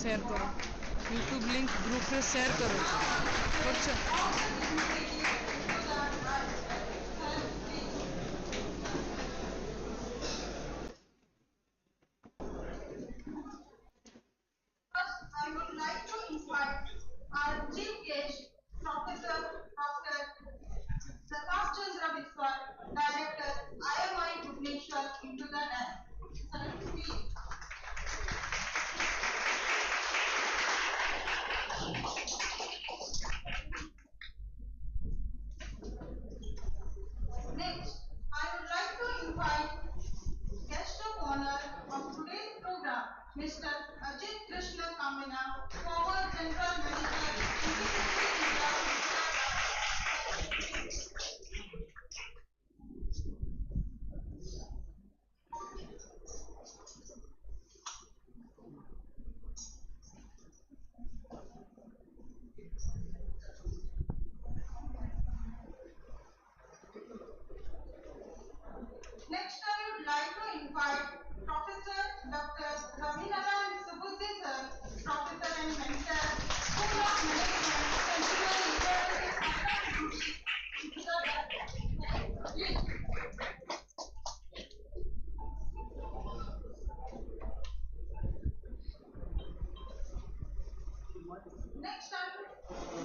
Share करो, YouTube link group रे share करो। I would like to invite our chief guest, Professor Dr. Prakash Chandra Biswal, Director, IMI Bhubaneswar, into the dance. Sir, please. Next, I would like to invite guest of honor of today's program, Mr. Ajit Krishna Kamina, former General Manager, Next, I would like to invite Professor Dr. Ravinathan Subudhi sir, Professor and Mentor, School of Management, Central University.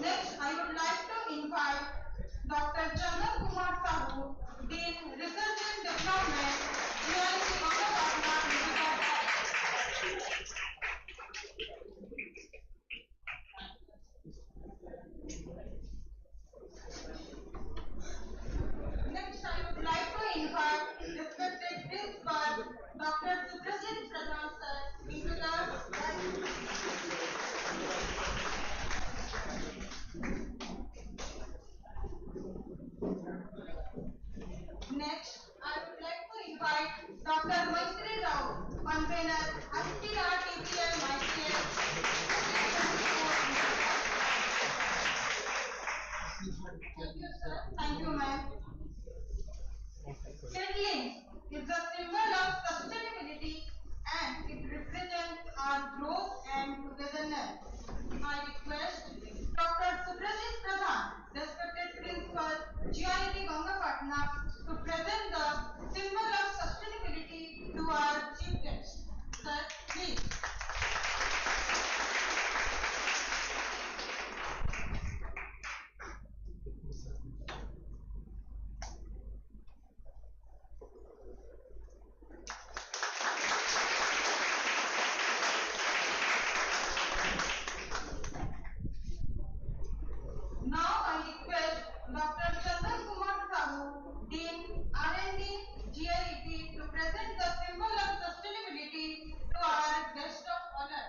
Next, I would like to invite Dr. Chandan Kumar Sahu, Dean Research and Development, G.I.E.T. Ghangapatna. Next, I would like to invite respected Principal, Dr. Subrajit Pradhan sir, into the Next, I would like to invite Dr. Maitri Rao, convener, ICRTBM-ITS. Thank you, sir. Thank you, ma'am. Seedlings is a symbol of sustainability and it represents our growth and togetherness. I request Dr. Subrajit Pradhan, respected Principal, G.I.E.T. Ghangapatna, to present the symbol of sustainability to our chief guest. Sir, please. Now I request Dr. Chandan Kumar Sahu, Dean R&D, G.I.E.T. to present the symbol of sustainability to our guest of honor.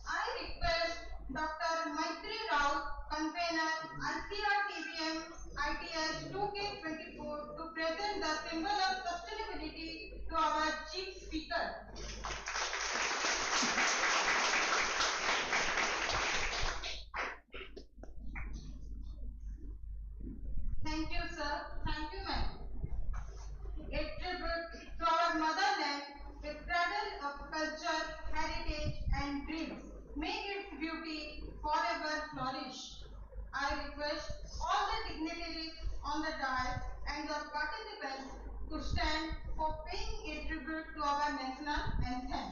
I request Dr. Maitri Rao, convener, ICRTBM-ITS 2K24, to present the symbol of sustainability to our chief speaker. Thank you, sir. Thank you, ma'am. A tribute to our motherland, a cradle of culture, heritage, and dreams. Make its beauty forever flourish. I request all the dignitaries on the dais and the participants to stand for paying a tribute to our national anthem.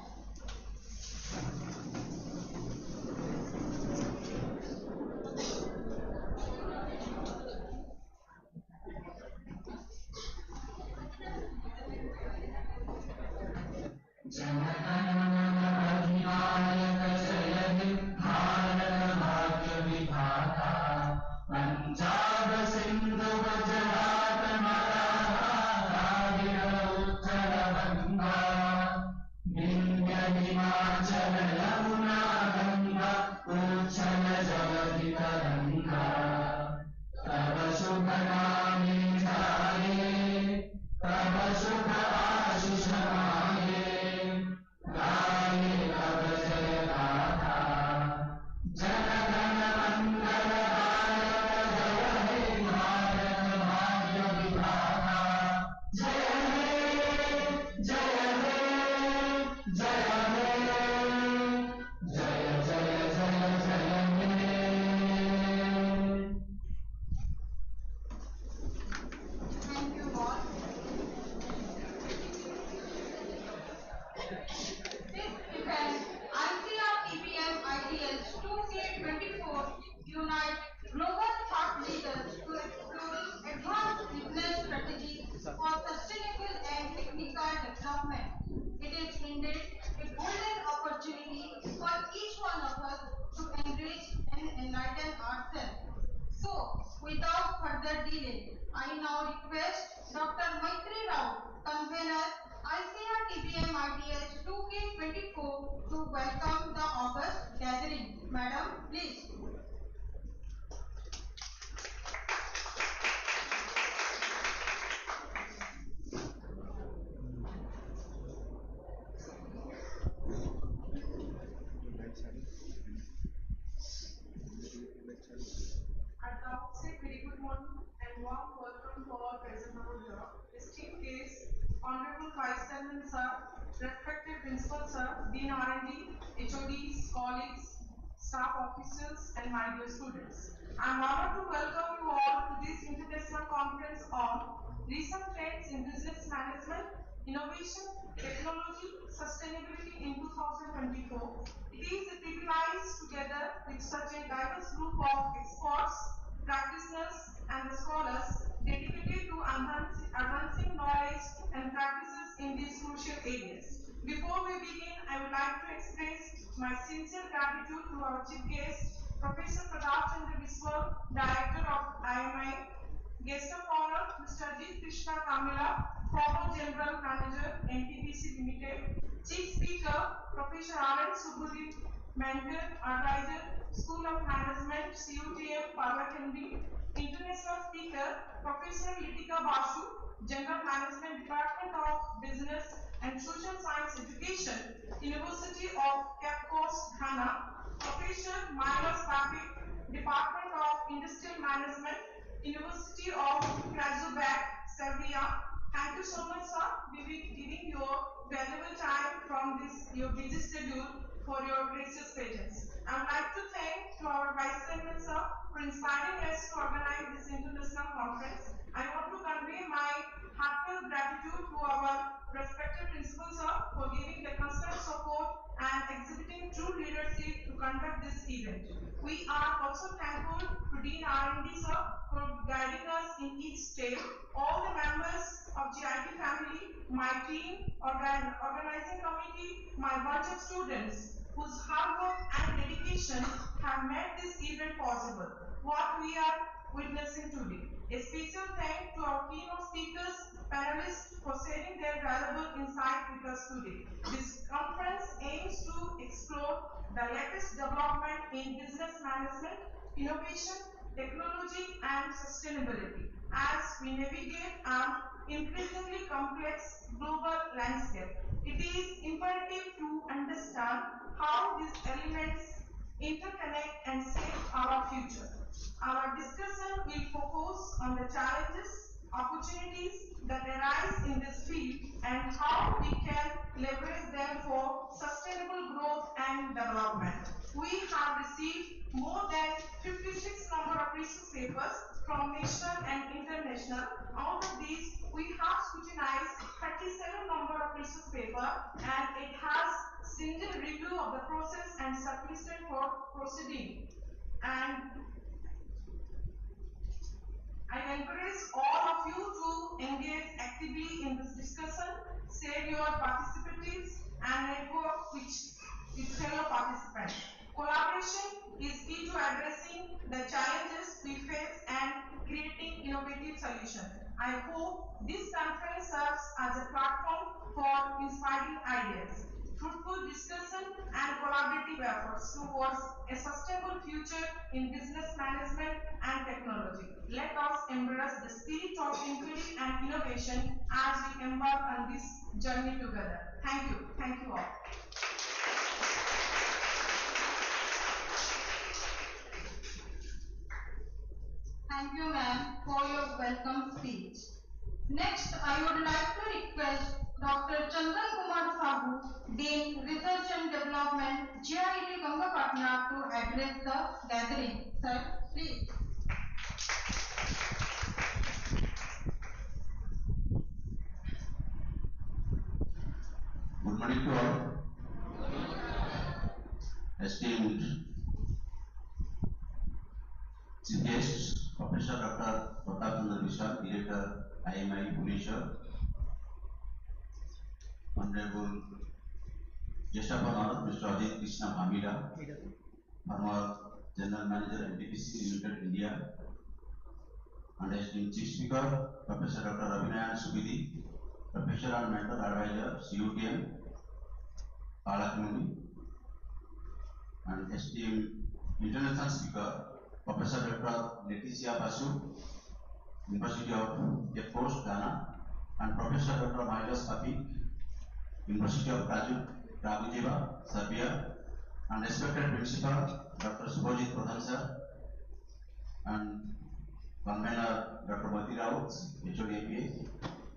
Punjab Sindhu Gujarat Maratha Dravida Utkal Banga Vindhya Himachal without further delay, I now request Dr. Maitri Rao, convener ICRTBM-ITS 2K24 to welcome the August gathering. Madam, please. At the outset, very good morning and warm welcome to all present over here. Esteemed guests, Honorable Vice Chairman Sir, respected Principal Sir, Dean R&D, HODs, colleagues, staff officers, and my dear students. I am honored to welcome you all to this international conference on recent trends in business management, innovation, technology, sustainability in 2024. It is a privilege together with such a diverse group of experts, practitioners, and scholars dedicated to advancing knowledge and practices in these crucial areas. Before we begin, I would like to express my sincere gratitude to our chief guest, Professor Pradap Chandra Biswal, Director of IMI, Guest of Honor, Mr. G. Krishna Kamila, former General Manager, NTPC Limited. Chief Speaker, Professor R. N. Subudip, Mentor, Advisor, School of Management, CUTM, Parvakandi. International Speaker, Professor Litika Basu, General Management, Department of Business and Social Science Education, University of Cape Coast, Ghana. Professor Milos Papik, Department of Industrial Management, University of Kragujevac, Serbia. Thank you so much, sir, giving your valuable time from this your busy schedule for your precious presence. I would like to thank to our Vice Chairman, sir, for inspiring us to organize this international conference. I want to convey my heartfelt gratitude to our respected principal, sir, for giving the constant support and exhibiting true leadership to conduct this event. We are also thankful to Dean R&D, sir, for guiding us in each step. All the members of GIET family, my team, organizing committee, my bunch of students whose hard work and dedication have made this event possible. What we are witnessing today. A special thanks to our keynote speakers, panelists for sharing their valuable insight with us today. This conference aims to explore the latest development in business management, innovation, technology, and sustainability as we navigate an increasingly complex global landscape. It is imperative to understand how these elements interconnect and shape our future. Our discussion will focus on the challenges, opportunities that arise in this field and how we can leverage them for sustainable growth and development. We have received more than 56 number of research papers from national and international. Out of these, we have scrutinized 37 number of research papers and it has stringent review of the process and shortlisted for proceeding. And I encourage all of you to engage actively in this discussion, share your participatives and network with fellow participants. Collaboration is key to addressing the challenges we face and creating innovative solutions. I hope this conference serves as a platform for inspiring ideas, fruitful discussion and collaborative efforts towards a sustainable future in business management and technology. Let us embrace the spirit of inquiry and innovation as we embark on this journey together. Thank you. Thank you all. Thank you, ma'am, for your welcome speech. Next, I would like to request Dr. Chandran Kumar Sahu, Dean Research and Development, GIET Ghangapatna, to address the gathering. Sir, please. Good morning to all. Esteemed chief guests, Professor Dr. Pradap Chandra Biswal, Director, IMI, Bhubaneswar, Honorable Guest of Honor, Mr. G. Krishna Kamila, former General Manager, NTPC Limited, India, and esteemed Chief Speaker, Professor Dr. Abhinayan Subidi, Professor and Mentor Advisor, CUTM, Palakmundi, and esteemed International Speaker, Professor Dr. Leticia Basu, University of Cape Coast, Ghana, and Professor Dr. Miles Papi, University of Kragujevac, Serbia, and respected Principal Dr. Subhajit Pradhan sir, and convener Dr. Mati Raut, HOD MBA,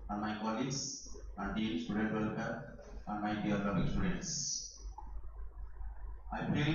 and my colleagues and Dean Student Welfare, and my dear loving students. I feel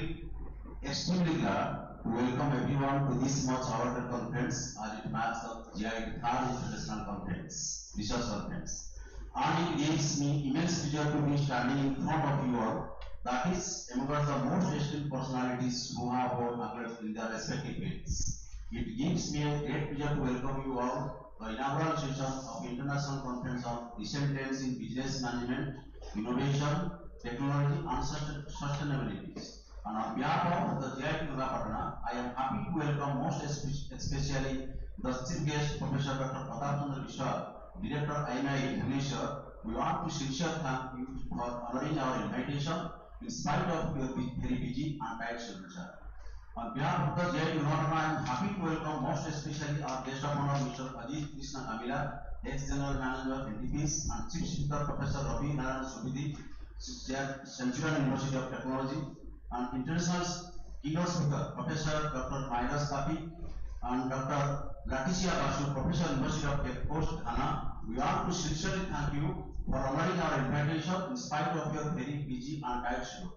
extremely glad to welcome everyone to this much awarded conference as it marks the GIET third international conference, research conference. And it gives me immense pleasure to be standing in front of you all, that is among the most esteemed personalities who have won accolades in their respective fields. It gives me a great pleasure to welcome you all the inaugural session of International Conference on Recent Trends in Business Management, Innovation, Technology and Sustainability. And on behalf of the GIET Ghangapatna, I am happy to welcome most especially the chief guest, Professor Dr. Pratap Chandra Vishal, Director IMI Indonesia. We want to sincerely thank you for honoring our invitation in spite of your very busy and tight schedule, sir. On behalf of the GIET Ghangapatna, I am happy to welcome most especially our guest of honor, Mr. Ajit Krishna Kamila, ex-General Manager of NTPs, and Chief Speaker Professor Ravi Narayan Subidi, Central University of Technology, and International Keynote Speaker Professor Dr. Miles Papi, and Dr. Leticia Basu, Professor University of Cape Coast, Ghana. We want to sincerely thank you for honoring our invitation in spite of your very busy and tight schedule.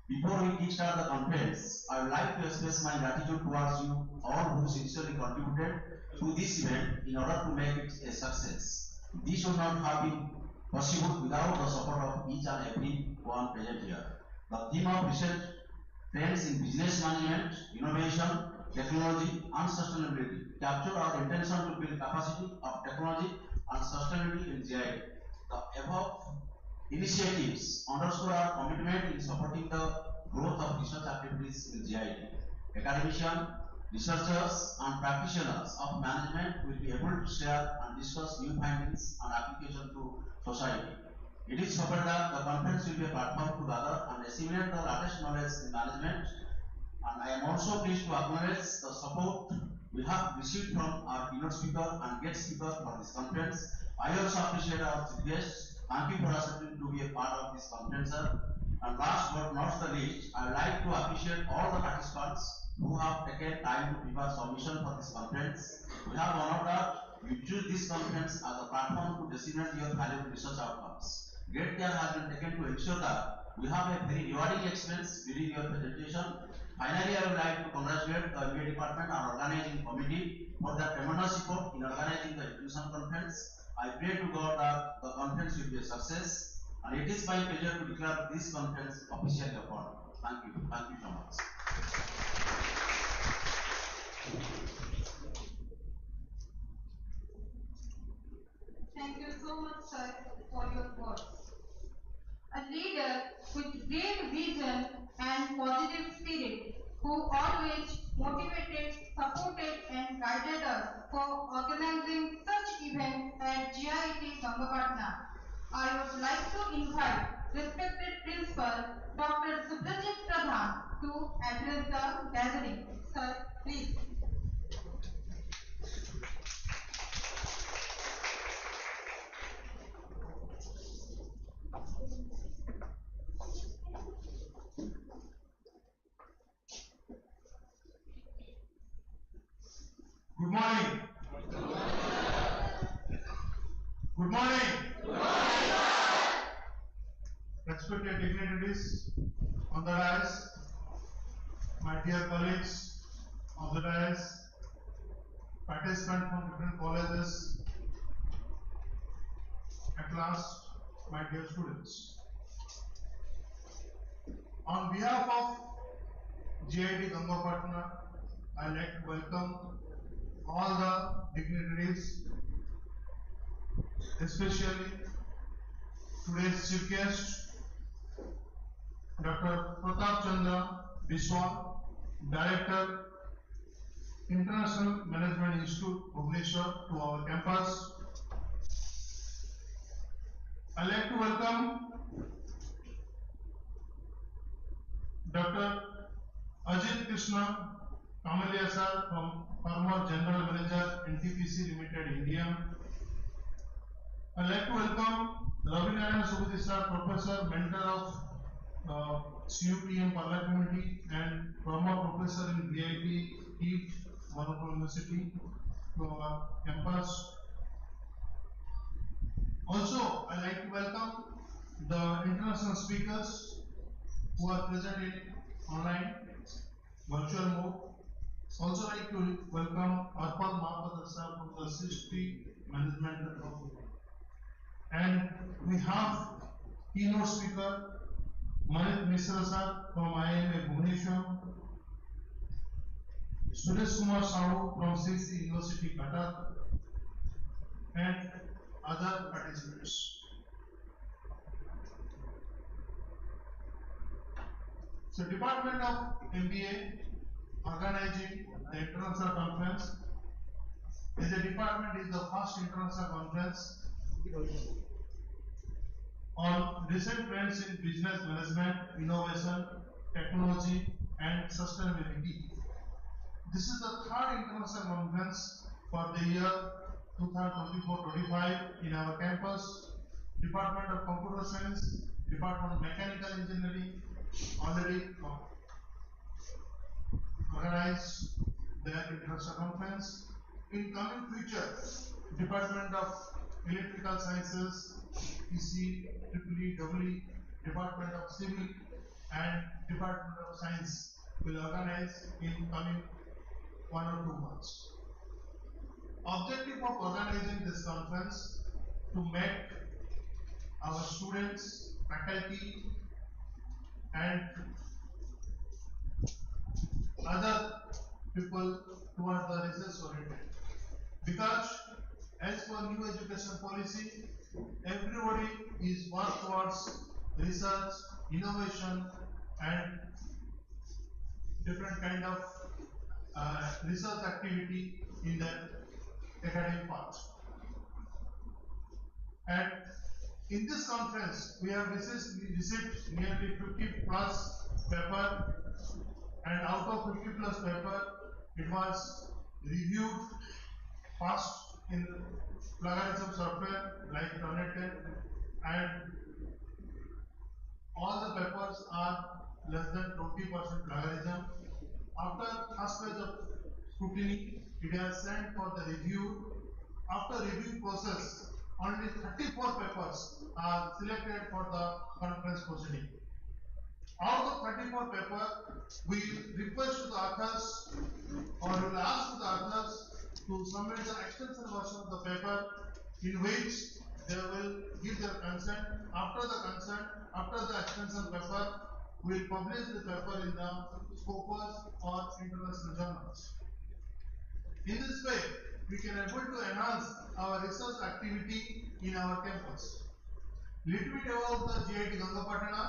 Before we kickstart the conference, I would like to express my gratitude towards you all who sincerely contributed to this event in order to make it a success. This would not have been possible without the support of each and every one present here. The theme of recent trends in business management, innovation, technology and sustainability capture our intention to build capacity of technology and sustainability in GIET. The above initiatives underscore our commitment in supporting the growth of research activities in GIET. Academicians, researchers and practitioners of management will be able to share and discuss new findings and application to society. It is hoped that the conference will be a platform to gather and assimilate the latest knowledge in management, and I am also pleased to acknowledge the support we have received from our keynote speaker and guest speaker for this conference. I also appreciate our chief guests. Thank you for accepting to be a part of this conference, sir. And last but not the least, I would like to appreciate all the participants who have taken time to prepare submission for this conference. We have honored that you choose this conference as a platform to disseminate your valuable research outcomes. Great care has been taken to ensure that we have a very rewarding experience during your presentation. Finally, I would like to congratulate the MBA department and organizing committee for their tremendous effort in organizing the international conference. I pray to God that the conference will be a success, and it is my pleasure to declare this conference officially open. Thank you. Thank you so much. Thank you so much, sir, for your words. A leader with great vision and positive spirit who always motivated, supported and guided us for organizing such events at GIET Ghangapatna. I would like to invite respected Principal Dr. Subhajit Pradhan to address the gathering. Sir, please. Good morning. Good morning. Respected dignitaries on the dais, my dear colleagues on the dais, participants from different colleges, at last, my dear students. On behalf of GIET Ghangapatna, I would like to welcome all the dignitaries, especially today's chief guest, Dr. Pratap Chandra Vishal, Director, International Management Institute, Bhubaneswar, to our campus. I'd like to welcome Dr. Ajit Krishna Kamalia sir, from former General Manager, NTPC Limited, India. I'd like to welcome Ravi Narayan Subudhi sir, Professor, Mentor of CUTM Parla Committee and former Professor in GIET, GIET, Manipur University, to our campus. Also, I'd like to welcome the international speakers who are present in online virtual mode. Also like to welcome Arpal Mahapatra sir from the City Management Group. And we have keynote speaker Manit Misra sir from IIM Bhubaneswar, Suresh Kumar Sahu from CC University Qatar, and other participants. So Department of MBA organizing the international conference. As a department is the first international conference on recent trends in business management, innovation, technology, and sustainability. This is the third international conference for the year 2024-25 in our campus. Department of Computer Science, Department of Mechanical Engineering already organized their international conference. In coming future, Department of Electrical Sciences, ICRTBM-ITS, Department of Civil and Department of Science will organize in coming 1 or 2 months. Objective of organizing this conference to make our students, faculty and other people towards the research oriented. Because as per new education policy, everybody is work towards research, innovation and different kind of research activity in the academic part. And in this conference, we have received nearly 50 plus paper, and out of 50 plus paper, it was reviewed first in plagiarism software like Tornado, and all the papers are less than 20% plagiarism. After first stage of scrutiny, it has sent for the review. After review process, only 34 papers are selected for the conference proceeding. Out of 34 papers, we request to the authors or we will ask to the authors to submit the extension version of the paper in which they will give their consent. After the consent, after the extension paper, we will publish the paper in the Scopus or international journals. In this way, we can able to enhance our research activity in our campus. Little bit about the G.I.E.T. Ghangapatna.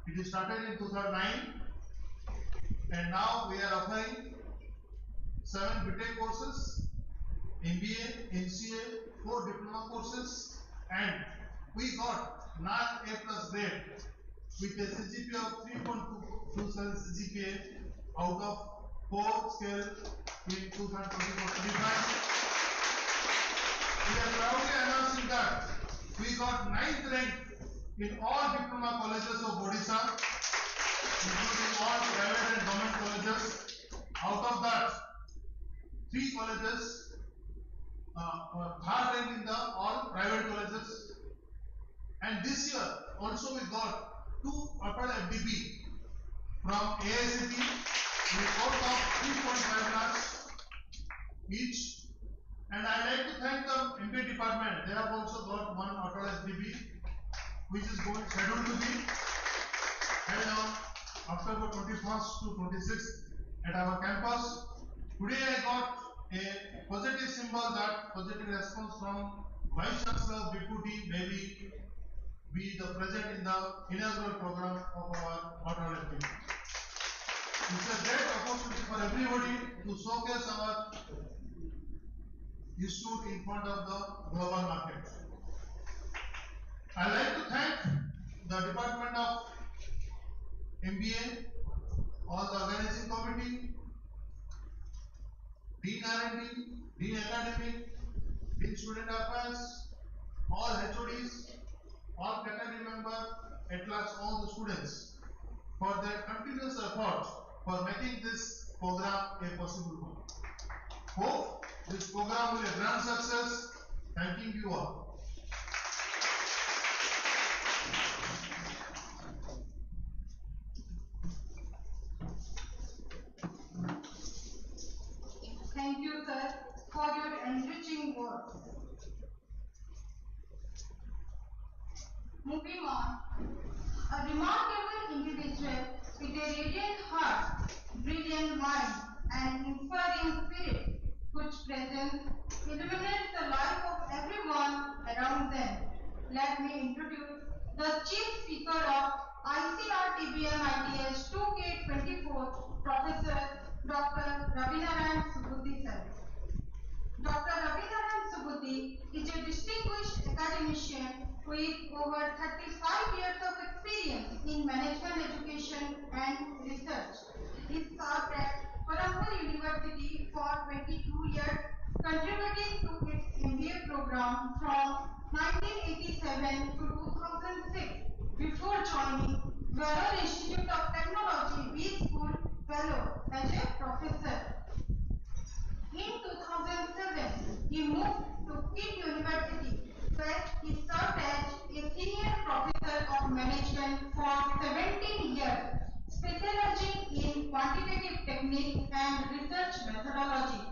It started in 2009 and now we are offering 7 BTech courses, MBA, MCA, 4 diploma courses, and we got 9 A+ grade with a CGPA of 3.27 CGPA out of 4 scale in 2024-25. We are proudly announcing that we got 9th rank in all diploma colleges of Odisha, including all private and government colleges. Out of that, 3 colleges, 3rd rank in the all private colleges. And this year also we got 2 upper FDP from AICT with cost of 3.5 lakhs each. And I like to thank the MBA department. They have also got 1 auto FDP, which is going scheduled to be held on October 21st to 26th at our campus. Today I got a positive symbol, that positive response from Vice Chancellor Deputy maybe be the present in the inaugural program of our auto FDP. It's a great opportunity for everybody to showcase our institute in front of the global market. I'd like to thank the Department of MBA, all the organizing committee, Dean R&D, Dean Academic, Dean Student Affairs, all HODs, all faculty members, at last all the students, for their continuous effort for making this program a possible one. Hope this program will be a grand success. Thanking you all. Thank you, sir, for your enriching words. Moving on, a remarkable individual with a radiant heart, brilliant mind, and inspiring spirit, whose presence illuminates the life of everyone around them. Let me introduce the Chief Speaker of ICRTBM-ITS 2K24, Professor Dr. Ravinarayan Subudhi, sir. Dr. Ravinarayan Subudhi is a distinguished academician with over 35 years of experience in management education and research. He served at Colombo University for 22 years, contributing to its MBA program from 1987 to 2006 before joining Vellore Institute of Technology, B School, Vellore, as a professor. In 2007, he moved to GIET University, where he served as a senior professor of management for 17 years, specializing in quantitative techniques and research methodology.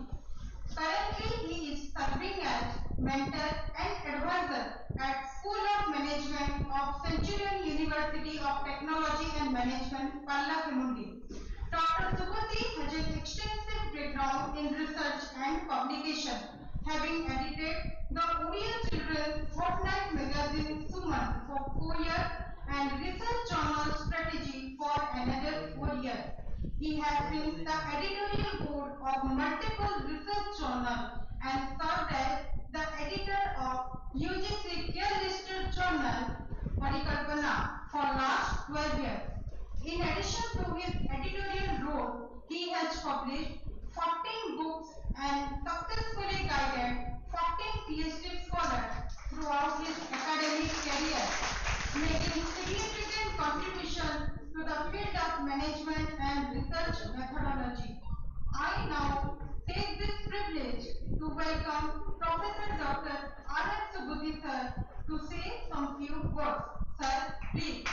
Currently, he is serving as mentor and advisor at School of Management of Centurion University of Technology and Management, Pallakemmundi. Dr. Subudhi has an extensive background in research and publication, having edited the Oriental Children's Fortnight magazine Suman for 4 years and Research Journal Strategy for another 4 years. He has been the editorial board of multiple research journals and served as the editor of UGC care-listed journal Ghangapatna for last 12 years. In addition to his editorial role, he has published 14 books and successfully guided 14 PhD scholars throughout his academic career, making significant contributions to the field of management and research methodology. I now take this privilege to welcome Professor Dr. R.S. Subudhi sir to say some few words. Sir, please.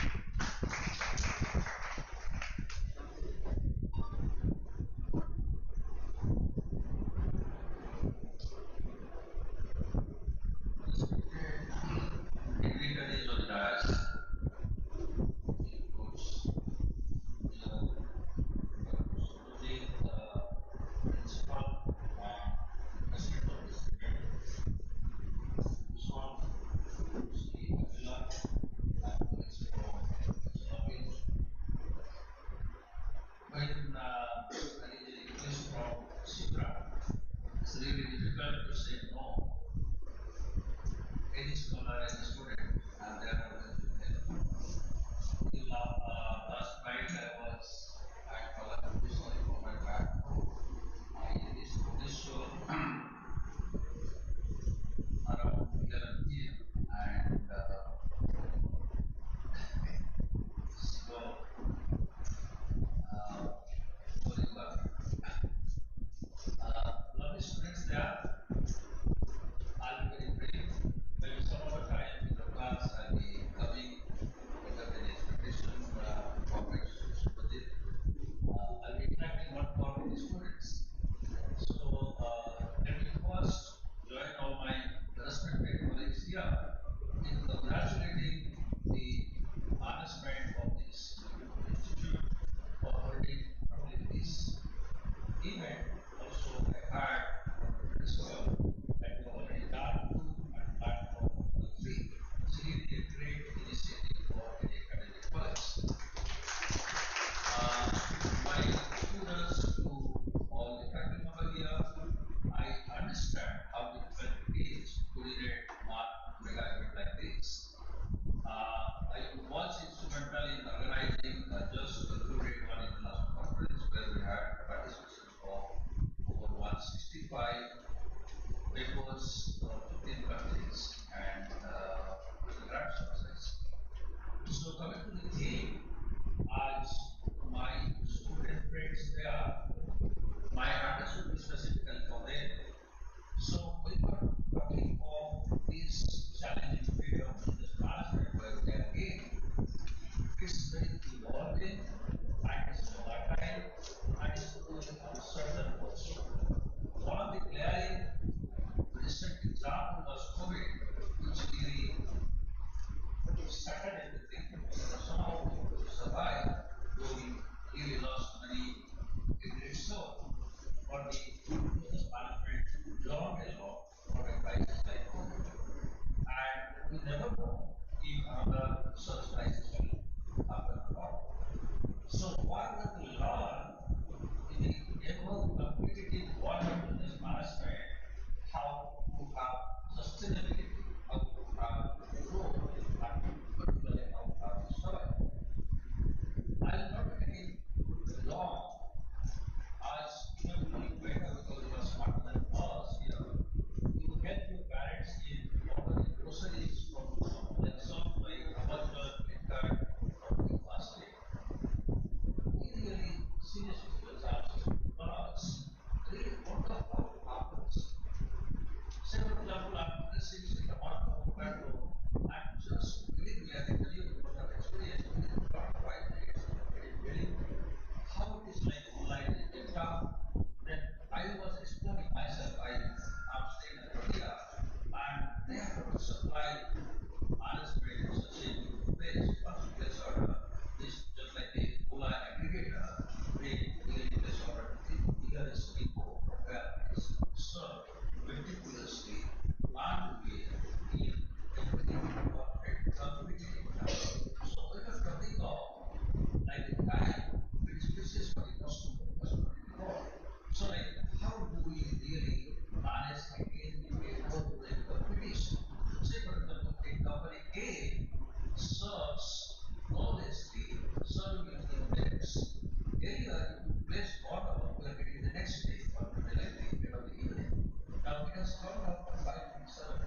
up to 5.7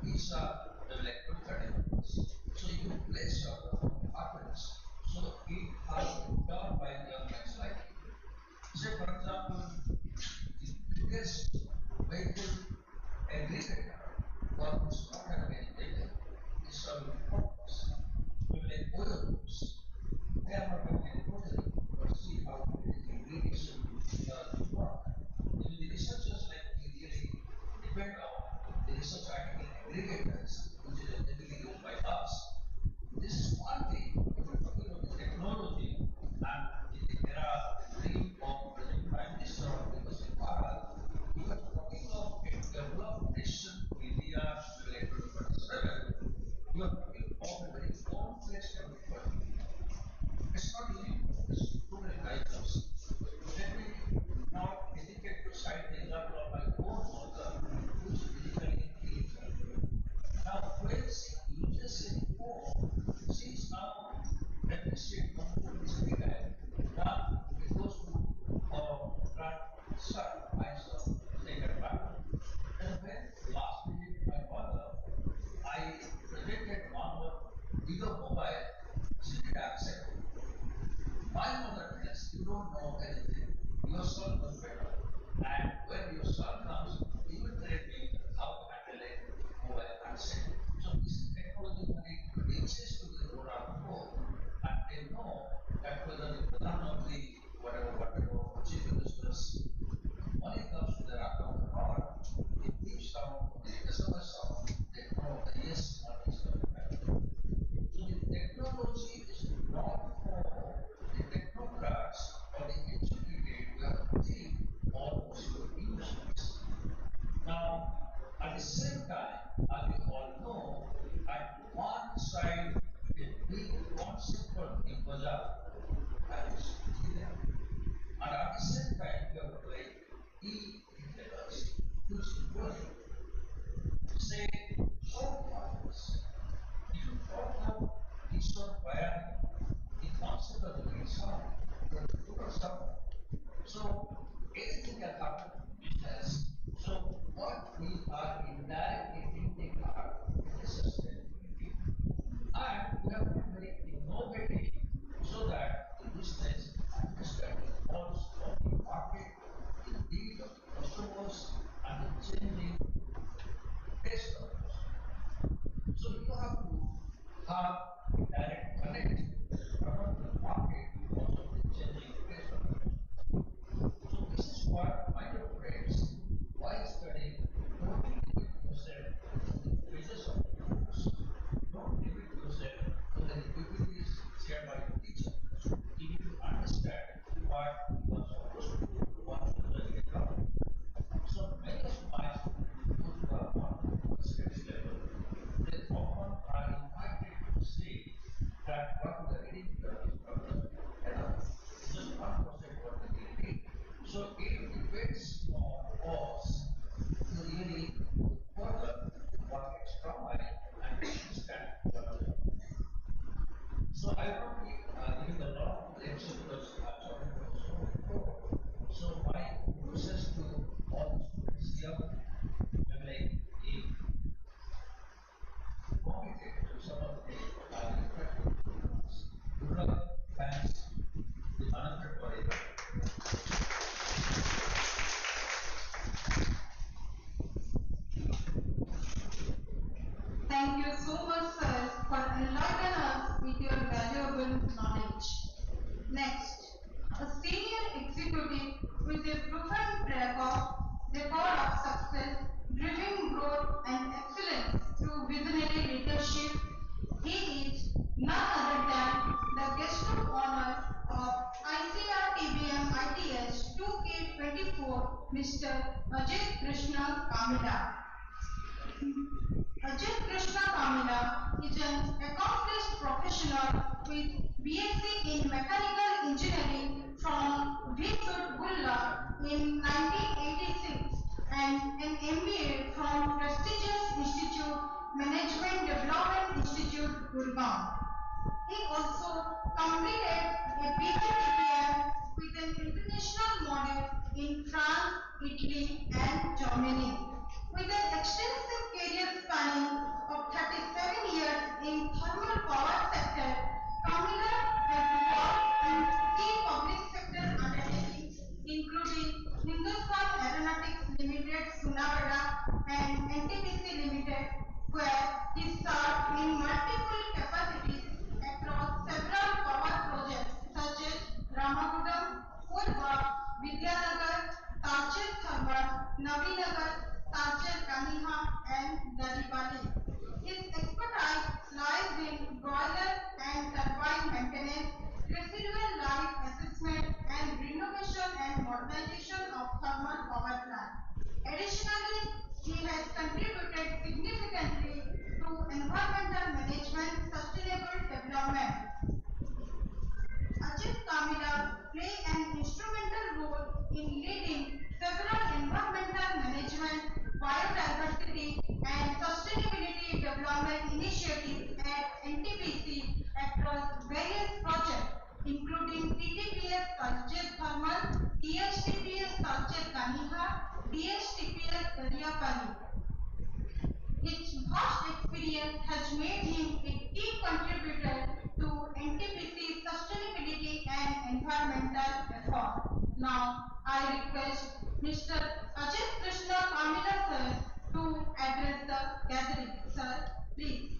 these are like 30 minutes. So you place your happens. So it has been done by the next like. Say for example, the biggest vehicle aggregator what is not having any vehicle is serving purpose. We will like oil groups. They are not having any protein, but see how it ingredients work. Even the researchers like we really depend on the research article aggregators, which is heavily used by us. This is one thing. If we're talking about the technology and the era dream of present Prime Minister of University Bharat, we were talking of a developed nation India related to 2027. We are talking of a very complex technology. It's not easy to focus too many items. Let me now indicate to cite the example of my own mother, who is physically illiterate. Now, when she uses a phone, she is now appreciating from this time. Now, it goes to grandson, my son, second brother. And when last visit my mother, I presented one more bigger mobile, she did accept. My mother tells you don't know anything. Your son knows better. And when your son comes, he will tell me how to handle it, mobile handset. So this is technology when it reaches to the rural poor, and they know that whether the Pradhan Mantri, whatever, chief ministers, money comes to their account or not, it keeps down the SMS sound, they know that yes, money is coming back. So the technology is not for the technocrats or the educated who have achieved all possible uses. Now, at the same time, as you all know, at one side, a big concept for the bazaar, that is there. And at the same time, you have like e-retailers, which is growing. Say, how farmers, if you talk of resource biology, the concept of the resource, the total summer. So anything can happen in business. So what we are indirectly hinting at is sustainability. And we have been very innovative so that the business understands the pulse of the market, the need of the customers, and the changing taste of the customer. So you have to have a direct connect not only to the market, but also to the changing taste of the customer. So this is what my dear friends, while studying, don't limit yourself to the pages of the books. Don't limit yourself to the PPTs shared by your teacher. You need to understand what you are supposed to do, what you are studying about. So many of my students, those who are not at the university level, they often are invited to say that what we are reading here is not enough. It's just 1% what we can read. So it depends on us to really go further, work extra mile, and understand what we are doing. So I will not be giving a long lecture because I'm talking about so many people. So my wishes to all the students here, maybe like committed to some of the practical programs. Good luck, thanks, the management for it. Thank you so much, sir, for enlightening us with your valuable knowledge. Next, a senior executive with a proven record of success, driving growth and excellence through visionary leadership. He is none other than the guest of honor of ICRTBM-ITS 2K24, Mr. Ajay Krishna Kamila. Ajay Krishna Kamila is an accomplished professional with BSc in Mechanical Engineering from Bulla in 1986 and an MBA from prestigious institute Management Development Institute, Gurgaon. He also completed a PGDPM with an international module in France, Italy, and Germany. period where he served in multiple capacities across several power projects such as Ramagundam, Purva, Vidyanagar, Talcher Tharwad, Navinagar, Talcher Kaniha, and Daribali. His expertise lies in boiler and turbine maintenance, residual life assessment, and renovation and modernization of thermal power plants. Additionally, he has contributed significantly to environmental management, sustainable development. Ajit Kamila play an instrumental role in leading several environmental management, biodiversity, and sustainability development initiatives at NTPC across various projects, including TTPS Talcher Thermal, DHTPS Talcher Kaniha, DHTPS Daryapali. His vast experience has made him a key contributor to NTPC's sustainability and environmental effort. Now, I request Mr. Ajit Krishna Kamila sir to address the gathering. Sir, please.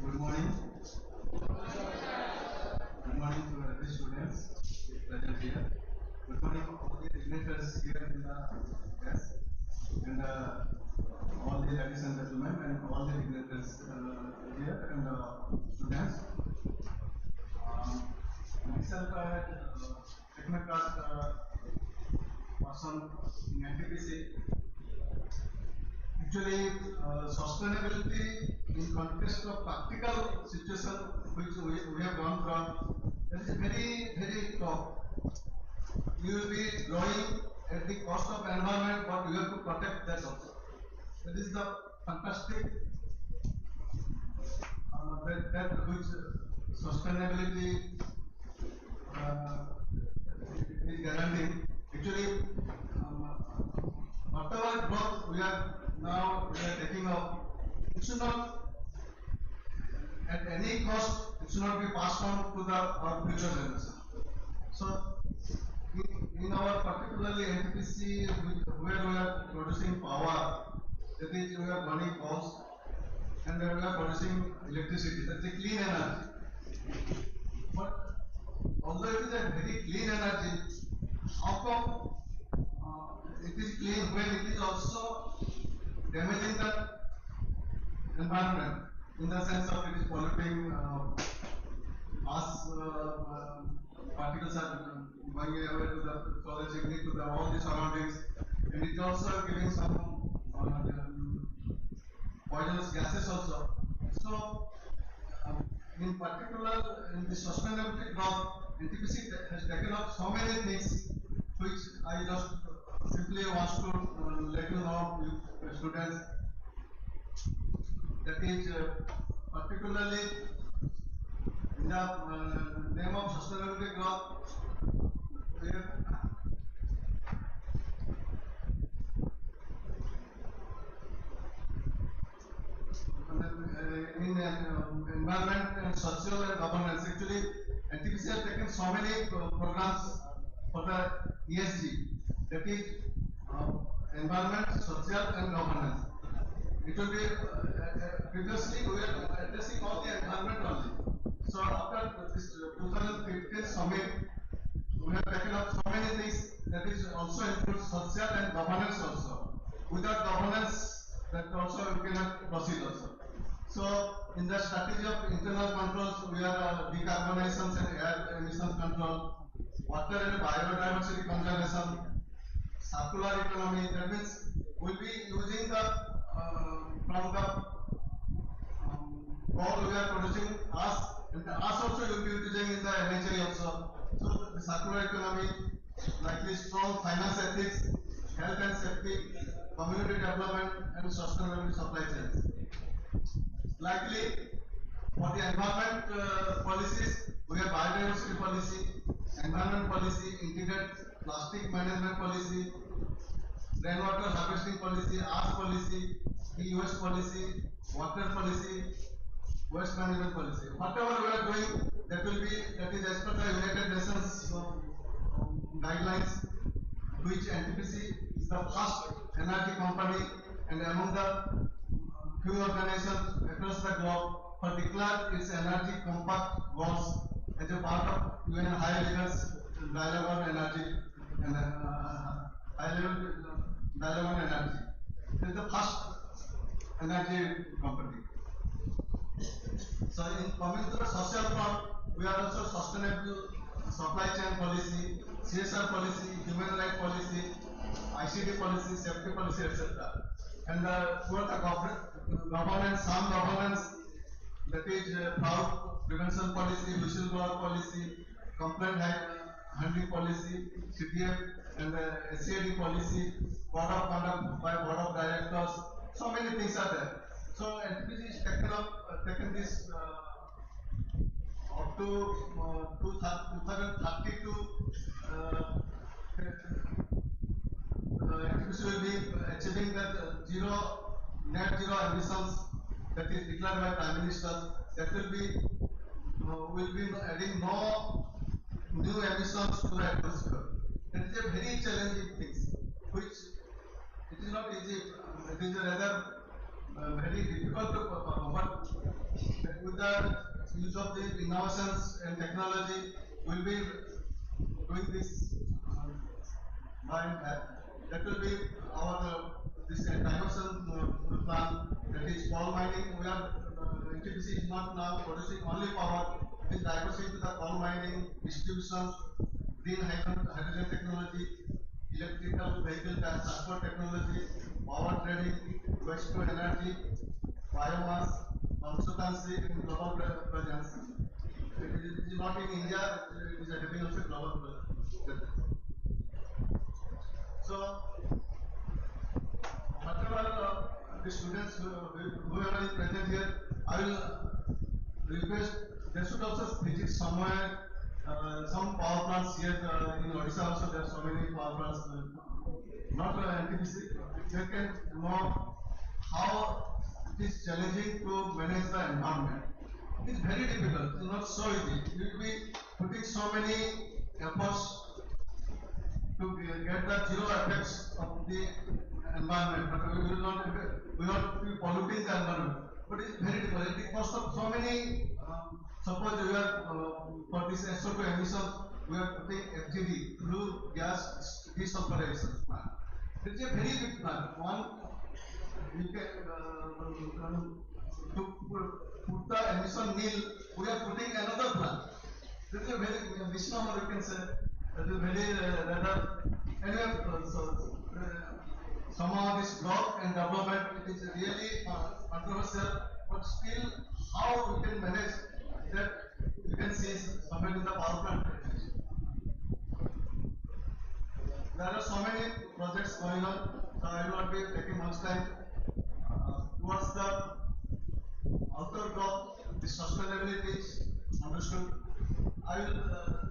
Good morning. Good morning to the students present here. Good morning to all the dignitaries here in the class, and all the ladies and gentlemen, and all the dignitaries here, and students. Myself, technocrat person in NTPC. Actually, sustainability in context of practical situation which we have gone from, that is very tough. You will be growing at the cost of environment, but you have to protect that also. That is the fantastic that which sustainability is guaranteed. Actually, whatever growth we are taking up, it should not at any cost, it should not be passed on to our future generation. So, in our particularly NTPC, where we are producing power, that is we are burning coals, and we are producing electricity, that is a clean energy. But although it is a very clean energy, how come it is clean when it is also damaging the environment, in the sense of it is polluting particles are going away to the solar chimney, to all the surroundings, and it is also giving some poisonous gases also. So, in particular, in the sustainability growth, NTPC has taken up so many things which I just simply want to let you know, you students, that is particularly in the name of sustainability growth, in environment and social and governance. Actually, NTPC has taken so many programs for the ESG, that is environment, social and governance. It will be previously we were addressing all the environment only. So after this 2015 summit, we have taken up so many things that is also includes social and governance also. Without governance, that also we cannot proceed also. So in the strategy of internal controls, we are decarbonization and air emissions control, water and biodiversity conservation, circular economy. That means we'll be using the from the coal we are producing ash, and the ash also you will be using in the NHI also. So the circular economy, likely strong finance ethics, health and safety, community development, and sustainable supply chains. Likely for the environment policies, we have biodiversity policy, environment policy, integrated plastic management policy, rainwater harvesting policy, ash policy, e-waste policy, water policy, waste management policy. Whatever we are doing, that is as per the United Nations guidelines, which NTPC is the first energy company and among the few organizations across the globe for declared its energy compact goals as a part of UN high levels dialogue on energy and high level dialogue on energy. It is the first energy company. So in coming to the social front, we are also sustainable supply chain policy, CSR policy, human rights policy, ICT policy, safety policy, etc. And towards the governance, some governance, that is fraud prevention policy, whistleblower policy, complaint handling policy, CTF and SCAD policy, board of conduct by board of directors. So many things are there. So NTPC is taken this up to 2032. NTPC will be achieving that net zero emissions that is declared by Prime Minister. That will be adding no new emissions to the atmosphere. That is a very challenging thing, which it is not easy. It is rather very difficult to perform. But with the use of the innovations and technology, we'll be doing this by that. That will be our this diversion plan. That is coal mining. We are NTPC is not now producing only power. It is diverting to the coal mining, distribution, green hydrogen technology, electrical vehicle transport technology, power trading, waste to energy, biomass, consultancy in global presence. It is not in India, it is having also global presence. So, whatever the students whoever is present here, I will request they should also visit somewhere some power plants here in Odisha also there are so many power plants not NTPC. They can know how it is challenging to manage the environment. It is very difficult. It is not so easy. You will be putting so many efforts to get the zero effects of the environment, but we will not be polluting the environment. But it's very difficult. It cost of so many. Suppose we are for this SO2 emission, we are putting FGD, flue gas desulfurization plant. It's a very big plant. One you can to put the emission nil, we are putting another plant. This is a very misnomer you can say. It is very rather anyway. Somehow this growth and development it is really controversial, but still how we can manage that you can see somewhere in the power plant. There are so many projects going on, so I will not be taking much time. Towards the outer growth, the sustainability is understood. I will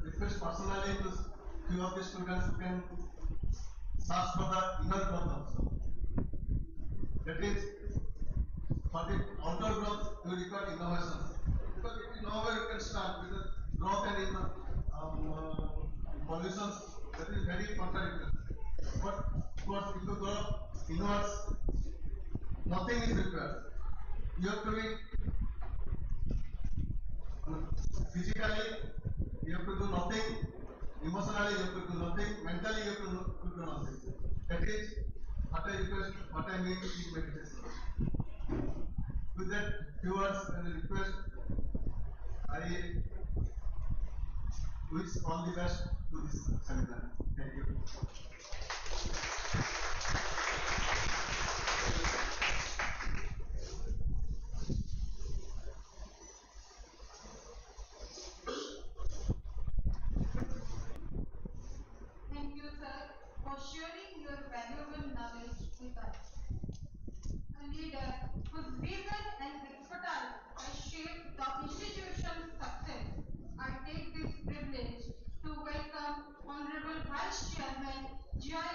request personally to few of the students who can search for the inner growth also. That is, for the outer growth, you require innovations. Because if you know where you can start with the growth and pollutions, that is very contradictory. But towards if you grow inwards, nothing is required. You have to be physically, you have to do nothing. Emotionally, you have to do nothing. Mentally, you have to do nothing. That is what I request, what I mean in meditation. With that, few words and a request, I wish all the best to this seminar. Thank you. Thank you, sir, for sharing your valuable knowledge with us. A leader whose vision and expertise has shaped the institution's success. I take this privilege to welcome Honorable Vice Chairman G.I.E.T.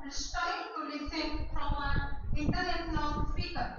it's time to listen from an international speaker.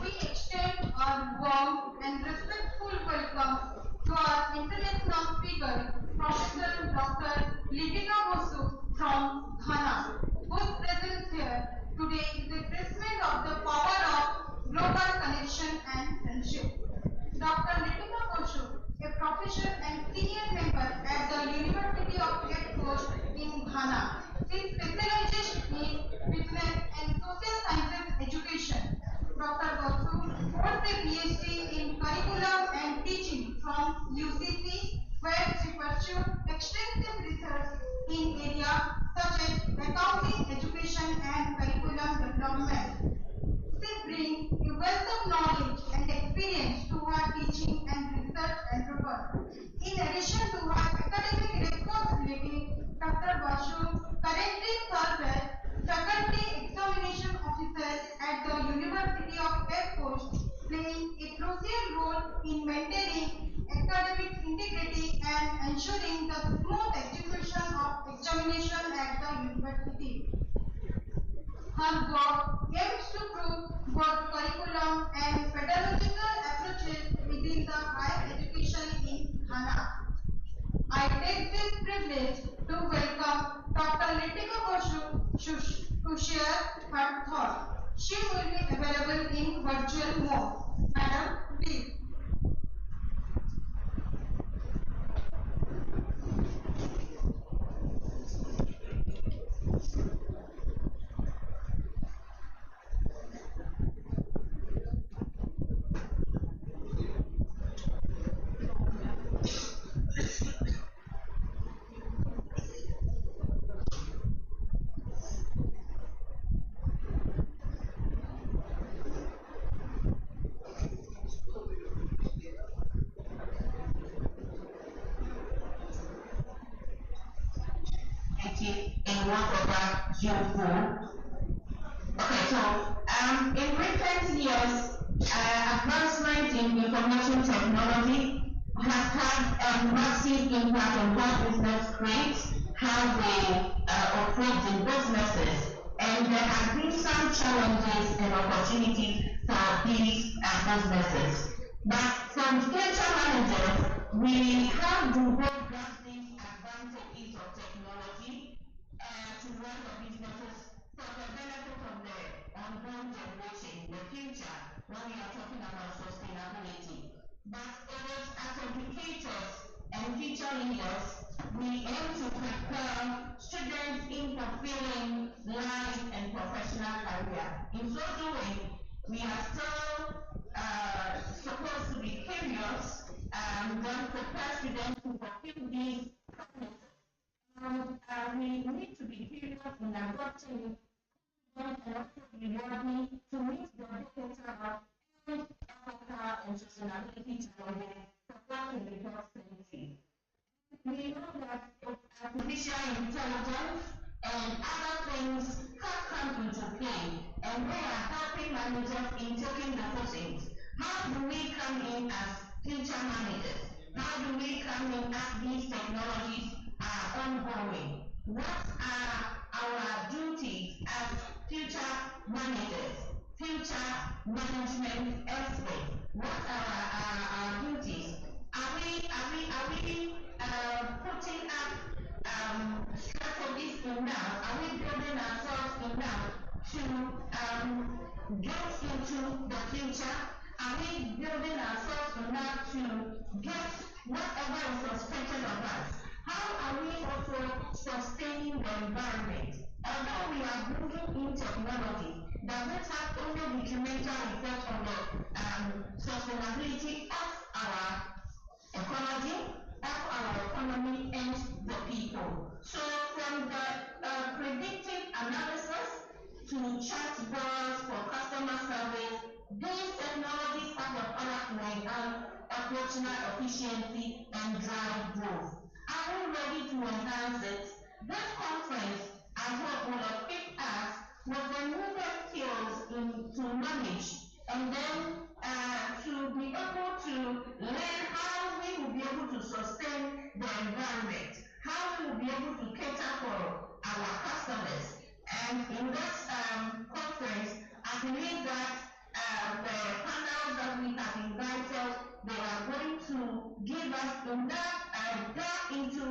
We extend our warm and respectful welcome to our international speaker, Professor Dr. Litika Bosu from Ghana, whose presence here today is a testament of the power of global connection and friendship. Dr. Litika Bosu, a professor and senior member at the University of Cape Coast in Ghana, she specializes in business and social sciences education. Dr. Basu holds a PhD in curriculum and teaching from UCC, where she pursued extensive research in areas such as accounting, education, and curriculum development. She brings a wealth of knowledge and experience to her teaching and research endeavors. In addition to her academic responsibility, Dr. Basu currently serves as Faculty Examination Officer at the University of Cape Coast, playing a crucial role in maintaining academic integrity and ensuring the smooth execution of examination at the university. Her work aims to prove both curriculum and pedagogical approaches within the higher education in Ghana. I take this privilege to welcome Dr. Litika Bosu to share her thoughts. She will be available in virtual mode. Madam, please. In work over Q4. Okay, so in recent years, advancement in information technology has had a massive impact on how business creates, how they operate in businesses, and there have been some challenges and opportunities for these businesses. But from future managers, we have to hold grasping advantages of technology to run the businesses for the benefit of the ongoing generation in the future when we are talking about sustainability. But as educators and future leaders, we aim to prepare students in fulfilling life and professional career. In so doing, we are still supposed to be curious and then prepare students to fulfill these promises. And we need to be curious in adopting and also be ready to meet the data and ethical and sustainability challenges for work in the health century. we know that artificial intelligence and other things have come into play, and they are helping managers in taking decisions. How do we come in as future managers? How do we come in as these technologies are ongoing? What are our duties as future managers, future management experts? What are our duties? Are we putting up strategies enough? Are we building ourselves enough to get into the future? Are we building ourselves enough to get whatever is expected of us? How are we also sustaining the environment? Although we are moving in technology, does it have only detrimental effect on the sustainability of our ecology, of our economy and the people? So from the predictive analysis to chatbots for customer service, these technologies have the power to enhance operational efficiency and drive growth. Are we ready to enhance it? This conference, I hope, will equip us with the needed skills to manage and then to be able to learn how we will be able to sustain the environment, how we will be able to cater for our customers. And in this conference, I believe that the panels that we have invited, they are going to give us enough dive into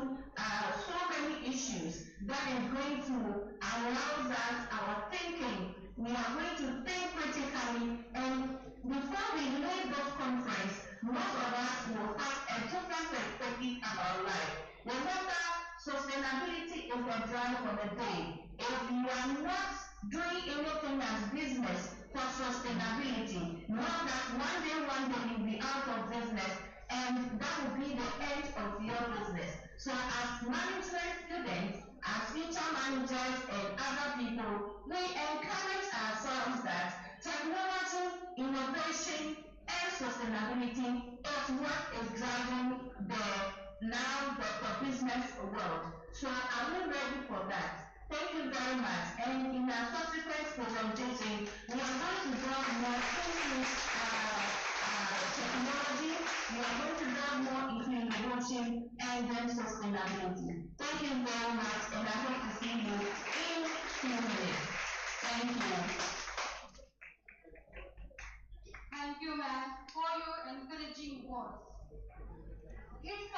so many issues that is going to allow us our thinking. We are going to think critically, and before we leave this conference, most of us will have a different perspective about life. Remember, sustainability is the drive for the day. If you are not doing anything as business for sustainability, know that one day you'll be out of business, and that will be the end of your business. So as management students, as future managers and other people, we encourage ourselves that technology, innovation, and sustainability is what is driving the business world. So are we ready for that? Thank you very much. And in our subsequent presentation, we are going to delve more into technology, we are going to delve more into innovation and then sustainability. Thank you very much, and I hope to see you in 2 minutes. Thank you. Thank you, ma'am, for your encouraging words. It's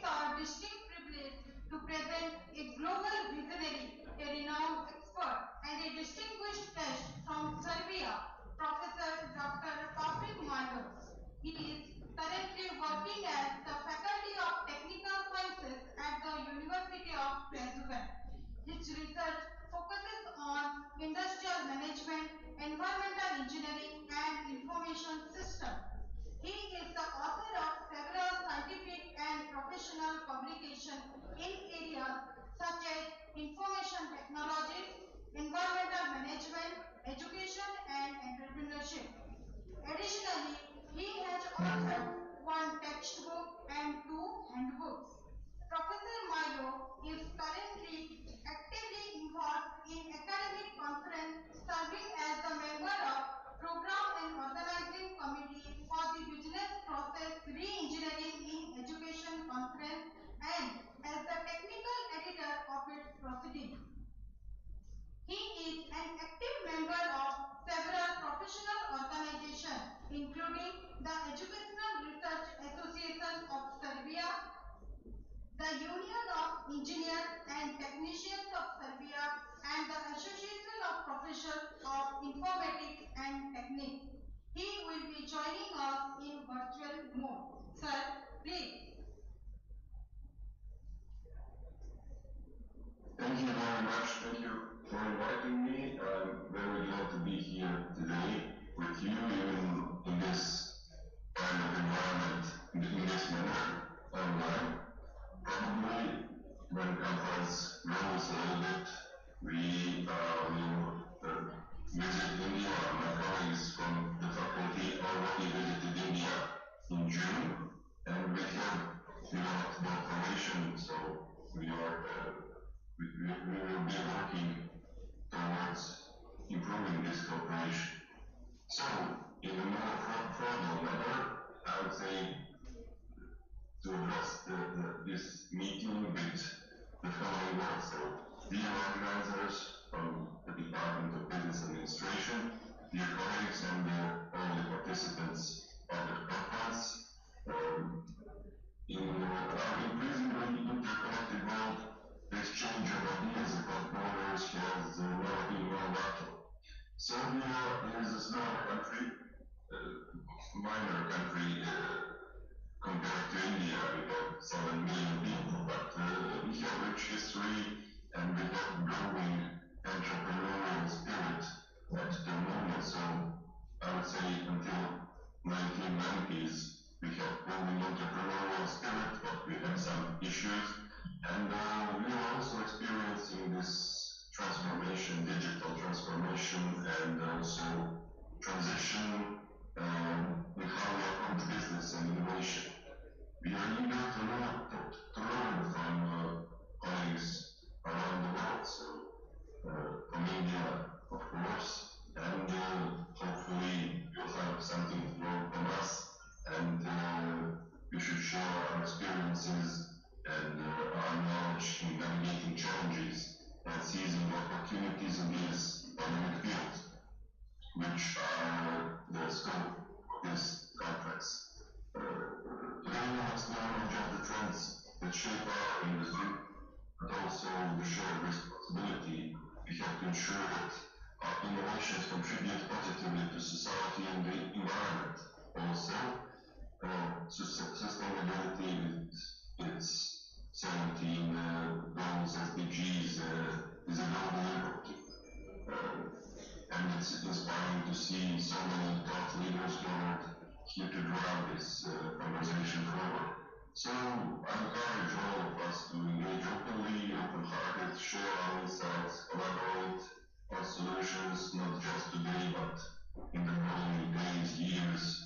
our distinct privilege to present a global visionary, a renowned expert, and a distinguished guest from Serbia, Professor Dr. Patrick Myers. He is currently working as the Faculty of Technical Sciences at the University of Brisbane. His research focuses on industrial management, environmental engineering, and information systems. He is the author of several scientific and professional publications in areas such as information technologies, environmental management, education, dear organizers from the Department of Business Administration, dear colleagues and all the participants of the conference. In our increasingly interconnected world, the exchange of ideas across borders has never been more vital. Serbia is a small country, minor country compared to India with 7 million people, but we have rich history and we have growing entrepreneurial spirit at the moment. So I would say until 1990s we have growing entrepreneurial spirit, but we have some issues, and we are also experiencing this transformation, digital transformation, and also transition with how we approach business and innovation. We are eager to learn from colleagues around the world, so from India, of course, and hopefully you'll have something to learn from us, and we should share our experiences and our knowledge in navigating challenges and seizing opportunities in these dynamic fields, which are the scope of this conference. Today we explore not just the trends that shape our industry, but also the shared responsibility we have to ensure that our innovations contribute positively to society and the environment. Also, sustainability with its 17 goals, SDGs, is a global imperative. And it's inspiring to see so many thought leaders gathered here to drive this conversation forward. So I encourage all of us to engage openly, open-hearted, share our insights, collaborate on solutions, not just today, but in the following days, years.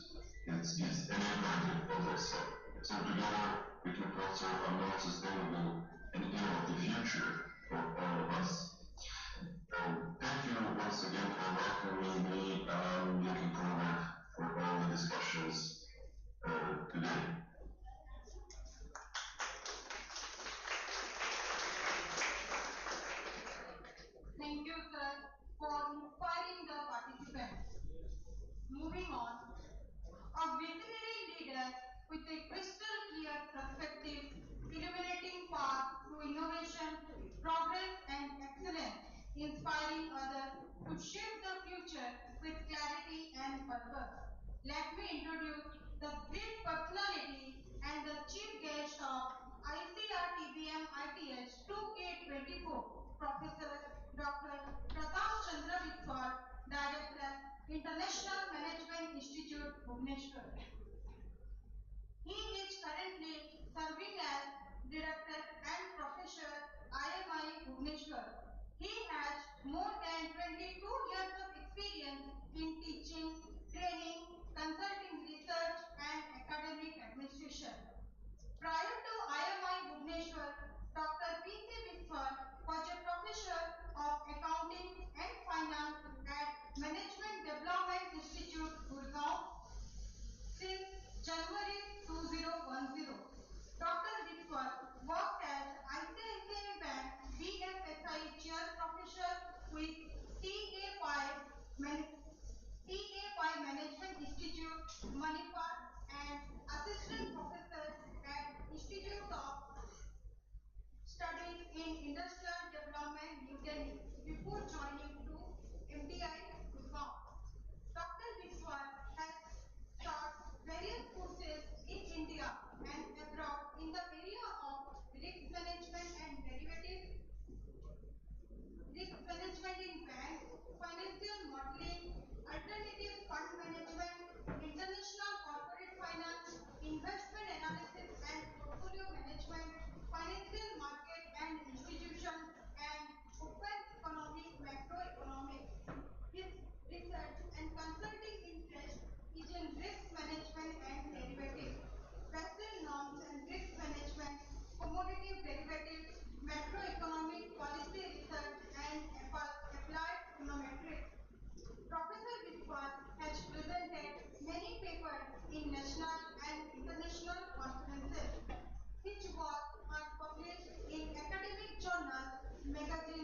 It's an imperative, as I said. So together we can foster a more sustainable and innovative future for all of us. Thank you once again for welcoming me. I'm looking forward for all the discussions today. Thank you, sir, for inspiring the participants. Moving on, a visionary leader with a crystal clear perspective, illuminating path to innovation, progress, and excellence, inspiring others to shape the future with clarity and purpose. Let me introduce the great personality and the chief guest of ICRTBM-ITS 2K24, Professor Dr. Pratap Chandra Biswal, Director, International Management Institute, Bhubaneswar. He is currently serving as Director and Professor, IMI, Bhubaneswar. He has more than 22 years of experience in teaching, training, consulting research, and academic administration. Prior to IMI Bhubaneswar, Dr. P.C. Biswal was a professor of accounting and finance at Management Development Institute, Gurgaon since January 2010. Dr. Biswal worked as ICICI Bank BFSI Chair Professor with TA5 Management Institute, Manipur, and Assistant Professor at Institute of Studies in Industrial Development, New Delhi, before joining to MDI, Gurgaon. Dr. Biswal has taught various courses in India and abroad in the area of risk management and risk management in banks, financial modeling, alternative fund management, international corporate finance, investment analysis and portfolio management, financial market and institutions, and open economic, macroeconomics. His research and consulting interest is in risk management and derivatives, Basel norms and risk management, commodity derivatives, macroeconomic policy research, and applied econometrics. Professor Biswal has presented many papers in national and international conferences. His work are published in academic journals, magazines,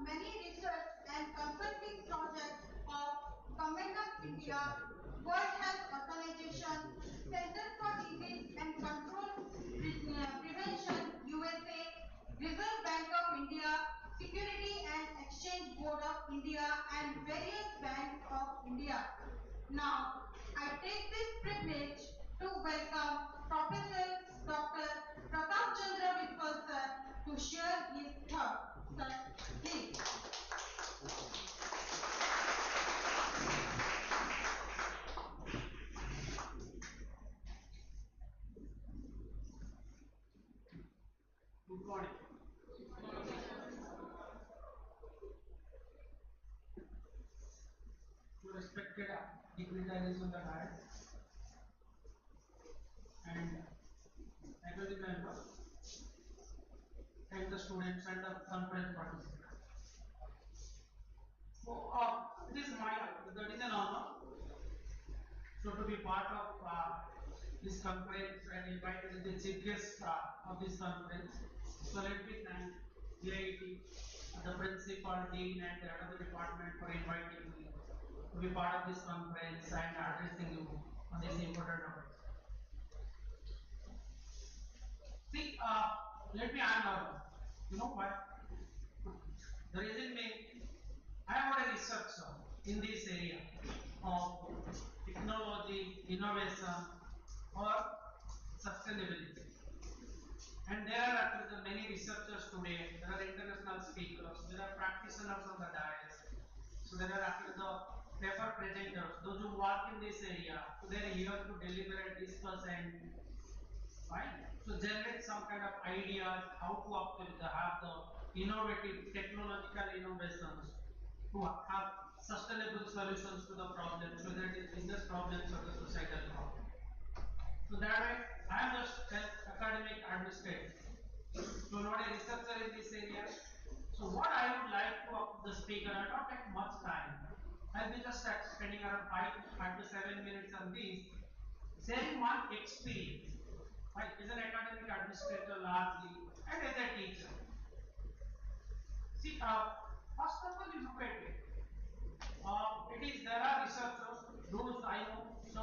many research and consulting projects of Government of India, World Health Organization, Center for Disease and Control Prevention, USA, Reserve Bank of India, Security and Exchange Board of India, and various banks of India. Now, I take this privilege to welcome Professor Dr. Pratap Chandra Biswal sir to share his thoughts. Sir, please. Good morning. To respected dignitaries on the dais and faculty members and the students and the conference participants. So, it is that is an honor. So, to be part of this conference and invited as the chief guest of this conference. So, let me thank G.I.E.T, the principal, dean, and the head of the department for inviting me to be part of this conference and addressing you on this important topic. See, let me add you know what? The reason being, I am a researcher in this area of technology, innovation, or sustainability. And there are actually many researchers today, there are international speakers, there are practitioners on the dais. So there are actually the paper presenters, those who work in this area, so they are here to deliberate, discuss and right? So generate some kind of ideas how to actually have the innovative technological innovations to have sustainable solutions to the problems, whether it is business problems or the societal problems. So that way, I am just an academic administrator, so not a researcher in this area. So what I would like to the speaker, I don't take much time. I'll be just spending around 5 to 7 minutes on this, sharing one experience. Right, as an academic administrator largely, and as a teacher. See, first of all, you look at it. There are researchers, those I know, so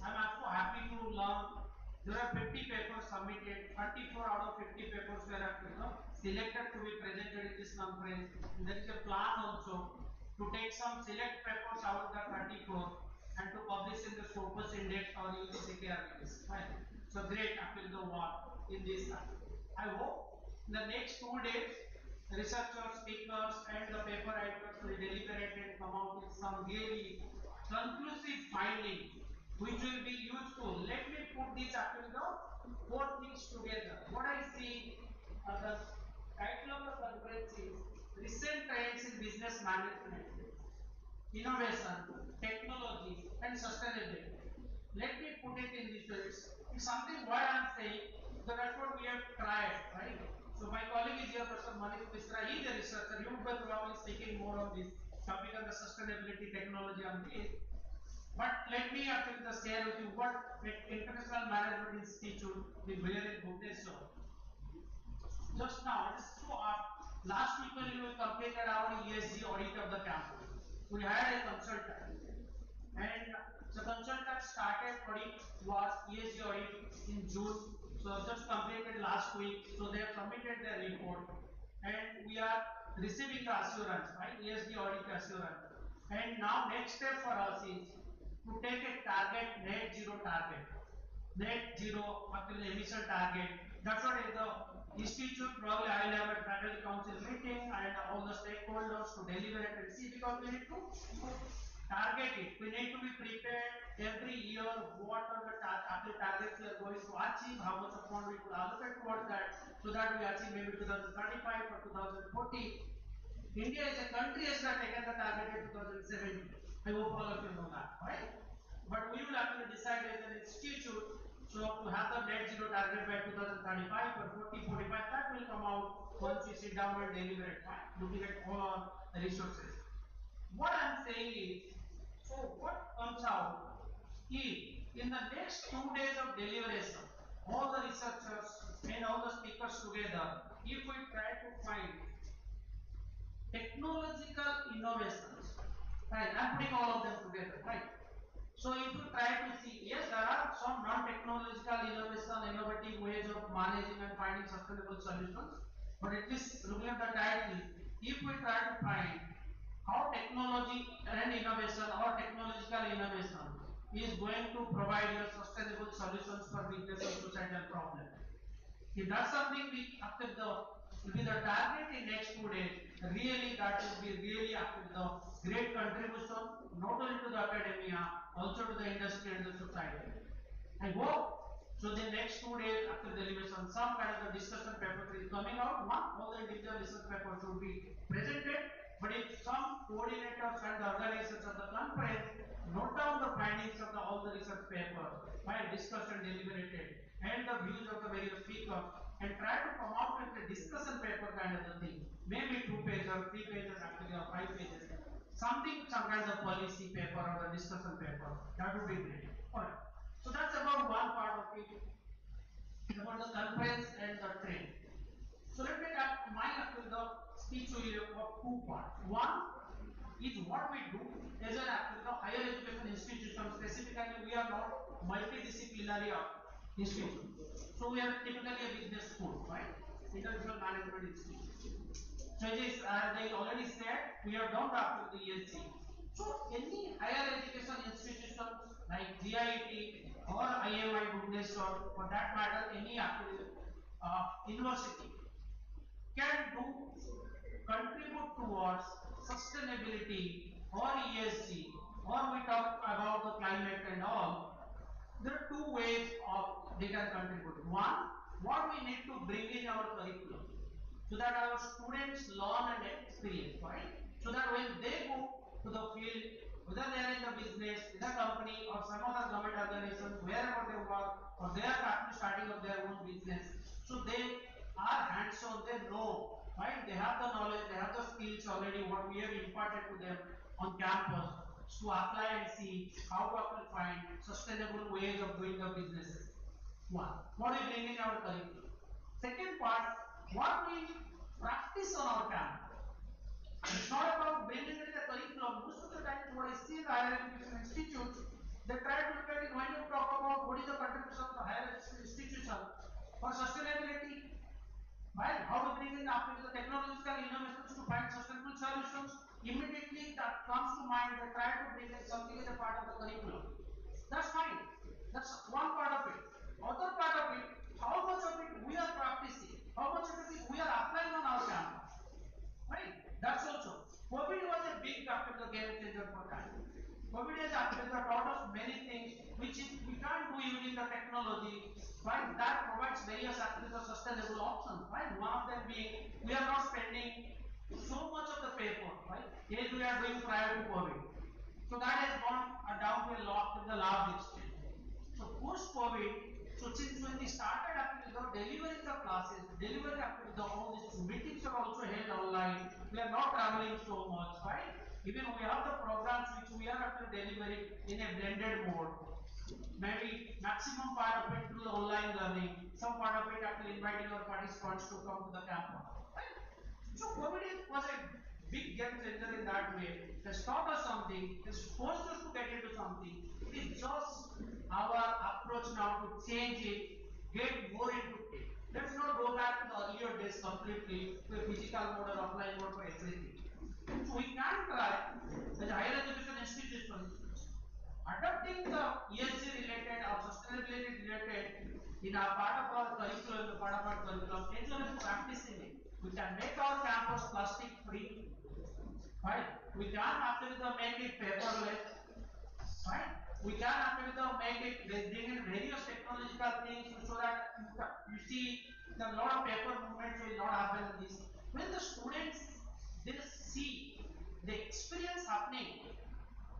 I'm also happy to learn. There are 50 papers submitted, 34 out of 50 papers were selected to be presented in this conference. And there is a plan also to take some select papers out of the 34 and to publish in the Scopus Index or ICRTBM. Right? So great actually the work in this time. I hope in the next 2 days, researchers, speakers, and the paper writers will deliberate and come out with some really conclusive findings which will be useful. Let me put this actually the 4 things together. What I see the title of the conference is Recent Trends in Business Management, Innovation, Technology, and Sustainability. Let me put it in this way. It's something what I am saying, so that's what we have tried, right? So my colleague is here, Professor Manish Misra, he is a researcher. He would be probably speaking more on this topic on the sustainability technology on this. But let me actually just share with you what International Management Institute is here in Bhubaneswar. Just now, it is so last week when we completed our ESG audit of the campus. We had a consultant, and the consultant started audit was ESG audit in June. So just completed last week. So they have submitted their report, and we are receiving the assurance, right? ESG audit assurance. And now next step for us is to take a target, net zero target. Net zero actually emission target. That's what is the institute. Probably I will have a faculty council meeting and all the stakeholders to deliberate and see, because we need to target it. We need to be prepared every year. What are the targets we are going to achieve? How much of fund we could allocate towards that, so that we achieve maybe 2035 or 2040. India as a country has not taken the target in 2070. I hope all of you know that, right? But we will actually decide as an institute, so to have the net zero target by 2035 or 40, 45, that will come out once we sit down and deliberate, right? Looking at all our resources. What I am saying is, so what comes out is, in the next 2 days of deliberation, all the researchers and all the speakers together, if we try to find a innovations. Right, I'm putting all of them together, right? So if you try to see, yes, there are some non-technological innovation, innovative ways of managing and finding sustainable solutions. But at least looking at the title, if we try to find how technology and innovation or technological innovation is going to provide you sustainable solutions for business and societal problems. If that's something we after the will be the target in next 2 days, really that will be really after the great contribution not only to the academia, also to the industry and the society. I hope so the next 2 days after the elevation, some kind of the discussion paper is coming out. One, all the individual research papers will be presented, but if some coordinators and the organizers of the conference note down the findings of all the research papers, while discussed and deliberated, and the views of the various speakers, and try to come out with a discussion paper kind of the thing, maybe 2 pages or 3 pages actually or 5 pages, something, some kind of policy paper or the discussion paper, that would be great. Alright. So that's about one part of it, about the conference and the trend. So let me talk my the speech will be about 2 parts. One is what we do as an higher education institution. Specifically, we are not multidisciplinary institution. So we are typically a business school, right? International Management Institute. So it is, they already said, we have done after the ESG. So any higher education institutions like GIET or IMI Bhubaneswar, for that matter, any university can do contribute towards sustainability or ESG, or we talk about the climate and all. There are 2 ways of they can contribute. One, what we need to bring in our curriculum so that our students learn and experience, right? So that when they go to the field, whether they are in the business, in a company or some other government organization, wherever they work, or they are actually starting up their own business, so they are hands-on, they know, right? They have the knowledge, they have the skills already, what we have imparted to them on campus to apply and see how to actually find sustainable ways of doing the businesses. One, what we bring in our curriculum. Second part, what we practice on our campus. It's not about bringing in the curriculum. Most of the time, what I see in the higher education institutes, they try to look at it when you talk about what is the contribution of the higher education institution for sustainability. Right? How to bring in after the technological innovations to find sustainable solutions. Immediately that comes to mind, they try to bring in something as a part of the curriculum. That's fine. That's one part of it. Other part of it, how much of it we are practicing, how much of it we are applying on our campus. Right? That's also. COVID was a big capital game changer for that. COVID has actually taught us many things which we can't do using the technology. Right? That provides various actually the sustainable options. Right? One of them being we are not spending so much of the paper, right? As we are doing prior to COVID. So that has gone down to a lot to the large extent. So post-COVID, so since when we started actually delivering the classes, delivering actually all these meetings are also held online. We are not traveling so much, right? Even we have the programs which we are actually delivering in a blended mode. Maybe maximum part of it through the online learning, some part of it actually inviting our participants to come to the campus. Right? So COVID was a big game changer in that way. It has taught us something, it has forced us to get into something. It is just our approach now to change it, get more into it. Let's not go back to the earlier days completely to a physical mode or offline mode for everything. So we can try as a higher education institution adopting the ESG related or sustainability related in a part of our curriculum, as well as practicing it. We can make our campus plastic free, right? We can after the make it paperless, right? We can after the make it bring in various technological things so that you see the lot of paper movements will not happen in this. When the students they see the experience happening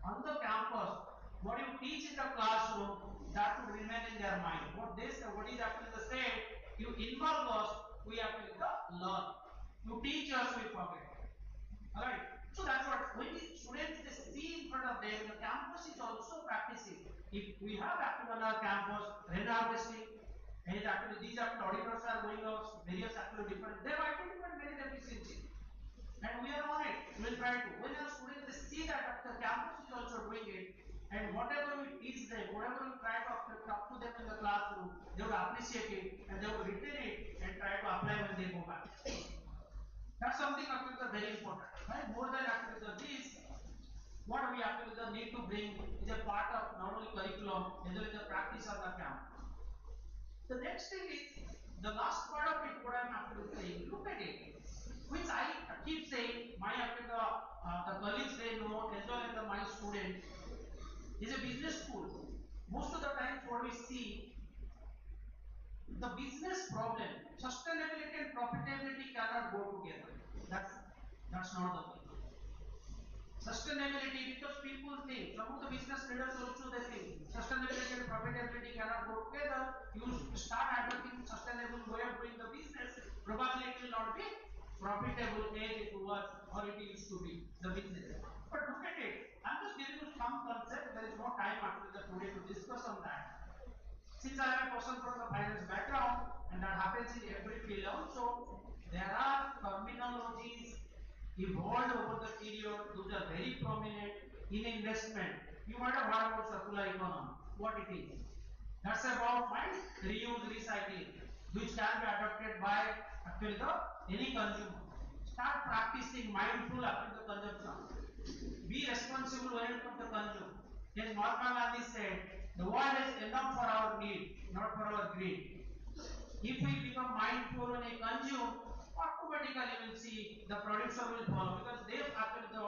on the campus, what you teach in the classroom, that would remain in their mind. What they say, what is actually the same, you involve us, we actually learn. You teach us, we forget. Alright? So that's what, when the students they see in front of them, the campus is also practicing. If we have actually on our campus, rain harvesting, and actually these auditors are going out, various actually different, they have identified many deficiencies. And we are on it. We will try to. When our that the campus is also doing it, and whatever we teach them, whatever we try to talk to them in the classroom, they would appreciate it and they would retain it and try to apply when they go back. That's something actually very important, right? More than actually this, what we actually need to bring is a part of not only curriculum, as well as the practice on the campus. The next thing is the last part of it. What I'm actually saying, look at it, which I keep saying. My after the colleagues they know as well as my students is a business school. Most of the times, what we see, the business problem, sustainability and profitability cannot go together. That's not the thing. Sustainability, because people think, some of the business leaders also they think sustainability and profitability cannot go together. You start adopting sustainable way of doing the business, probably it will not be profitable as it was or it used to be the business. But look at it. I'm just giving you some concept. There is no time after today to discuss on that. Since I am a person from the finance background, and that happens in every field also, there are terminologies evolved over the period, which are very prominent in investment. You might have heard about circular economy, what it is. That's about reuse, recycling, which can be adopted by actually any consumer. Start practicing mindful after the consumption. Be responsible when it comes to consume. As Mahatma Gandhi said, the world is enough for our need, not for our greed. If we become mindful when we consume, automatically we will see the producer will follow, because they after the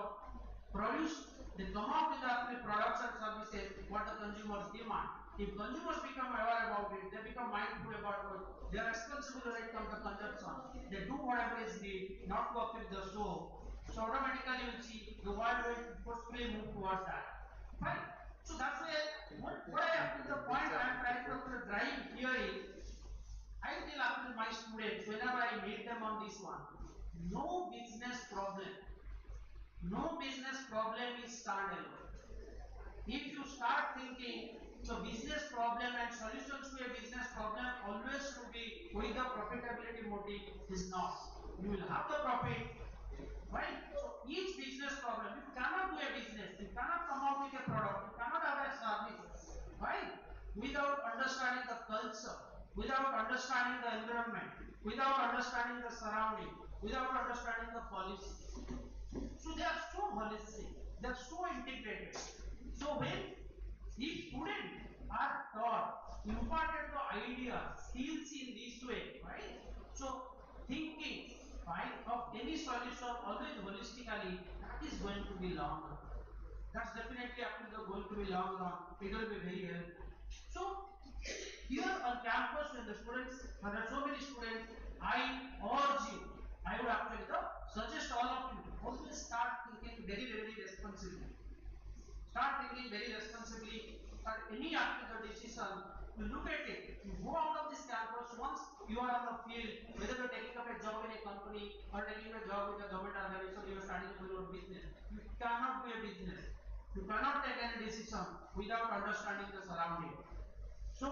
produce, they come out with the products and services what the consumers demand. If consumers become aware about it, they become mindful about it, they are responsible when it comes to consumption. They do whatever is needed, not to actually the store. So automatically you will see the world will forcefully move towards that. Fine. So that's why what I have to the point I am trying to drive here is, I tell after my students whenever I meet them on this one, no business problem. No business problem is standalone. If you start thinking so business problem and solutions to a business problem always should be with the profitability motive, is not. You will have the profit, right? So each business problem, you cannot do a business, you cannot come out with a product, you cannot have a service, right? Without understanding the culture, without understanding the environment, without understanding the surrounding, without understanding the policy. So they are so holistic, they are so integrated. So when these students are taught, imparted the idea, skills in this way, right? So thinking, right, of any solution always holistically, that is going to be long run. That's definitely going to be long run. It will be very helpful. So here on campus, when the students, when there are so many students, I urge you, I would actually suggest all of you, always start thinking very, very responsibly. Start thinking very responsibly. Start any after the decision, you look at it, you go out of this campus, once you are on the field, whether you're taking up a job in a company or taking a job with a government organization, you are starting your own business. You cannot do a business. You cannot take any decision without understanding the surrounding. So,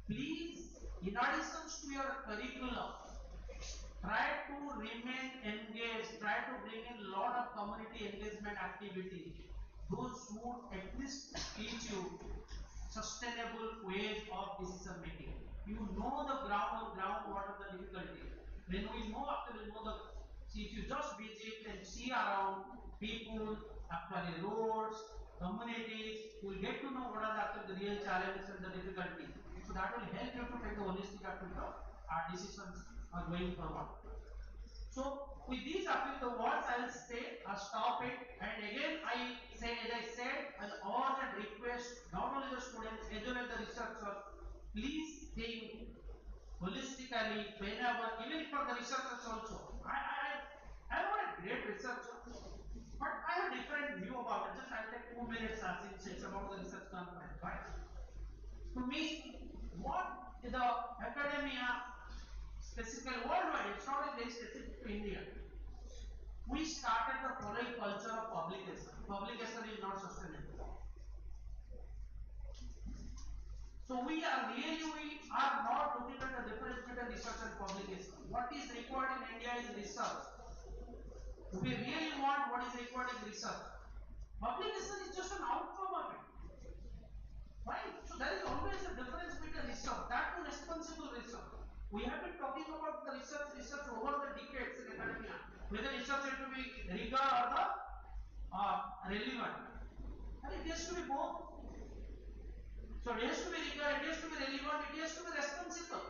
please, in addition to your curriculum, try to remain engaged, try to bring in a lot of community engagement activities. Those would at least teach you sustainable ways of decision making. You know the ground what are the difficulties. When we know after we know the, see, if you just visit and see around people, actually roads, communities, you will get to know what are the real challenges and the difficulties. So that will help you to take the holistic our decisions are going forward. So with these after the words I will say, stop it, and again I say, as I said, I urge and request not only the students as well as the researchers, please think holistically whenever, even for the researchers also. I'm not a great researcher, but I have a different view about it. Just I'll take 2 minutes since it's about the research conference, right? To me, what the academia, specifically worldwide, it's not very specific to India. We started the following culture of publication. Publication is not sustainable. So we are not looking at the difference between research and publication. What is required in India is research. We really want what is required is research. Publication is just an outcome of it. Right? So there is always a difference between research, that to responsible research. We have been talking about the research over the decades in academia, whether research has to be rigor or the relevant. And it has to be both. So it has to be rigor, it has to be relevant, it has to be responsible.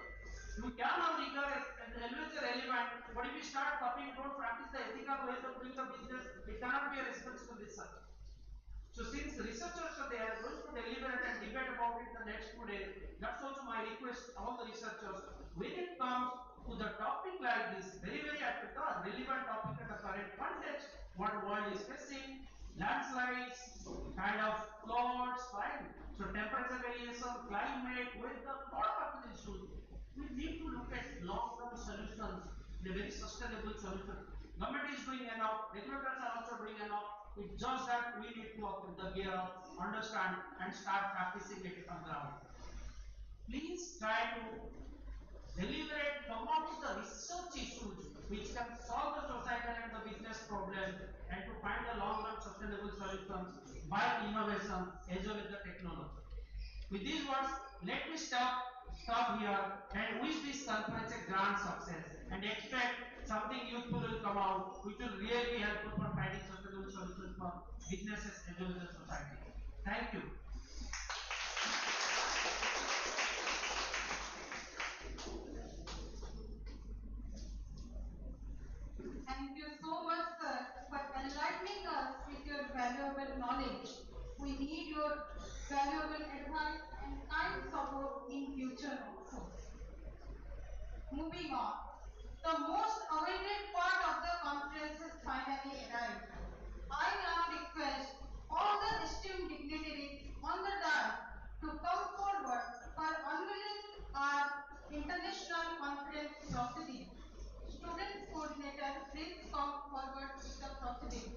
You can have rigor and always relevant, but if you start copying, don't practice the ethical ways of doing the business, it cannot be a responsible research. So since researchers are there, going to deliberate and debate about it the next 2 days, that's also my request to all the researchers. When it comes to the topic like this, very relevant topic at the current context, what the world is facing, landslides, kind of floods, right? So temperature variation, climate, weather, lot of issues. We need to look at long-term solutions, a very sustainable solution. Government is doing enough, regulators are also doing enough. It's just that we need to up the gear, understand, and start practicing it on ground. Please try to deliberate, come up with the research issues which can solve the societal and the business problem, and to find a long-term sustainable solutions by innovation as well as the technology. With these words, let me stop here and wish this conference a grand success and expect something useful will come out which will really be helpful for finding sustainable solutions for businesses as well as the society. Thank you. Thank you so much, sir, for enlightening us with your valuable knowledge. We need your valuable advice and kind support in future also. Moving on. The most awaited part of the conference has finally arrived. I now request all the esteemed dignitaries on the dais to come forward for unveiling our international conference proceedings. Student coordinator, please come forward with the proceedings.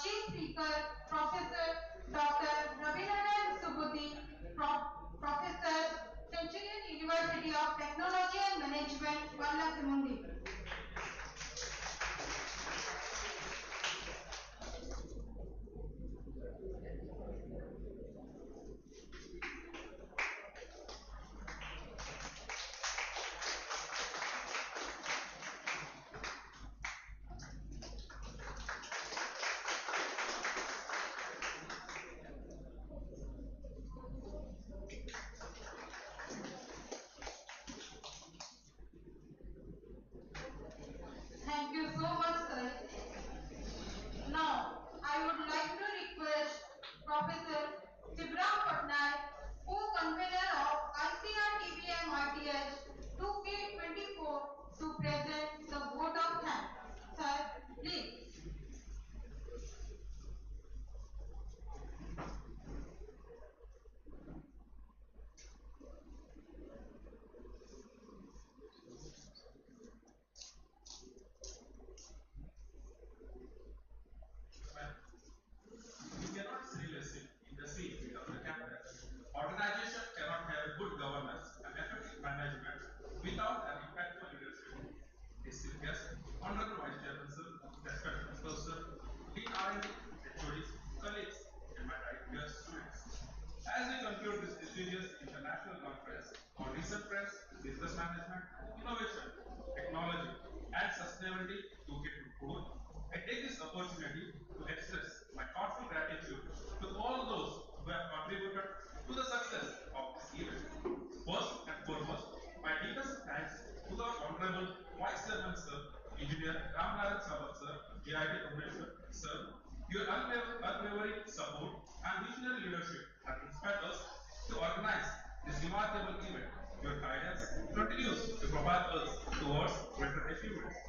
Chief Speaker, Professor Dr. Ravindranath Subudhi, Professor, Centurion University of Technology and Management, Vallabhyamundi. Thank you so much, sir. Now, I would like to request Professor Ghangapatna, co-convener of ICRTBM-ITS 2K24, to present the vote of thanks. Sir, please. We cannot seriously intercede without the cabinet. Organization cannot have good governance and effective management without an impactful leadership. Distinguished guest, Honorable Vice Chairman, sir, respected Principal, sir, Dean R&D, HODs, colleagues, and my dear students. As we conclude this prestigious international conference on recent trends, business management, innovation, technology, and sustainability to get improved, I take this opportunity to express my heartfelt gratitude to all those who have contributed to the success of this event. First and foremost, my deepest thanks to the Honorable Vice Chairman, sir, Engineer Ramnath Sabat, sir, G.I.T. Professor, sir. Your unwavering support and visionary leadership have inspired us to organize this remarkable event. Your guidance continues to propel us towards greater achievements.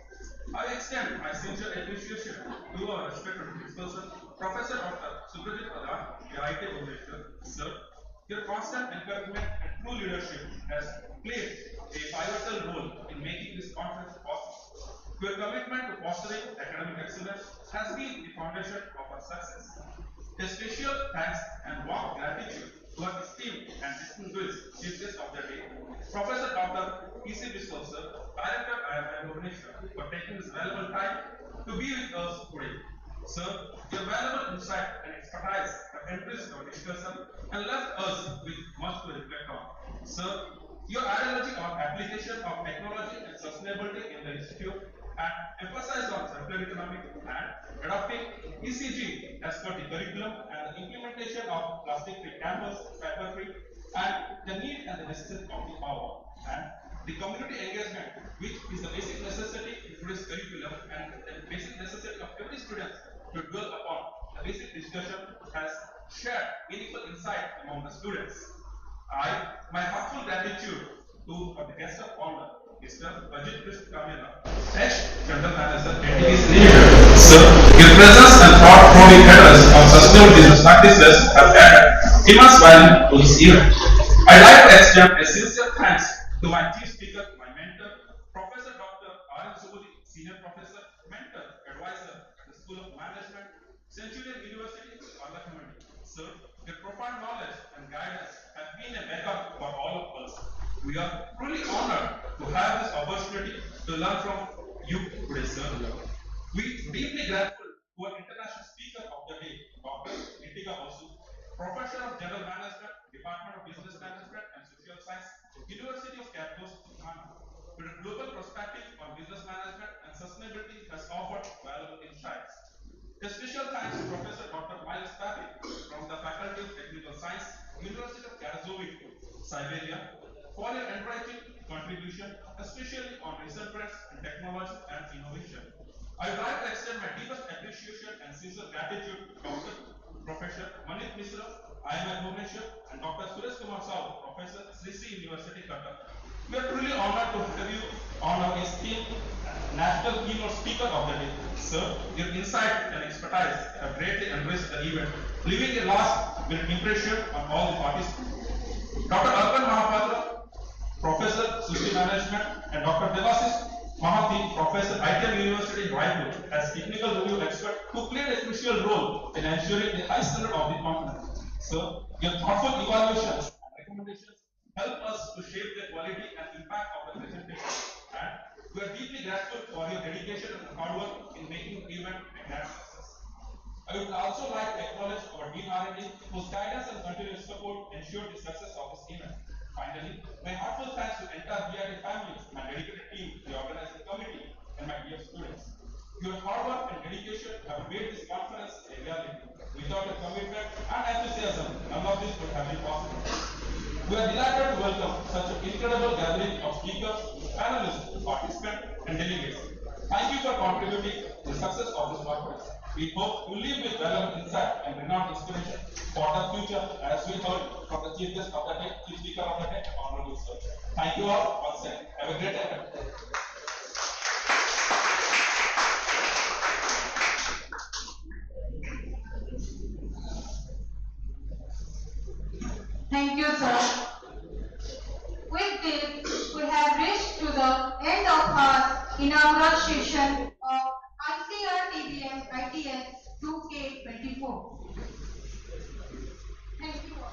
I extend my sincere appreciation to our respected principal, sir, Professor Dr. Subhajit Pradhan, G.I.T. Professor, sir. Your constant encouragement and true leadership has played a pivotal role in making this conference possible. Your commitment to fostering academic excellence has been the foundation of our success. A special thanks and warm gratitude to our esteemed and distinguished chief guest of the day, Professor Dr. P.C. Biswal, sir, Director IIM Bhubaneswar, for taking this valuable time to be with us today. Sir, your valuable insight and expertise have enriched our discussion and left us with much to reflect on. Sir, your ideology on application of technology and sustainability in the institute and emphasize on circular economy and adopting ECG as per the curriculum and the implementation of plastic-free campus, paper-free, and the need and the necessity of the hour and the community engagement, which is the basic necessity in today's curriculum and the basic necessity of every student to dwell upon. The basic discussion has shared meaningful insight among the students. My heartfelt gratitude to the guest of honor, Mr. Ajit Krishna Kamera, ex-General Manager, NTPC Limited. Sir, your presence and thought-provoking address on sustainable business practices have added immense value to this event. I'd like to extend a sincere thanks to my chief speaker, my mentor, Professor Dr. R.M. Subudhi, Senior Professor, Mentor, Advisor at the School of Management, Centurion University, Vallabhyamundi. Sir, your profound knowledge and guidance have been a backup for all of us. We are truly honored to have this opportunity to learn from you today, sir. We deeply grateful to our international speaker of the day, Dr. Nitika Basu, Professor of General Management, Department of Business Management and Social Science, University of Cape Coast, Ghana. With a global perspective on business management and sustainability has offered valuable insights. A special thanks to Professor Dr. Miles Papik from the Faculty of Technical Science, University of Katowice, Siberia, for your enriching contribution, especially on recent trends in technology and innovation. I would like to extend my deepest appreciation and sincere gratitude to Dr. Professor Manit Misra, IIM Bhubaneswar, and Dr. Suresh Kumar Saul, Professor, Sri Sri University, Qatar. We are truly honored to have you on our esteemed national keynote speaker of the day. Sir, your insight and expertise have greatly enriched the event, leaving a lasting impression on all the participants. Dr. Arpan Mahapatra, Professor, Sushi Management, and Dr. Devasis Mahathir, professor ITM University in Raipur, as technical review expert who played a crucial role in ensuring the high standard of the conference. So, your thoughtful evaluations and recommendations help us to shape the quality and impact of the presentation. And we are deeply grateful for your dedication and hard work in making the event a grand success. I would also like to acknowledge our Dean R&D, whose guidance and continuous support ensured the success of this event. Finally, my heartfelt thanks to entire GIET family, my dedicated team, the organizing committee, and my dear students. Your hard work and dedication have made this conference a reality. Without your commitment and enthusiasm, none of this would have been possible. We are delighted to welcome such an incredible gathering of speakers, panelists, participants, and delegates. Thank you for contributing to the success of this conference. We hope you leave with relevant insight and renowned inspiration for the future, as we heard from the chief guest of the day, chief speaker of the day, Honorable Sir. Thank you all once again. Have a great day. Thank you, sir. With this, we have reached to the end of our inaugural session of ICRTBM-ITS 2K24. Thank you all.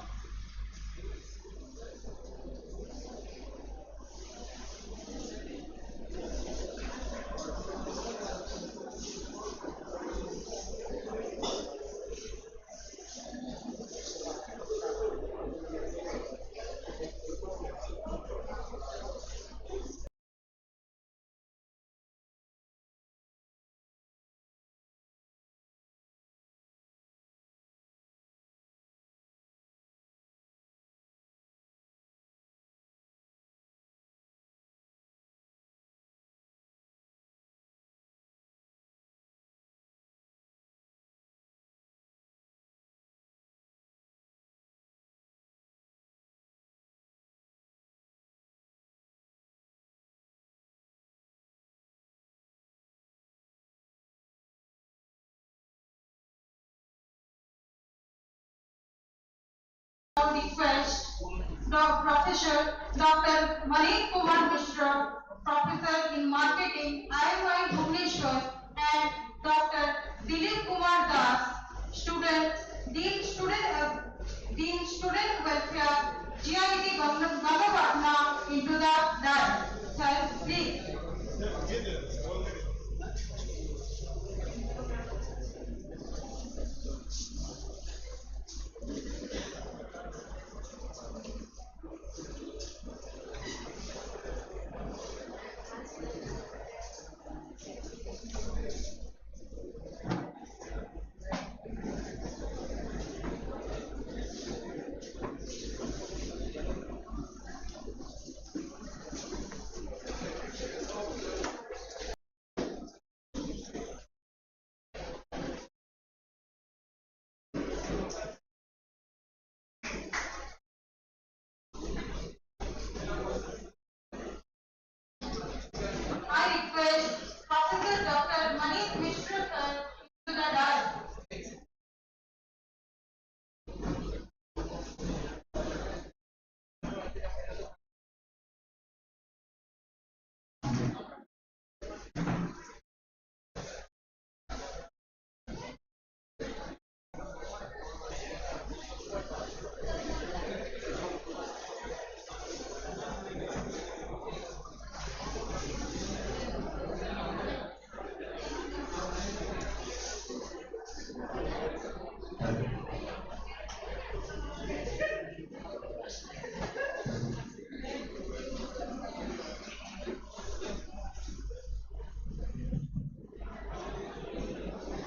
Request Professor Dr. Manik Kumar Mishra, Professor in Marketing, IMI Bhubaneswar, and Dr. Dilip Kumar Das, Dean Student Welfare, G.I.E.T. Ghangapatna, into the dais. Sir, please. I request Professor Dr. Manik Mishra sir to the dais.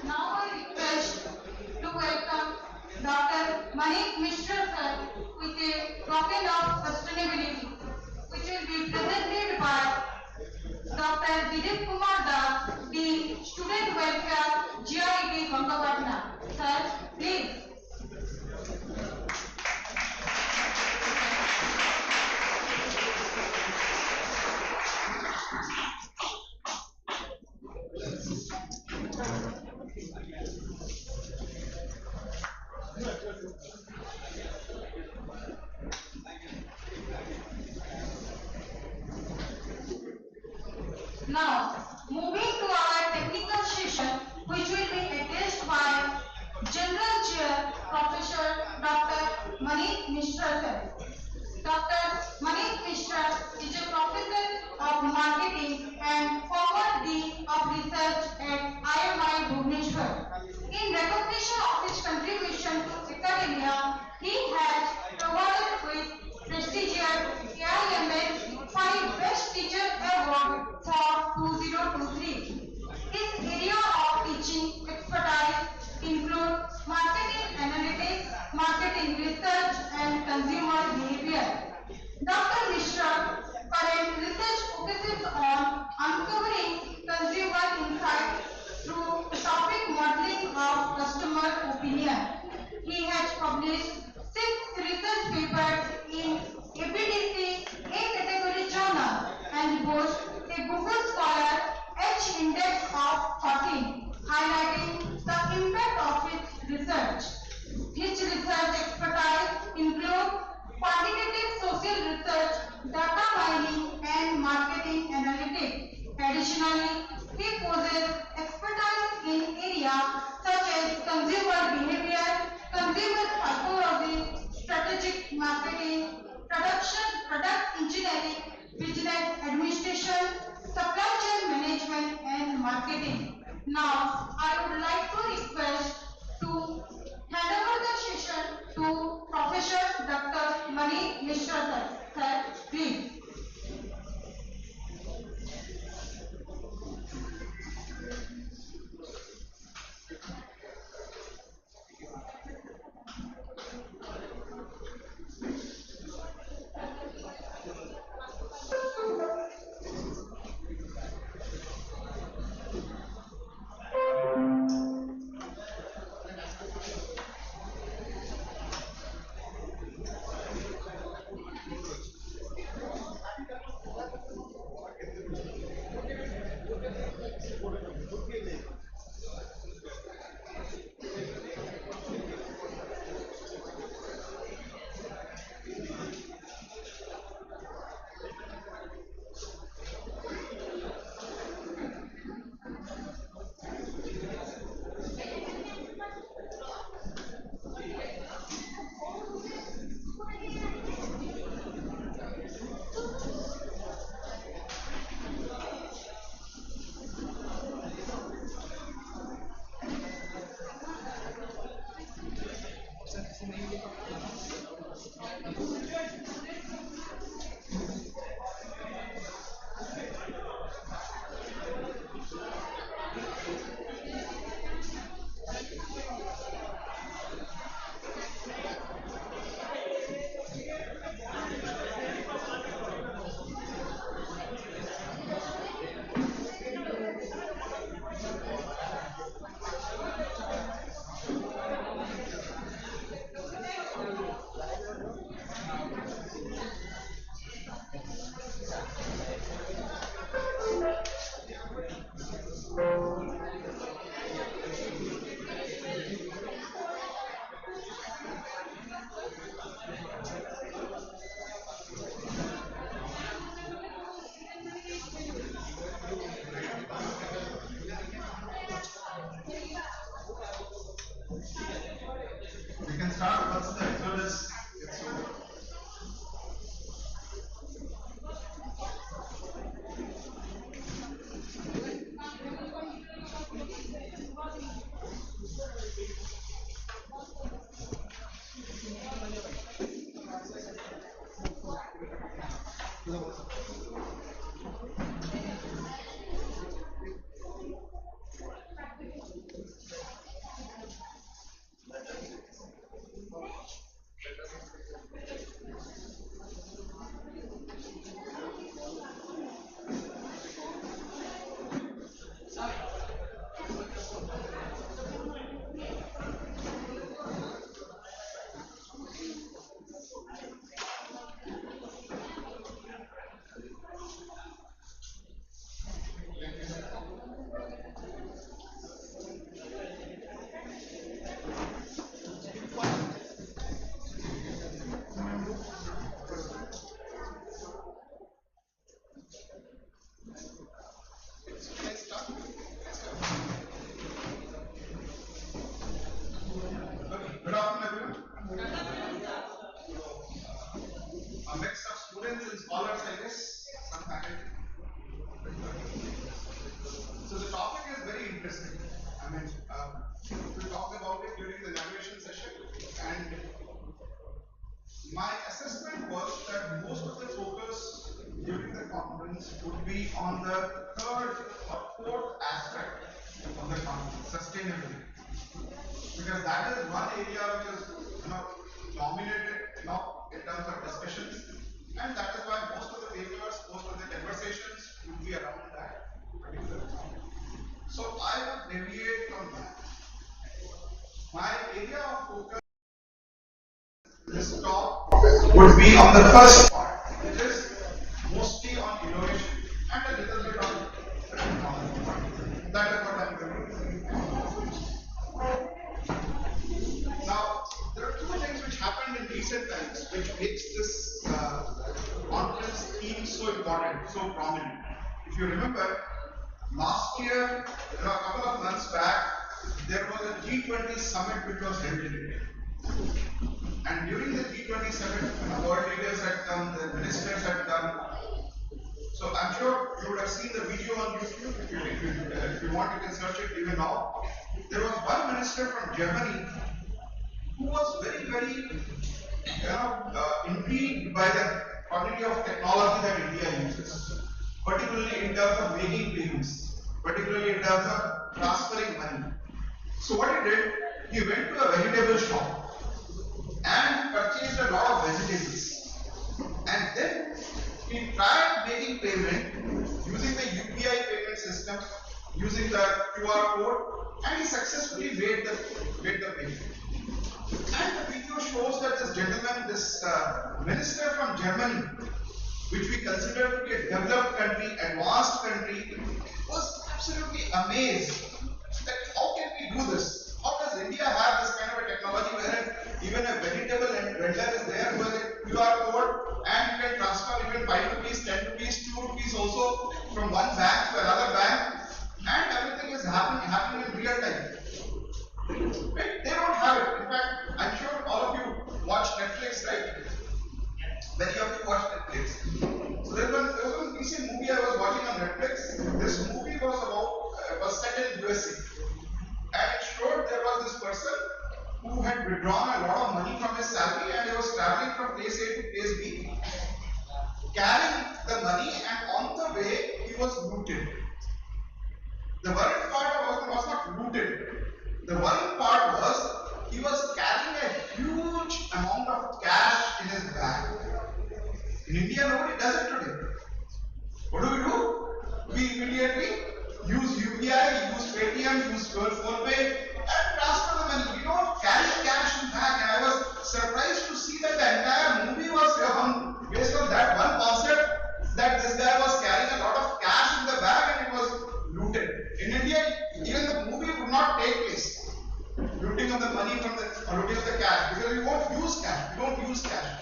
Now I request to welcome Dr. Manik Mishra sir with a token of sustainability, which will be presented by Dr. Dilip Kumar Das, the Student Welfare, G.I.E.T. Ghangapatna. Sir, please. Now, General Chair, Professor Dr. Manish Mishra sir. Dr. Manish Mishra is a professor of marketing and former Dean of Research at IMI Bhubaneswar. In recognition of his contribution to academia, he has provided with prestigious AIMS 5 Best Teacher Award for 2023. His area of teaching expertise include marketing analytics, marketing research, and consumer behavior. Dr. Mishra current research focuses on uncovering consumer insights through topic modeling of customer opinion. He has published 6 research papers in APDC A category journal and boasts a Google Scholar H index of 14, highlighting the impact of his research. His research expertise include quantitative social research, data mining, and marketing analytics. Additionally, he possesses expertise in areas such as consumer behavior, consumer psychology, strategic marketing, product engineering, business administration, supply chain management, and marketing. Now, I would like to request to hand over the session to Professor Dr. Mani Mishra sir. Sir, please. on the third or fourth aspect of the company, sustainability. Because that is one area which is dominated in terms of discussions, and that is why most of the papers, most of the conversations would be around that particular topic. So I will deviate from that. My area of focus this talk would be on the first part, which is mostly on innovation and a little bit on technology. That is what I am going to do. Now, there are two things which happened in recent times which makes this conference theme so important, so prominent. If you remember, last year, a couple of months back, there was a G20 summit which was held in India. And during the G20 summit, the world leaders had come, the ministers had come. So I'm sure you would have seen the video on YouTube. If you want, you can search it even now. There was one minister from Germany who was very, very intrigued by the quantity of technology that India uses, particularly in terms of making payments, particularly in terms of transferring money. So what he did, he went to a vegetable shop and purchased a lot of vegetables, and then he tried making payment using the UPI payment system, using the QR code, and he successfully made the payment. And the video shows that this gentleman, this minister from Germany, which we consider to be a developed country, advanced country, was absolutely amazed that how can we do this? How does India have this kind of a technology where even a vegetable vendor is there who has a QR code and you can transfer even 5 rupees, 10 rupees, 2 rupees also from one bank to another bank, and everything is happening in real time. Right? They don't have it. In fact, I'm sure all of you watch Netflix, right? Many of you watch Netflix. So there was a recent movie I was watching on Netflix. This movie was set in USA. And it showed there was this person who had withdrawn a lot of money from his salary and he was traveling from place A to place B, carrying the money, and on the way he was looted. The worrying part was not looted. The worrying part was he was carrying a huge amount of cash in his bag. In India, nobody does it today. What do? We immediately use UPI, use Paytm, use PhonePe, and transfer the money. We don't carry cash in bag. And I was surprised to see that the entire movie was based on that one concept, that this guy was carrying a lot of cash in the bag and it was looted. In India, even the movie would not take place. Looting of the money from looting of the cash, because we won't use cash. We don't use cash.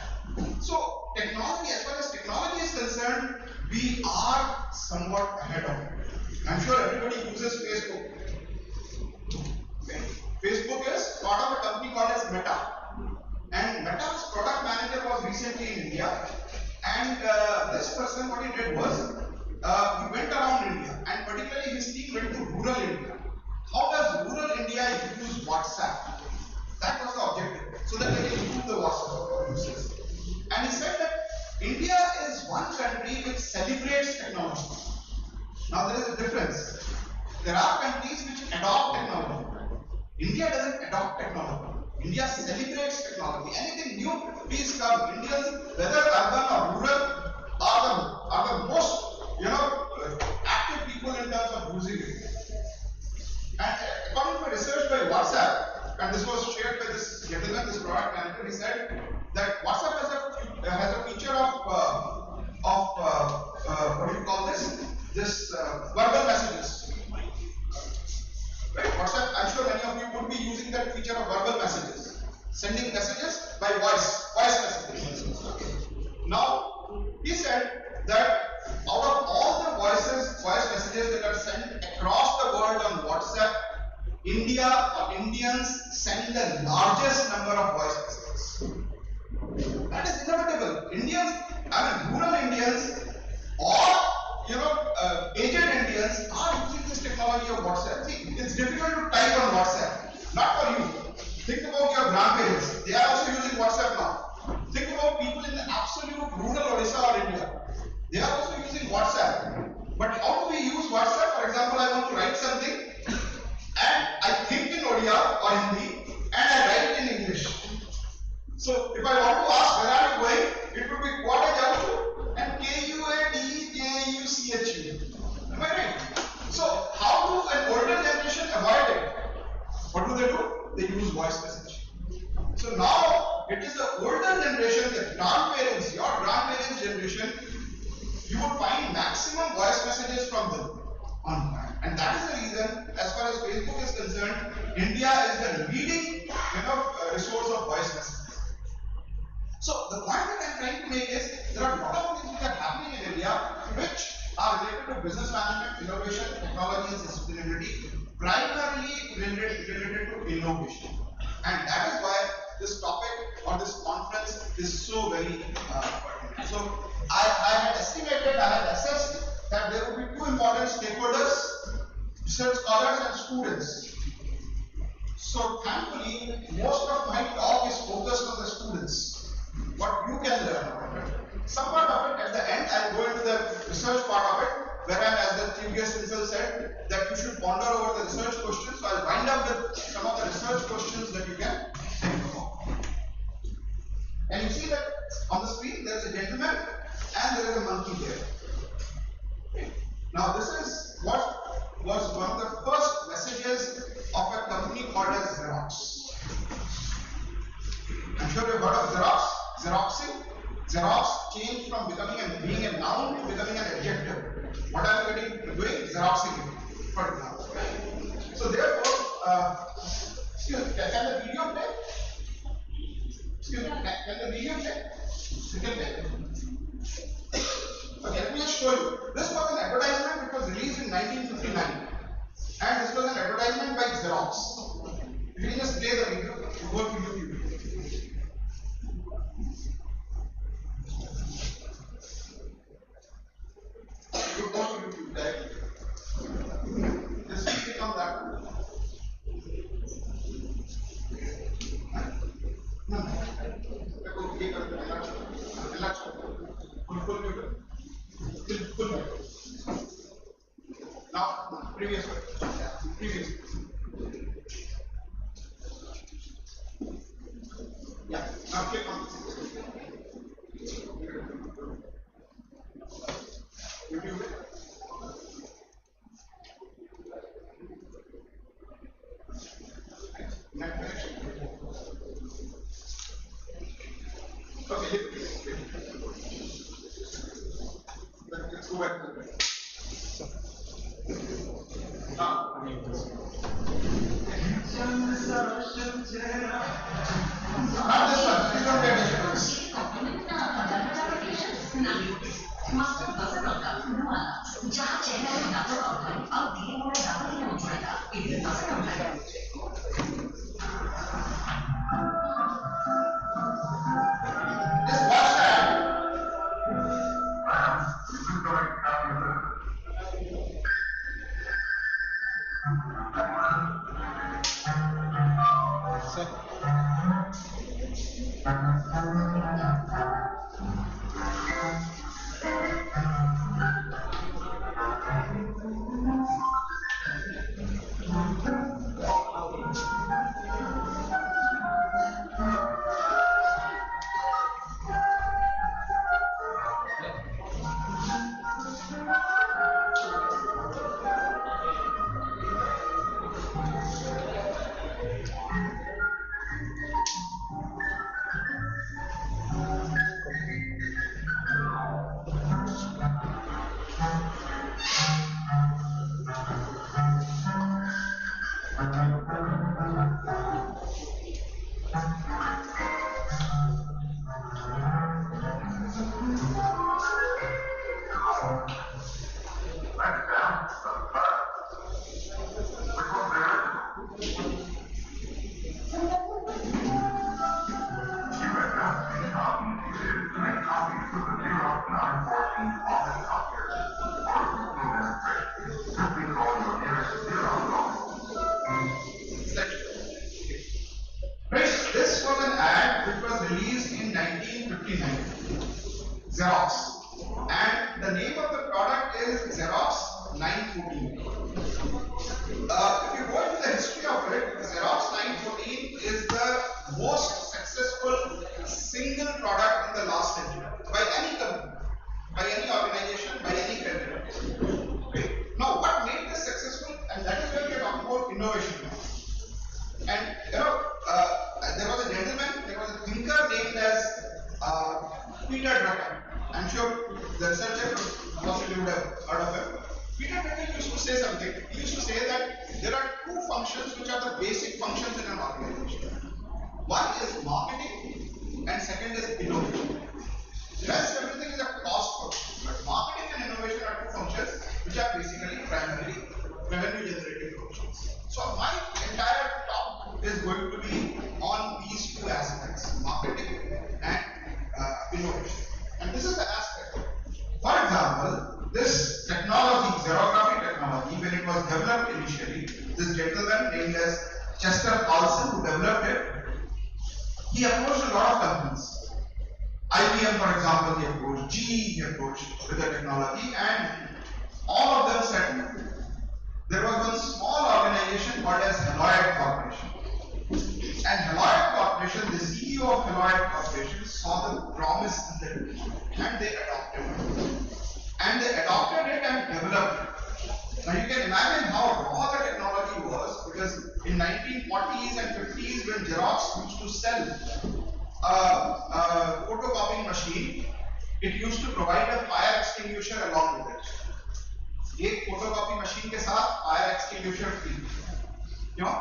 So technology, as far as technology is concerned, we are somewhat ahead of it. I'm sure everybody uses Facebook. Okay. Facebook is part of a company called as Meta, and Meta's product manager was recently in India, and this person, what he did was he went around India, and particularly his team went to rural India. How does rural India use WhatsApp? That was the objective, so that they can improve the WhatsApp users. And he said that India is one country which celebrates technology. Now there is a difference. There are countries which adopt technology. India doesn't adopt technology. India celebrates technology. Anything new, please come. Indians, whether urban or rural, are the most active people in terms of using it. And according to research by WhatsApp, and this was shared by this gentleman, this product manager, he said that WhatsApp has a feature of what do you call this? Verbal messages. Right? WhatsApp, I'm sure many of you would be using that feature of verbal messages, sending messages by voice messages. Okay. Now, he said that out of all the voice messages that are sent across the world on WhatsApp, Indians send the largest number of voice messages. That is inevitable. Rural Indians or aged Indians are using this technology of WhatsApp. See, it's difficult to type on WhatsApp. Not for you. Think about your grandparents. They are also using WhatsApp now. Think about people in the absolute rural Odisha or India. They are also using WhatsApp. But they use voice message. So now it is the older generation, the grandparents, your grandparents generation, you would find maximum voice messages from them online. And that is the reason, as far as Facebook is concerned, India is the leading resource of voice messages. So the point that I am trying to make is there are a lot of things which are happening in India which are related to business management, innovation, technology and sustainability, primarily related to innovation. And that is why this topic or this conference is so very pertinent. So I had estimated, I had assessed that there would be two important stakeholders, research scholars and students. So thankfully, most of my talk is focused on the students, what you can learn about it. Some part of it, at the end, I'll go into the research part of it, whereas as the chief guest himself said, that you should ponder over the research questions. So I'll wind up with some of the research questions that you can think about. And you see that on the screen, there is a gentleman and there is a monkey there. Now this is what was one of the first messages of a company called as Xerox. I'm sure you've heard of Xerox, Xeroxing. Xerox changed from being a noun to becoming an adjective. What are you doing? Xeroxing it, for example. So therefore, excuse me, can the video play? Excuse me, can the video play? You can play. Okay, let me just show you. This was an advertisement which was released in 1959. And this was an advertisement by Xerox. If you just play the video, you go to YouTube. You go to YouTube directly. Just click on that one. Now, previous one. Yeah, now click on this. YouTube. Okay, let's go back to the not this one, please don't pay attention. Just watch that. This was an ad which was released in 1959. Xerox. And the name of the product is Xerox 914. If you go into the history of it, Xerox 914 is the most successful single product in the last century by any company, by any organization, by any country. Okay. Now, what made this successful? And that is where we are talking about innovation now. And Lester Carlson, who developed it, he approached a lot of companies. IBM, for example, he approached, GE he approached with the technology, and all of them said no. There was one small organization called as G.I.E.T Corporation. And G.I.E.T Corporation, the CEO of G.I.E.T Corporation saw the promise in the technology and they adopted it. And they adopted it and developed it. Now you can imagine how raw the technology was, because in 1940s and 50s when Xerox used to sell a photocopying machine, it used to provide a fire extinguisher along with it. एक photocopy machine के साथ fire extinguisher free, you know,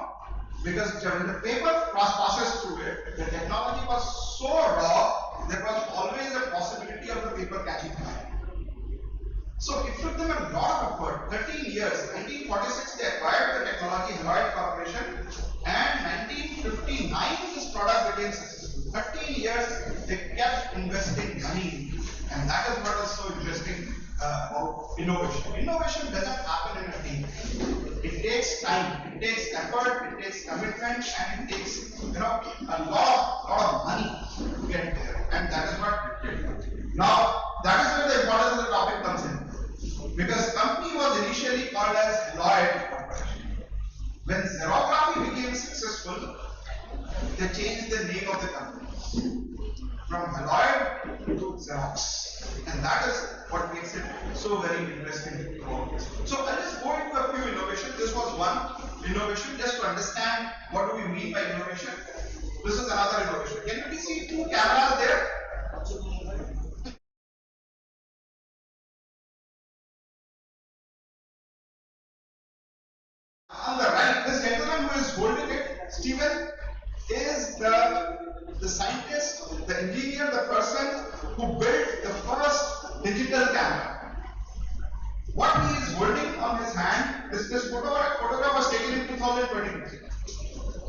because when the paper passes through it, the technology was so raw, there was always a possibility of the paper catching fire. So it took them a lot of effort, 13 years. 1946 they acquired the technology, G.I.E.T Corporation, and 1959 this product became successful. 13 years they kept investing money, and that is what is so interesting about innovation. Innovation doesn't happen in a day. It takes time, it takes effort, it takes commitment, and it takes a lot of money to get there. And that is what. Now that is where the importance of the topic comes in. Because company was initially called as G.I.E.T Corporation. When xerography became successful, they changed the name of the company from G.I.E.T to Xerox. And that is what makes it so very interesting about this. So I'll just go into a few innovations. This was one innovation just to understand what do we mean by innovation. This is another innovation. Can you please see two cameras there? On the right, this gentleman who is holding it, Stephen, is the scientist, the engineer, the person who built the first digital camera. What he is holding on his hand, this photograph was taken in 2022.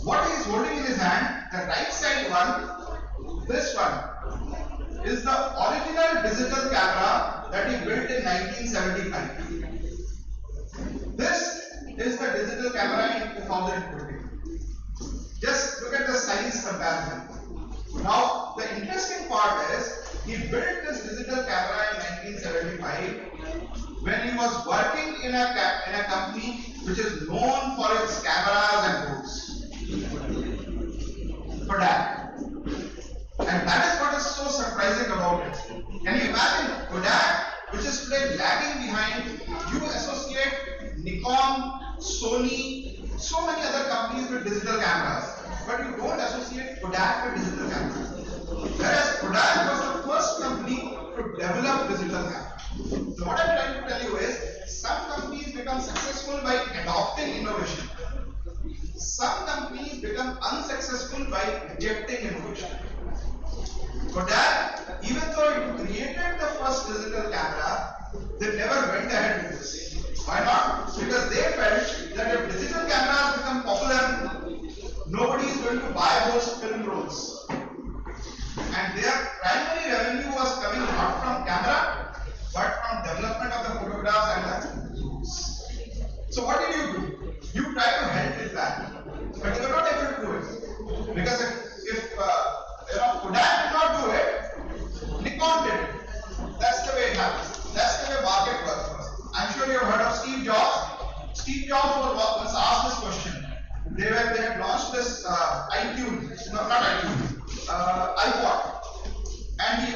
What he is holding in his hand, the right side one, this one, is the original digital camera that he built in 1975. This is the digital camera in 2020. Just look at the size comparison. Now, the interesting part is, he built this digital camera in 1975 when he was working in a company which is known for its cameras and boards. Kodak. And that is what is so surprising about it. Can you imagine Kodak, which is today lagging behind? You associate Nikon, Sony, so many other companies with digital cameras, but you don't associate Kodak with digital cameras. Whereas Kodak was the first company to develop digital cameras. So what I'm trying to tell you is, some companies become successful by adopting innovation. Some companies become unsuccessful by rejecting innovation. Kodak, even though it created the first digital camera, they never went ahead with this. Why not? Because they felt that if digital cameras become popular, nobody is going to buy those film rolls. And their primary revenue was coming not from camera, but from development of the photographs and the tools. So what did you do? You try to help with that, but you are not able to do it. Because if Kodak did not do it, Nikon did it. That's the way it happens. That's the way market works. I'm sure you have heard of Steve Jobs. Steve Jobs was once asked this question. They had launched this iPod, and he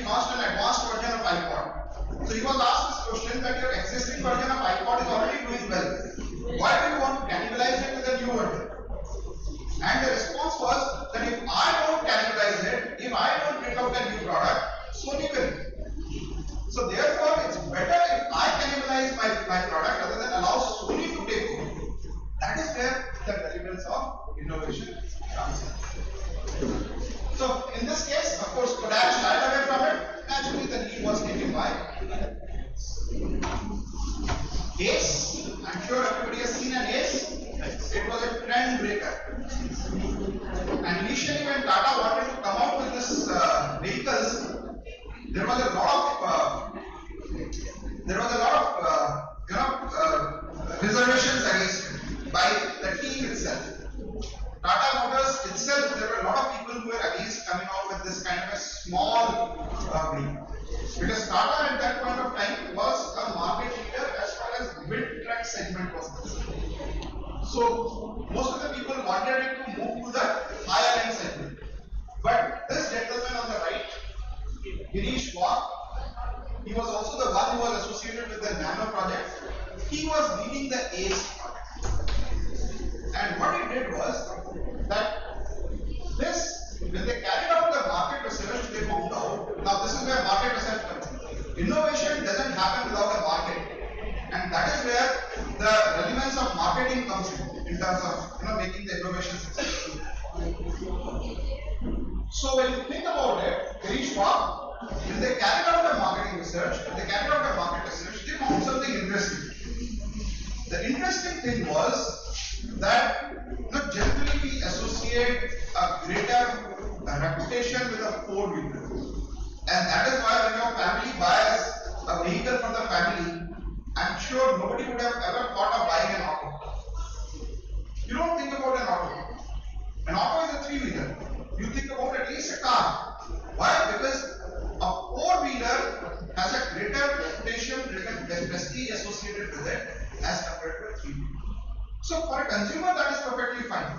was also the one who was associated with the nano project. He was leading the ACE project. And what he did was that when they carried out the market research, they found out, now this is where market research comes in. Innovation doesn't happen without a market. And that is where the relevance of marketing comes in terms of making the innovation successful. So when you think about it, very short, when they carried out the marketing research, when they carried out the market research, they found something interesting. The interesting thing was that generally we associate a greater reputation with a four-wheeler. And that is why when your family buys a vehicle for the family, I'm sure nobody would have ever thought of buying an auto. You don't think about an auto. An auto is a three-wheeler. You think about at least a car. Why? Because a four-wheeler has a greater reputation, greater prestige associated with it as compared to a three-wheeler. So for a consumer that is perfectly fine.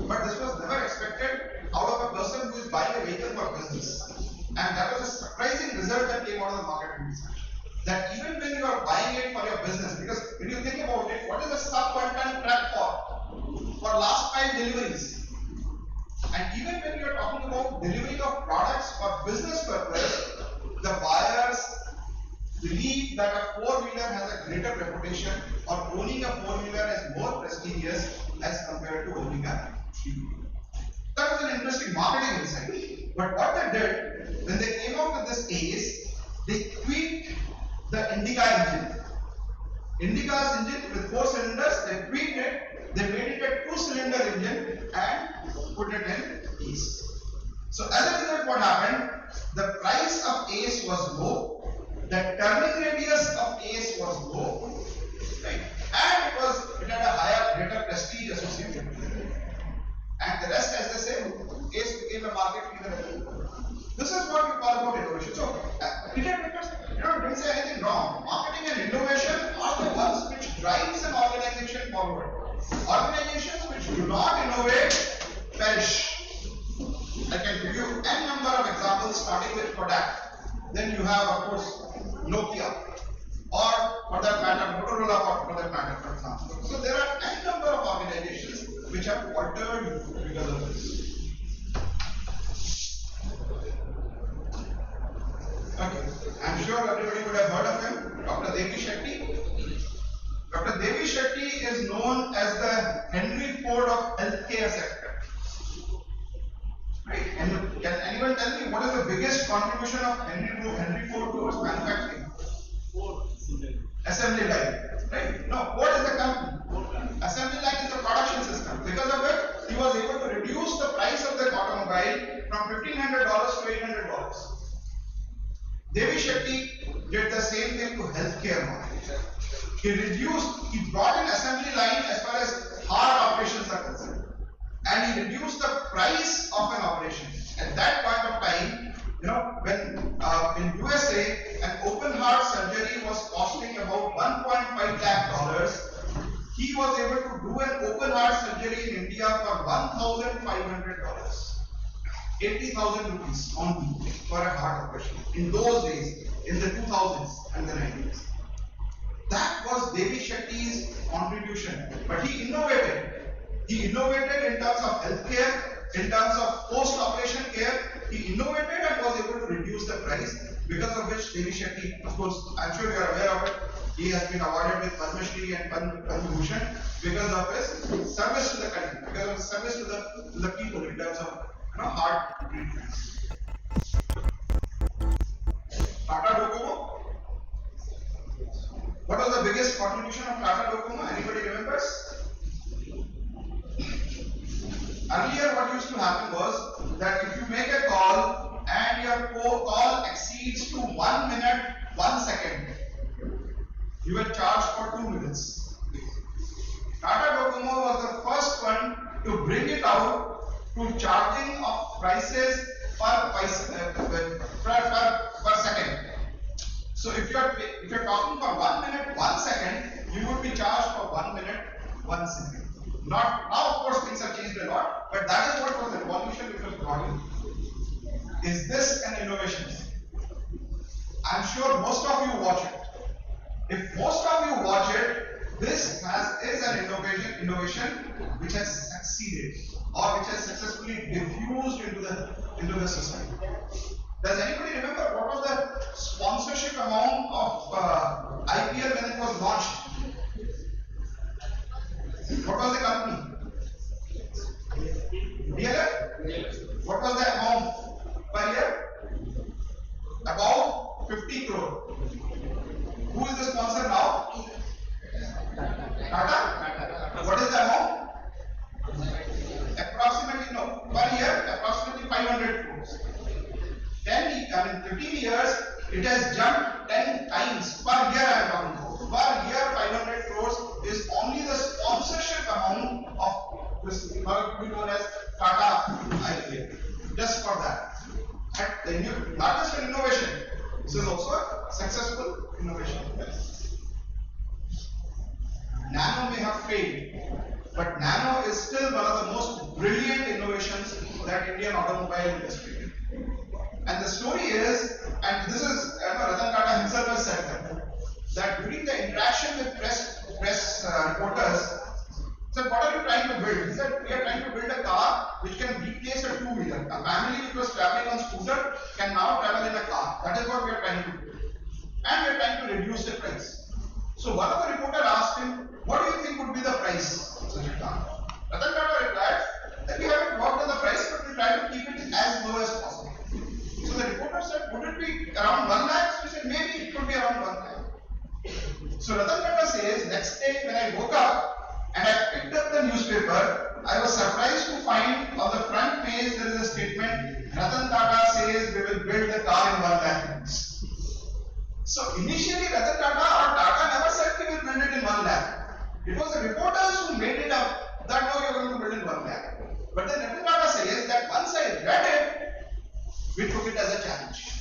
But this was never expected out of a person who is buying a vehicle for business. And that was a surprising result that came out of the market research. That even when you are buying it for your business, because when you think about it, what is a sub-1-ton truck for? For last 5 deliveries. And even when you are talking about delivery of products for business purpose, the buyers believe that a four-wheeler has a greater reputation, or owning a four-wheeler is more prestigious as compared to owning a three-wheeler. That was an interesting marketing insight. But what they did, when they came out with this ACE, they tweaked the Indica engine. Indica's engine with 4 cylinders, they tweaked it, they made it a 2-cylinder engine and put it in ACE. So as a result, what happened? The price of ACE was low, the turning radius of ACE was low, right? And it had a higher, greater prestige associated with it. And the rest, as they say, ACE became a market leader. This is what we call about innovation. So, didn't say anything wrong. Marketing and innovation are the ones which drives an organization forward. Organizations which do not innovate perish. I can give you n number of examples starting with Kodak. Then you have, of course, Nokia, or for that matter, Motorola, for that matter, for example. So there are n number of organizations which have altered because of this. Okay, I'm sure everybody would have heard of him, Dr. Devi Shetty. Dr. Devi Shetty is known as the Henry Ford of healthcare sector. Right? And can anyone tell me what is the biggest contribution of Henry Ford towards manufacturing? Assembly line. Right? No, Ford is the company. Assembly line is the production system. Because of it, he was able to reduce the price of the automobile from $1,500 to $800. Devi Shetty did the same thing to healthcare market. He brought in assembly line as far as hard operations are concerned. And he reduced the price of an operation. At that point of time, when in USA, an open heart surgery was costing about $1.5 lakh, he was able to do an open heart surgery in India for $1,500. 80,000 rupees only for a heart operation. In those days, in the 2000s and the 90s. That was Devi Shetty's contribution. But he innovated. He innovated in terms of healthcare, in terms of post-operation care. He innovated and was able to reduce the price, because of which Devi Shetty, of course, I'm sure you are aware of it, he has been awarded with Padma Shri and Padma Bhushan because of his service to the country, because of his service to the people in terms of heart treatments. Tata Docomo. What was the biggest contribution of Tata Docomo? Anybody remembers? Earlier, what used to happen was that if you make a call and your call exceeds to 1 minute, 1 second, you were charged for 2 minutes. Tata Docomo was the first one to bring it out to charging of prices per second. So if you're talking for 1 minute, 1 second, you would be charged for 1 minute, 1 second. Now of course things have changed a lot, but that is what was the revolution which was brought in. Is this an innovation? I'm sure most of you watch it. If most of you watch it, this is an innovation which has succeeded or which has successfully diffused into the society. Does anybody remember what was the sponsorship amount of IPL when it was launched? What was the company? DLF? What was the amount per year? About 50 crore. Who is the sponsor now? Tata? What is the amount? Approximately, no, per year, approximately 500 crores. 15 years, it has jumped 10 times per year. I am talking about. Per year, 500 crores is only the sponsorship amount of this known as Tata IPL. Just for that. And not just an innovation, this is also a successful innovation. Nano may have failed, but Nano is still one of the most brilliant innovations that Indian automobile industry did. And the story is, and this is Ratan Tata himself has said that during the interaction with press reporters, said, what are you trying to build? He said, we are trying to build a car which can replace a two-wheeler. A family which was traveling on scooter can now travel in a car. That is what we are trying to do. And we are trying to reduce the price. So one of the reporters asked him, what do you think would be the price of such a car? Ratan Tata replied that we haven't worked on the price, but we try to keep it as low as possible. So the reporter said, would it be around 1 lakh? So he said, maybe it could be around 1 lakh. So Ratan Tata says, next day when I woke up and I picked up the newspaper, I was surprised to find on the front page there is a statement, Ratan Tata says we will build the car in 1 lakh. So initially Ratan Tata or Tata never said we will build it in 1 lakh. It was the reporters who made it up that no, you are going to build in 1 lakh. But then Ratan Tata says that once I read it, we took it as a challenge.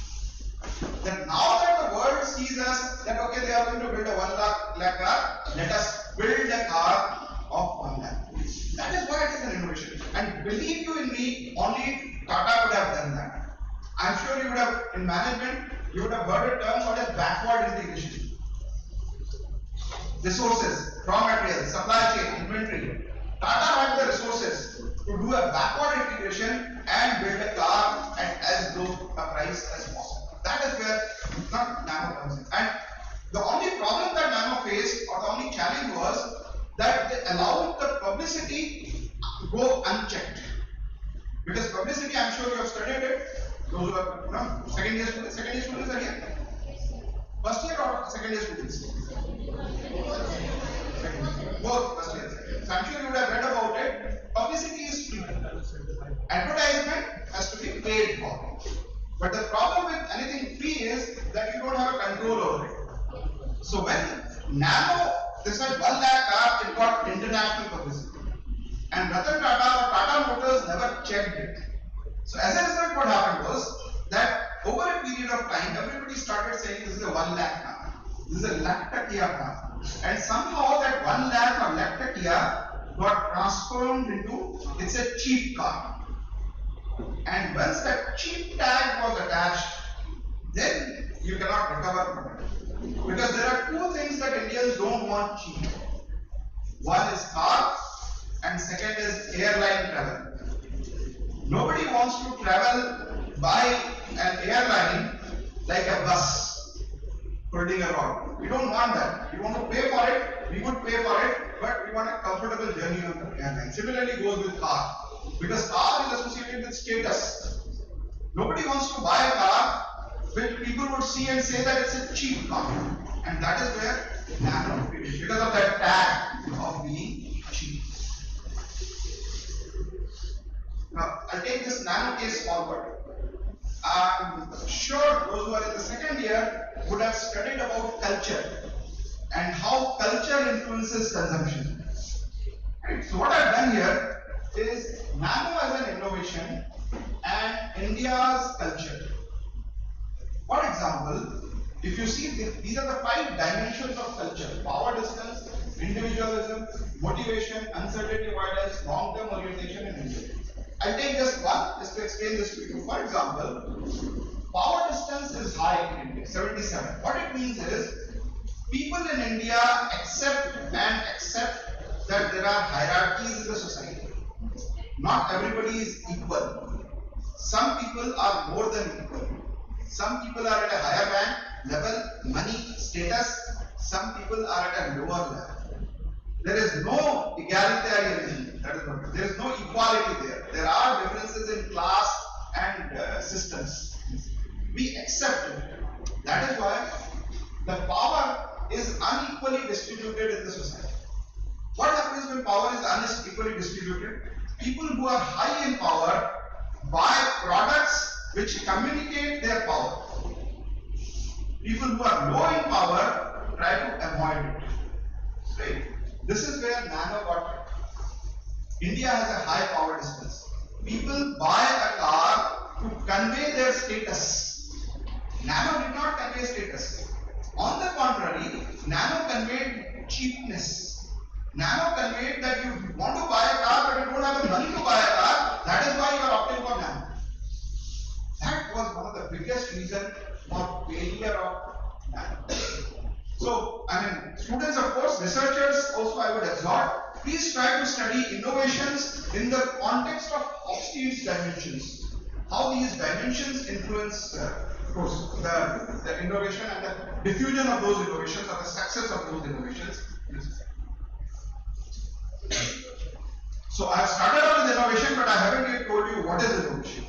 That now that the world sees us, that okay, they are going to build a 1 lakh car, let us build a car of 1 lakh. That is why it is an innovation. And believe you in me, only Tata would have done that. I'm sure you would have, in management, you would have heard a term called as backward integration. Resources, raw materials, supply chain, inventory. Tata had the resources to do a backward integration and build a car at as low a price as possible. That is where Nano comes in. And the only problem that Nano faced, or the only challenge was that they allowed the publicity to go unchecked. Because publicity, I'm sure you have studied it. Those who are second year students are here. First year or second year students? Both first year. So I'm sure you would have read about it. Publicity is free. Advertisement has to be paid for. But the problem with anything free is that you don't have a control over it. So when Nano, this was 1 lakh car, it got international publicity. And Ratan Tata or Tata Motors never checked it. So as a result, what happened was that over a period of time, everybody started saying this is a 1 lakh car. This is a lakh Kia car. And somehow that 1 lakh or lakh Kia got transformed into it's a cheap car. And once that cheap tag was attached, then you cannot recover from it. Because there are two things that Indians don't want cheap. One is car, and second is airline travel. Nobody wants to travel by an airline like a bus holding a rod. We don't want that. We want to pay for it. We could pay for it, but we want a comfortable journey on the airline. Similarly goes with car. Because car is associated with status. Nobody wants to buy a car which people would see and say that it's a cheap car. And that is where Nano fits. Because of that tag of being cheap. Now, I'll take this Nano case forward. I'm sure those who are in the second year would have studied about culture and how culture influences consumption. Right. So what I've done here is Nano as an innovation and India's culture. For example, if you see these are the 5 dimensions of culture: power distance, individualism, motivation, uncertainty avoidance, long-term orientation, and endurance. I'll take just one just to explain this to you. For example, power distance is how high in India, 77. What it means is people in India accept that there are hierarchies in the society. Not everybody is equal. Some people are more than equal. Some people are at a higher rank, level, money, status. Some people are at a lower level. There is no egalitarianism. That is what. There is no equality there. There are differences in class and systems. We accept it. That is why the power is unequally distributed in the society. What happens when power is unequally distributed? People who are high in power buy products which communicate their power. People who are low in power try to avoid it. Right? This is where nano got it. India has a high power distance. People buy a car to convey their status. Nano did not convey status. On the contrary, Nano conveyed cheapness. Nano conveyed that you want to buy a car but you don't have the money to buy a car. That is why you are opting for Nano. That was one of the biggest reasons for failure of Nano. So, students, of course, researchers also I would exhort, please try to study innovations in the context of Hofstede's dimensions. How these dimensions influence, of course, the innovation and the diffusion of those innovations or the success of those innovations. So, I have started out with innovation, but I haven't yet told you what is innovation.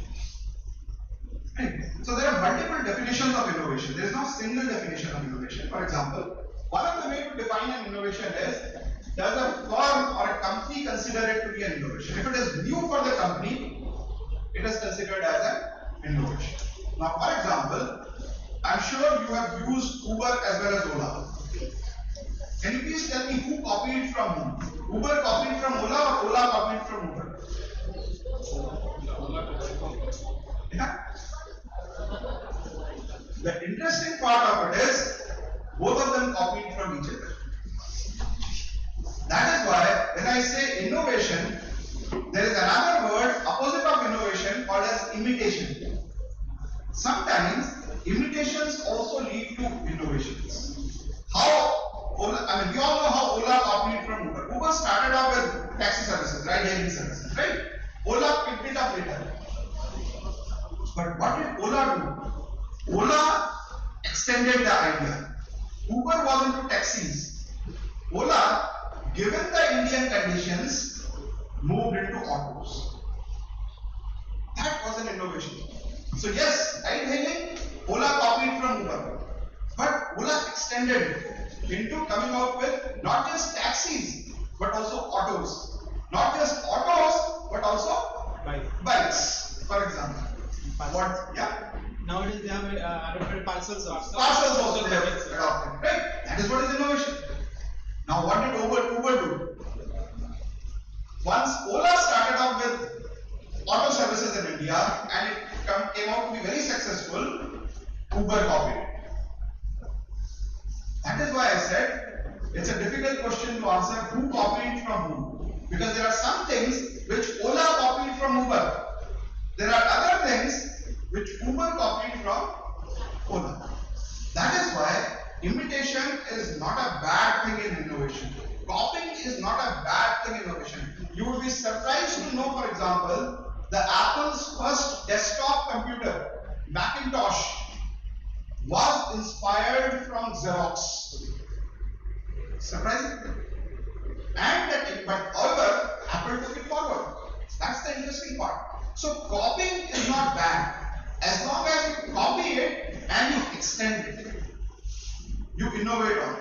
Right. So there are multiple definitions of innovation. There is no single definition of innovation. For example, one of the ways to define an innovation is, does a firm or a company consider it to be an innovation? If it is new for the company, it is considered as an innovation. Now, for example, I'm sure you have used Uber as well as Ola. Can you please tell me who copied from whom? Uber copied from Ola or Ola copied from Uber? Yeah? The interesting part of it is, both of them copied from each other. That is why when I say innovation, there is another word opposite of innovation called as imitation. Sometimes imitations also lead to innovations. How Ola, we all know how Ola copied from Uber. Uber started off with taxi services, ride-hailing services, right? Ola picked it up later. But what did Ola do? Ola extended the idea. Uber was into taxis. Ola, given the Indian conditions, moved into autos. That was an innovation. So yes, ride-hailing, Ola copied from Uber. But Ola extended it into coming out with not just taxis, but also autos. Not just autos, but also bikes, for example. What? Yeah? Nowadays they have adopted parcels also. Parcels also they have adopted, right? That is what is innovation. Now what did Uber do? Once Ola started off with auto services in India and it came out to be very successful, Uber copied it. That is why I said it's a difficult question to answer who copied from whom. Because there are some things which Ola copied from Uber. There are other things which Uber copied from Ola. That is why imitation is not a bad thing in innovation. Copying is not a bad thing in innovation. You would be surprised to know, for example, the Apple's first desktop computer, Macintosh, was inspired from Xerox. Surprising? But however, Apple took it forward. That's the interesting part. So copying is not bad. As long as you copy it and you extend it, you innovate on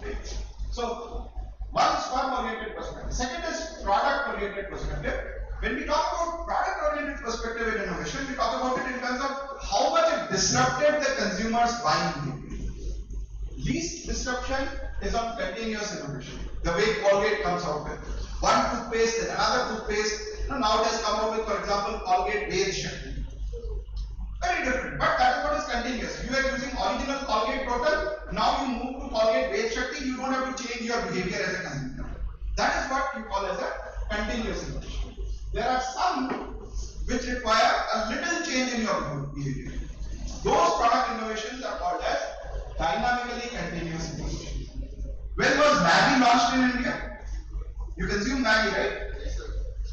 it. So one is firm-oriented perspective. Second is product-oriented perspective. When we talk about product-oriented perspective in innovation, we talk about it in terms of how much it disrupted the consumer's buying behavior. Least disruption is on continuous innovation. The way Colgate comes out with one toothpaste and another toothpaste. Now it has come out with, for example, Colgate Base Shakti. Very different, but that is what is continuous. You are using original Colgate Total, now you move to Colgate Base Shakti, you don't have to change your behavior as a consumer. That is what you call as a continuous innovation. There are some which require a little change in your behavior. Those product innovations are called as dynamically continuous innovation. When was Maggi launched in India? You consume Maggi, right?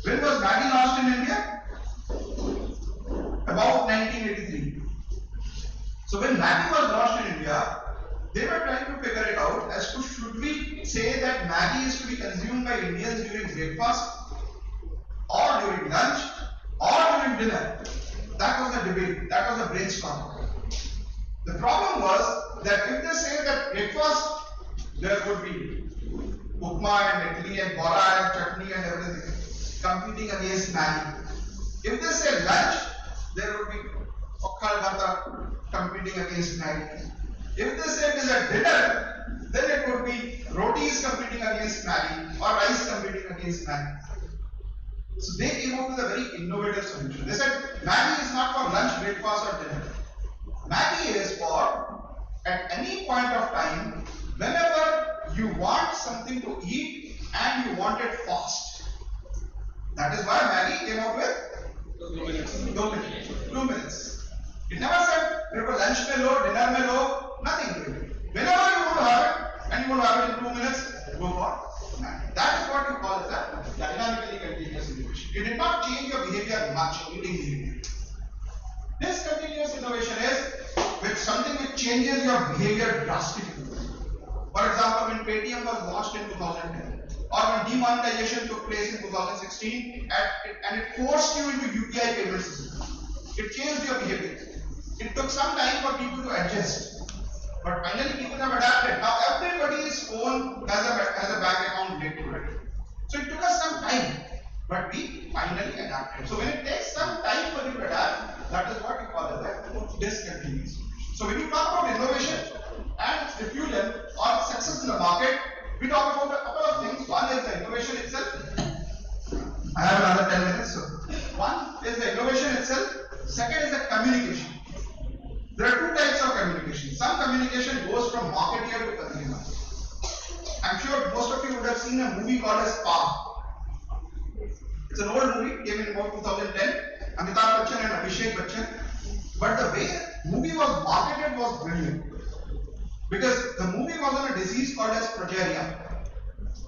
When was Maggi launched in India? About 1983. So when Maggi was launched in India, they were trying to figure it out as to should we say that Maggi is to be consumed by Indians during breakfast or during lunch or during dinner. That was the debate, that was the brainstorm. The problem was that if they say that breakfast, there would be upma and idli and bora and chutney and everything competing against Maggi. If they say lunch, there would be okhal bhata competing against Maggi. If they say it is a dinner, then it would be rotis competing against Maggi or rice competing against Maggi. So they came up with a very innovative solution. They said Maggi is not for lunch, breakfast or dinner. Maggi is for at any point of time, whenever you want something to eat and you want it fast. That is why Maggi came out with 2 minutes. 2 minutes. It never said lunch mein lo, dinner mein lo, nothing really. Whenever you want to have it and you want to have it in 2 minutes, go for Maggi. That is what you call as a dynamically continuous innovation. It did not change your behavior much, eating behavior. This continuous innovation is with something which changes your behavior drastically. For example, when Paytm was launched in 2010, or when demonetization took place in 2016, and it forced you into UPI payment system, it changed your behavior. It took some time for people to adjust, but finally people have adapted. Now everybody's phone has a bank account linked to it. So it took us some time, but we finally adapted. So when it takes some time for you to adapt, that is what we call as a discontinuous. So when you talk about innovation and its diffusion or its success in the market, we talk about a couple of things. One is the innovation itself. I have another 10 minutes. So one is the innovation itself. Second is the communication. There are two types of communication. Some communication goes from marketeer to consumer. I'm sure most of you would have seen a movie called as Spark. It's an old movie, came in about 2010. Amitabh Bachchan and Abhishek Bachchan. But the way the movie was marketed was brilliant. Because the movie was on a disease called as progeria.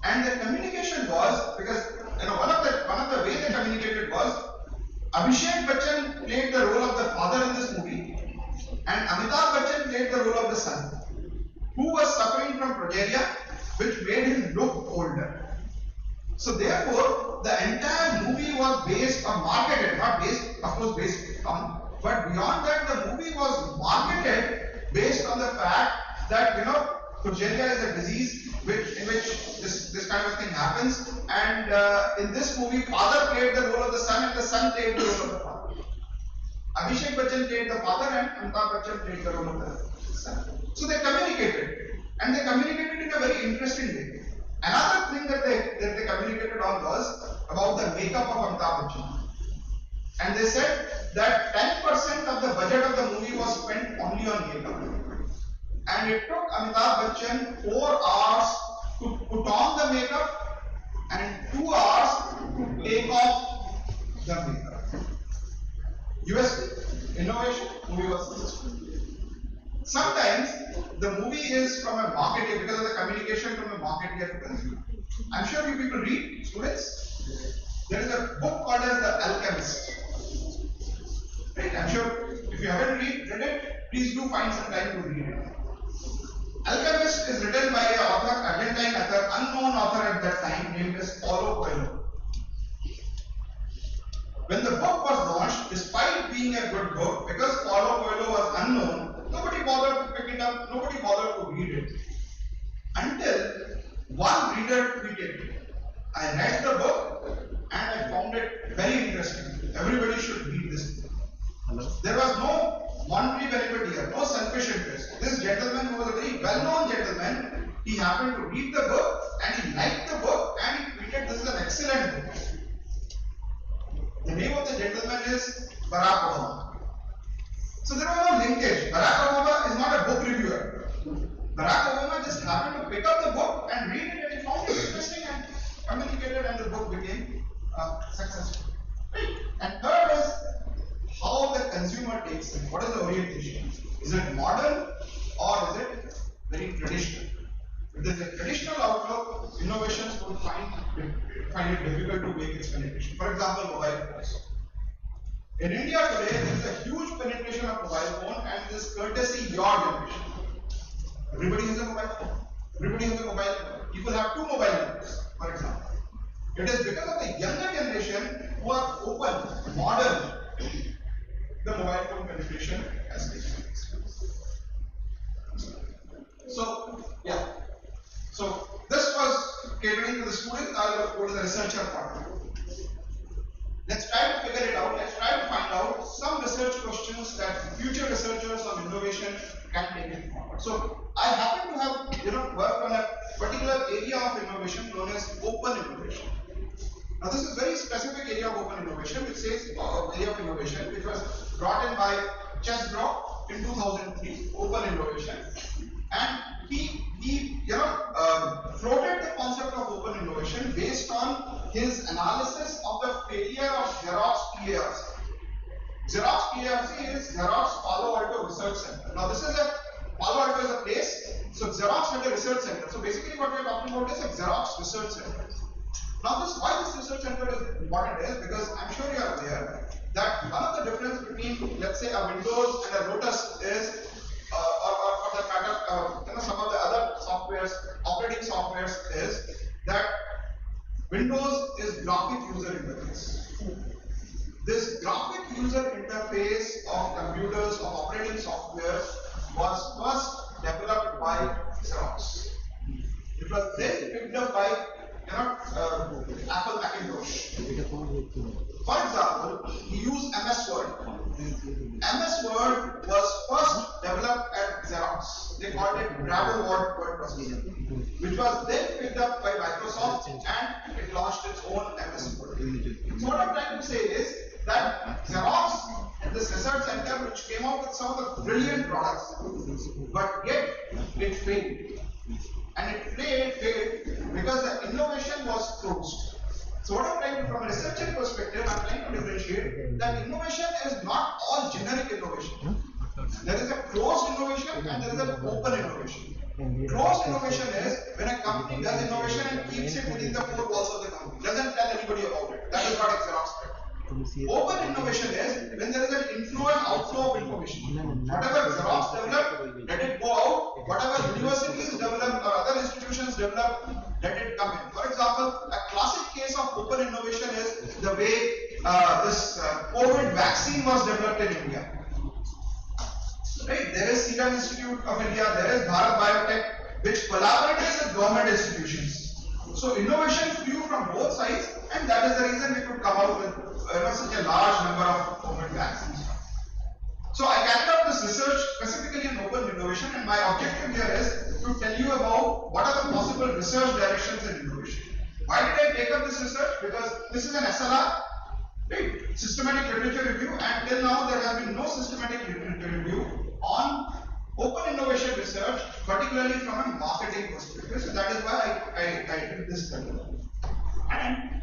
And the communication was, because one of the way they communicated was, Abhishek Bachchan played the role of the father in this movie, and Amitabh Bachchan played the role of the son, who was suffering from progeria, which made him look older. So therefore, the entire movie was based on marketed, not based, of course, based on, but beyond that, the movie was marketed based on the fact that progeria is a disease in which this kind of thing happens, and in this movie, father played the role of the son, and the son played the role of the father. Abhishek Bachchan played the father, and Amitabh Bachchan played the role of the son. So they communicated, and they communicated in a very interesting way. Another thing that they communicated on was about the makeup of Amitabh Bachchan. And they said that 10% of the budget of the movie was spent only on makeup. And it took Amitabh Bachchan 4 hours to put on the makeup and 2 hours to take off the makeup. USP, innovation, movie was successful. Sometimes the movie is from a marketeer because of the communication from a marketeer to consumer. I'm sure you people read, students. There is a book called as The Alchemist. Right? I'm sure if you haven't read it, please do find some time to read it. Alchemist is written by an author, Argentine author, unknown author at that time, named as Paulo Coelho. When the book was launched, despite being a good book, because Paulo Coelho was unknown, nobody bothered to pick it up, nobody bothered to read it. Until one reader tweeted, I read the book and I found it very interesting. Everybody should read this book. There was no monetary benefit here, no selfish interest. This gentleman, who was a very well-known gentleman, he happened to read the book and he liked the book and he tweeted, this is an excellent book. The name of the gentleman is Barack Obama. So there was no linkage. Barack Obama is not a book reviewer. Barack Obama just happened to pick up the book and read it, and he found it interesting and communicated, and the book became successful. And third is how the consumer takes it. What is the orientation? Is it modern or is it very traditional? If there is a traditional outlook, innovations would find it difficult to make its penetration. For example, mobile phones. In India today, there is a huge penetration of mobile phone, and this courtesy your generation. Everybody has a mobile phone. Everybody has a mobile phone. People have two mobile phones, for example. It is because of the younger generation who are open, modern, the mobile phone penetration has taken place. So, yeah. So, this was catering to the students. I will go to the researcher part. Let's try to figure it out. Let's try to find out some research questions that future researchers on innovation can take it forward. So, I happen to have worked on a particular area of innovation known as open innovation. Now, this is a very specific area of open innovation, which says area of innovation, which was brought in by Chesbrough in 2003, open innovation, and he floated the concept of open innovation based on his analysis of the failure of Xerox PARC. Xerox PARC is Xerox Palo Alto Research Center. Now, this is Palo Alto is a place, so Xerox had a research center. So basically, what we are talking about is a Xerox research center. Now, why this research center is important is because I'm sure you are aware that one of the difference between, let's say, a Windows and a Lotus is, or for that matter, some of the other softwares, operating softwares, is that Windows is graphic user interface. This graphic user interface of computers, of operating software, was first developed by Xerox. It was then picked up by Apple Macintosh. For example, he used MS Word. MS Word was first developed at Xerox. They called it Bravo word processor, which was then picked up by Microsoft and it launched its own MS Word. So what I'm trying to say is that Xerox and this research center, which came out with some of the brilliant products, but yet it failed. And it failed because the innovation was closed. So what I'm trying to, from a researcher perspective, I'm trying to differentiate that innovation is not all generic innovation. There is a closed innovation and there is an open innovation. Closed innovation is when a company does innovation and keeps it within the four walls of the company, doesn't tell anybody about it. That is what Xerox did. Open innovation is when there is an inflow and outflow of information. Whatever Xerox developed, let it go out. Whatever universities develop or other institutions develop, let it come in. For example, a classic case of open innovation is the way this COVID vaccine was developed in India. Right? There is Serum Institute of India, there is Bharat Biotech, which collaborated with government institutions. So innovation flew from both sides, and that is the reason we could come out with such a large number of COVID vaccines. So I carried out this research specifically in open innovation, and my objective here is to tell you about what are the possible research directions in innovation. Why did I take up this research? Because this is an SLR, right? Systematic literature review, and till now there has been no systematic literature review on open innovation research, particularly from a marketing perspective. So that is why I did this study. And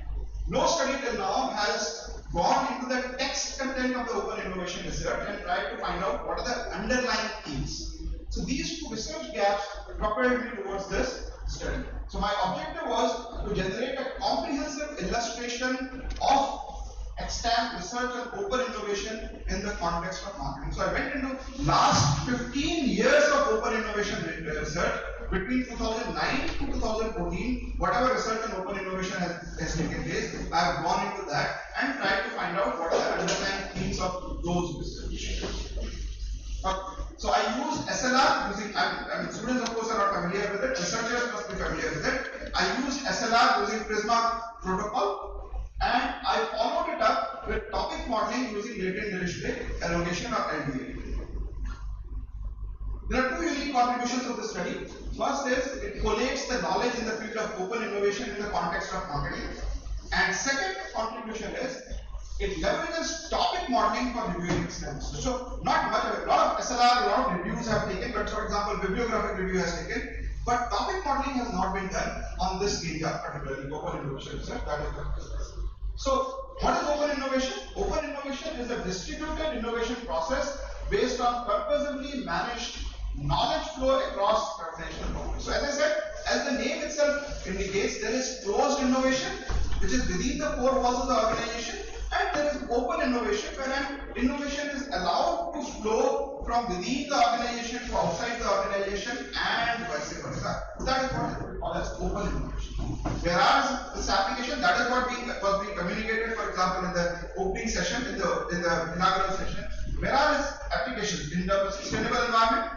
no study till now has gone into the text content of the open innovation research and tried to find out what are the underlying themes. So these two research gaps propelled me towards this study. So my objective was to generate a comprehensive illustration of extant research and open innovation in the context of marketing. So I went into last 15 years of open innovation research between 2009 to 2014. Whatever research and open innovation has taken place, I have gone into that and tried to find out what are the underlying themes of those research. So I used SLR using, I mean students of course are not familiar with it, researchers must be familiar with it. I used SLR using Prisma protocol, and I followed it up with topic modeling using latent dirichlet elongation or LDA. There are two unique contributions of the study. First is it collates the knowledge in the field of open innovation in the context of marketing. And second contribution is it leverages topic modeling for reviewing experiments. So not much of it. A lot of SLR, a lot of reviews have taken, but for example, bibliographic review has taken. But topic modeling has not been done on this area, particularly open innovation research. That is the so what is open innovation? Open innovation is a distributed innovation process based on purposefully managed knowledge flow across organizational boundaries. So as I said, as the name itself indicates, there is closed innovation, which is within the four walls of the organization, and there is open innovation, where innovation is allowed to flow from within the organization to outside the organization and vice versa. That is what is called as open innovation. Whereas this application, that is what was being communicated, for example, in the opening session, in the inaugural session. Whereas applications in terms of sustainable environment,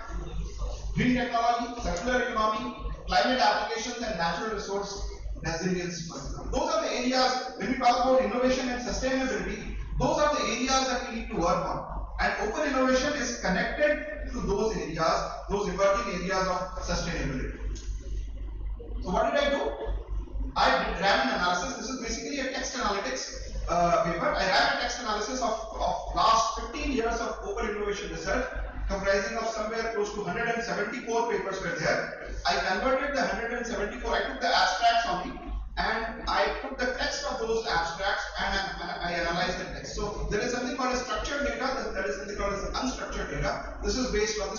green technology, circular economy, climate applications, and natural resource resilience, for example. Those are the areas, when we talk about innovation and sustainability, those are the areas that we need to work on. And open innovation is connected to those areas, those emerging areas of sustainability. So what did I do? I ran an analysis. This is basically a text analytics paper. I ran a text analysis of last 15 years of open innovation research, comprising of somewhere close to 174 papers were there. I converted the 174, I took the abstracts only, and I took the text of those abstracts and I analyzed the text. So there is something called as structured data, there is something called as unstructured data. This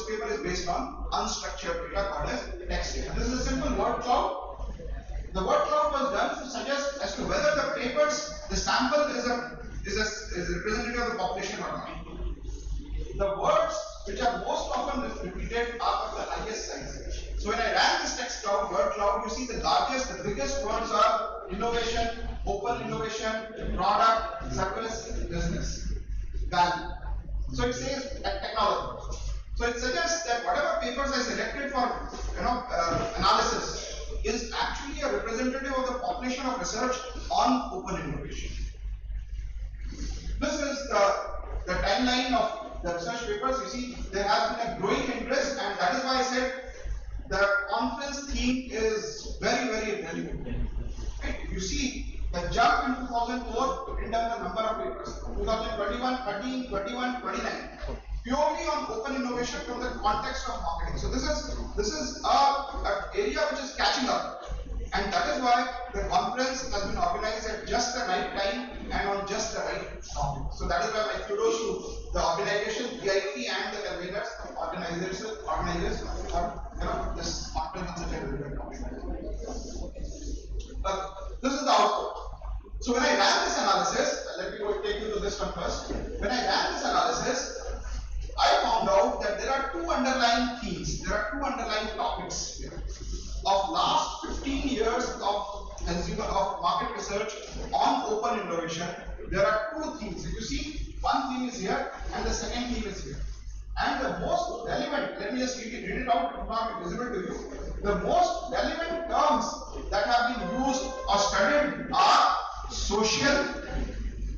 paper is based on unstructured data called as text data. This is a simple word cloud. The word cloud was done to suggest as to whether the sample is representative of the population or not. The words which are most often repeated are of the highest size. So when I ran this text cloud, word cloud, you see the biggest words are innovation, open innovation, product, service, business, value. So it says technology. So it suggests that whatever papers I selected for analysis is actually a representative of the population of research on open innovation. This is the timeline of the research papers. You see, there has been a growing interest, and that is why I said the conference theme is very, very relevant. Right? You see the jump in 2004 in terms of number of papers. 2021, 13, 21, 29. Purely on open innovation from the context of marketing. So this is an area which is catching up, and that is why the conference has been organized at just the right time and on just the right topic. So that is why my kudos to the organization, GIET, and the conveners, organizers for this conference on such a relevant topic. This is the output. So when I ran this analysis, let me take you to this one first. When I ran this analysis, I found out that there are two underlying themes, there are two underlying topics here. Of last 15 years of market research on open innovation, there are two themes. If you see, one theme is here and the second theme is here. And the most relevant, let me just read it out, it will not be visible to you. The most relevant terms that have been used or studied are social,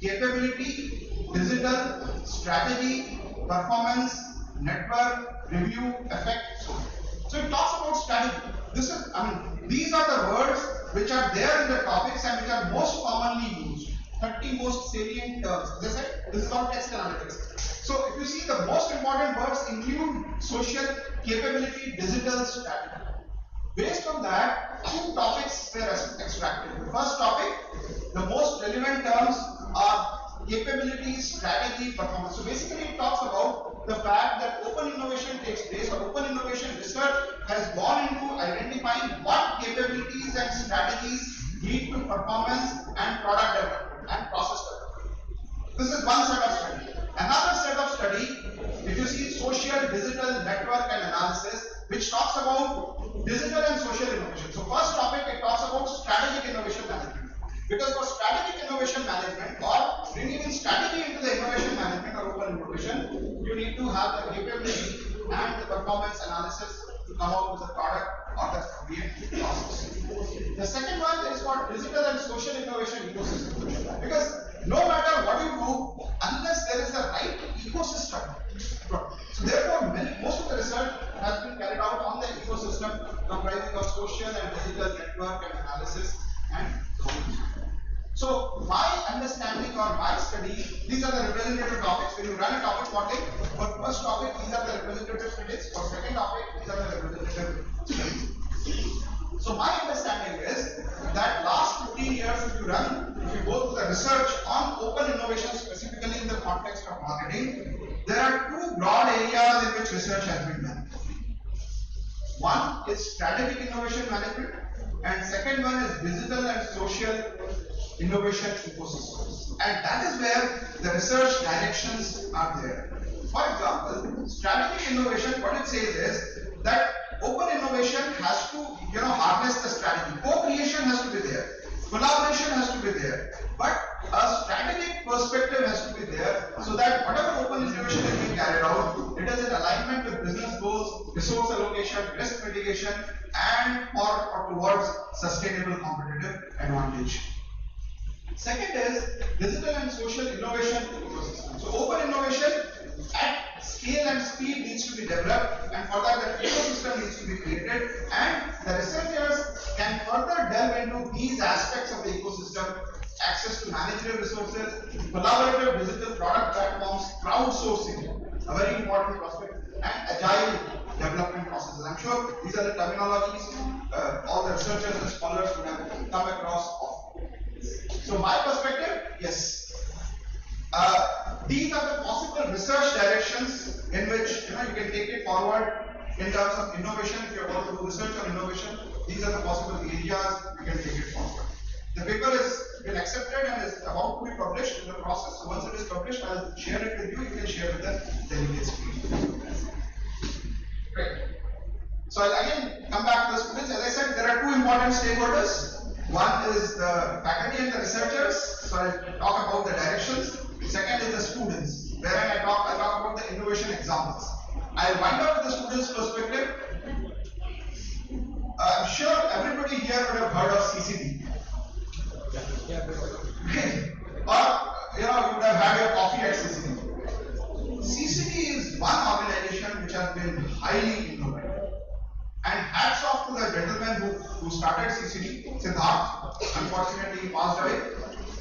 capability, digital, strategy, performance, network, review, effect, so it talks about strategy. These are the words which are there in the topics and which are most commonly used. 30 most salient terms. As I said, this is all text analytics. So if you see, the most important words include social, capability, digital, strategy. Based on that, two topics were extracted. The first topic, the most relevant terms are capability, strategy, performance. So basically it talks about the fact that open innovation takes place, or open innovation research has gone into identifying what capabilities and strategies lead to performance and product development and process development. This is one set of study. Another set of study, if you see, social, digital, network and analysis, which talks about digital and social innovation. So first topic, it talks about strategic innovation management. Because for strategic innovation management, or bringing in strategy into the innovation management or open innovation, you need to have the capability and the performance analysis to come out with a product or the appropriate process. The second one is called digital and social innovation ecosystem. Because no matter what you do, unless there is the right ecosystem, so therefore most of the research has been carried out on the ecosystem comprising of social and digital network and analysis and governance. So my understanding or my study, these are the representative topics. When you run a topic modeling, for first topic, these are the representative studies. For second topic, these are the representative studies. So my understanding is that last 15 years, if you go to the research on open innovation, specifically in the context of marketing, there are two broad aspects research has been done. One is strategic innovation management, and second one is digital and social innovation ecosystems. And that is where the research directions are there. For example, strategic innovation, what it says is that open innovation has to, harness the strategy. Co-creation has to be there. Collaboration has to be there. But a strategic perspective has to be there so that whatever open innovation is being carried out, it is in alignment with business goals, resource allocation, risk mitigation, and or towards sustainable competitive advantage. Second is digital and social innovation ecosystem. So open innovation at scale and speed needs to be developed, and for that the ecosystem needs to be created, and the researchers can further delve into these aspects of the ecosystem: access to managerial resources, collaborative digital product platforms, crowdsourcing, a very important prospect, and agile development processes. I'm sure these are the terminologies all the researchers and scholars would have come across often. So my perspective, yes. These are the possible research directions in which you can take it forward in terms of innovation. If you want to do research on innovation, these are the possible areas you can take it forward. The paper has been accepted and is about to be published in the process. So once it is published, I'll share it with you. You can share with the delegates. Great. So I'll again come back to the students. As I said, there are two important stakeholders. One is the faculty and the researchers. So I'll talk about the directions. Second is the students, wherein I'll talk about the innovation examples. I'll wind up with the students' perspective. I'm sure everybody here would have heard of CCD. Or you would have had your coffee at CCD. CCD is one organization which has been highly innovative. And hats off to the gentleman who started CCD, Siddharth. Unfortunately, he passed away.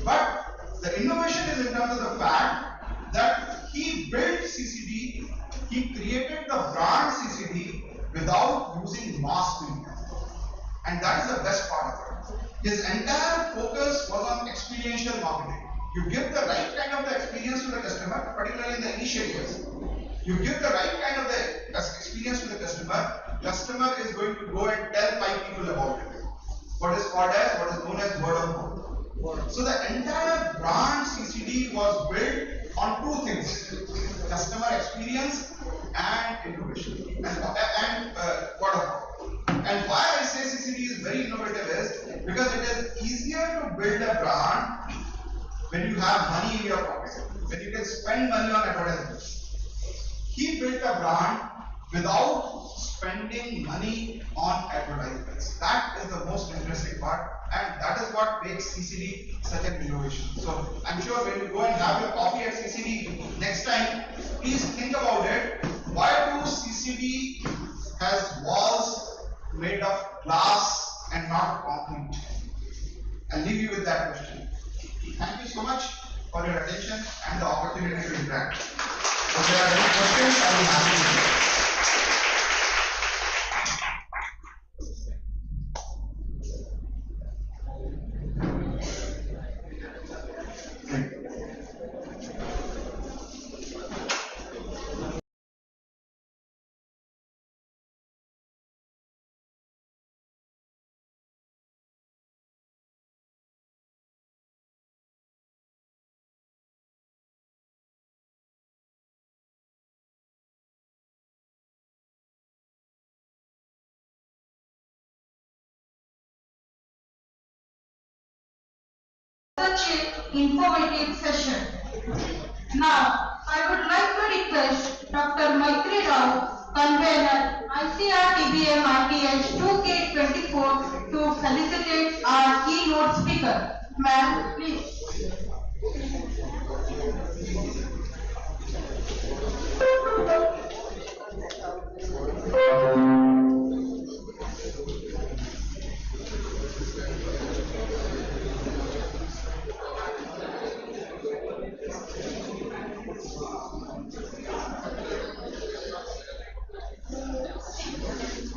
But the innovation is in terms of the fact that he built CCD, he created the brand CCD without using mass media. And that is the best part of it. His entire focus was on experiential marketing. You give the right kind of the experience to the customer, particularly in the initial years. You give the right kind of the experience to the customer is going to go and tell 5 people about it. What is known as word of mouth. So the entire brand CCD was built on two things: customer experience and innovation, and word of mouth. And why I say CCD is very innovative is because it is easier to build a brand when you have money in your pocket, when you can spend money on advertisements. He built a brand without spending money on advertisements. That is the most interesting part, and that is what makes CCD such an innovation. So I'm sure when you go and have your coffee at CCD next time, please think about it. Why do CCD has walls made of glass and not concrete? I'll leave you with that question. Thank you so much for your attention and the opportunity to interact. If there are any questions, I'll be happy to answer. Such an informative session. Now, I would like to request Dr. Maitri Rao, convener ICRTBM-ITS 2K24, to felicitate our keynote speaker. Ma'am, please.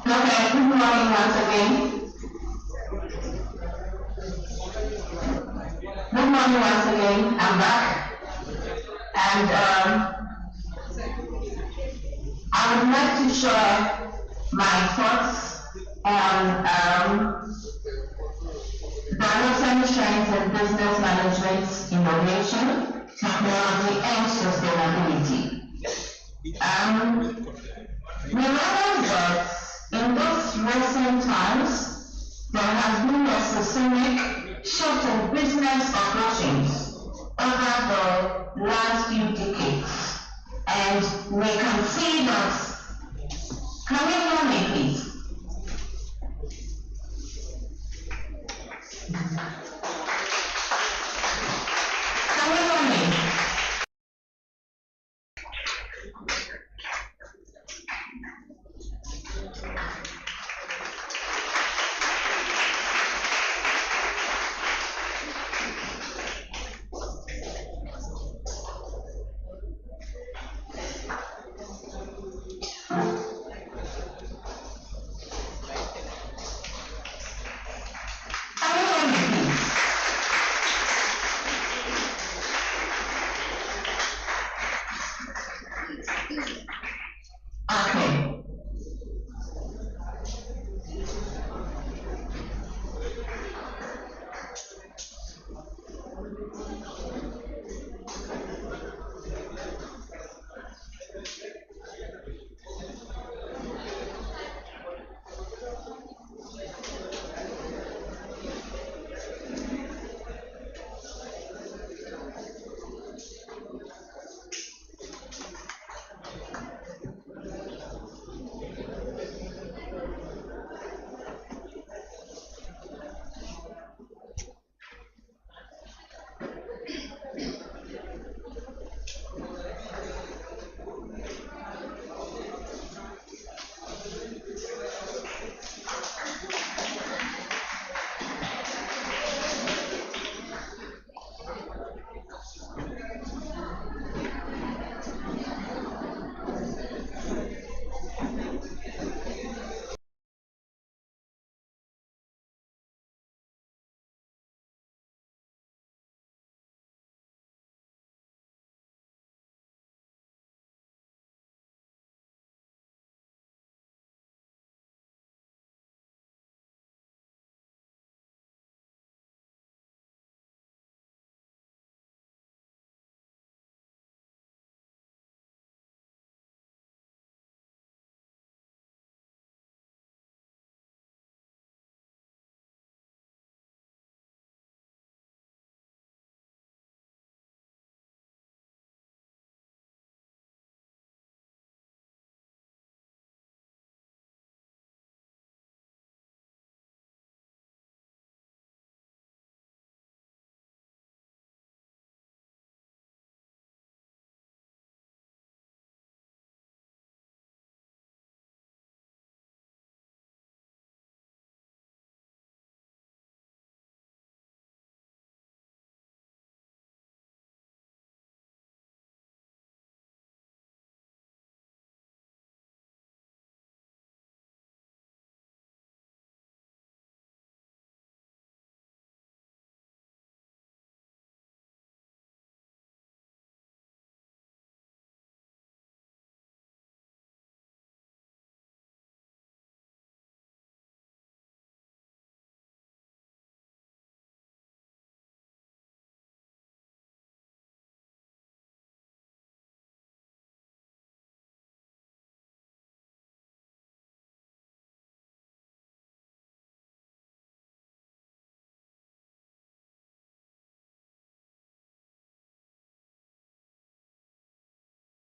Okay, good morning once again. Good morning once again. I'm back. And I would like to share my thoughts on development strengths in business management, innovation, technology, and sustainability. We realize that in these recent times, there has been a systemic shift in business operations over the last few decades, and we can see that. Can we hear me, please? Can we hear me?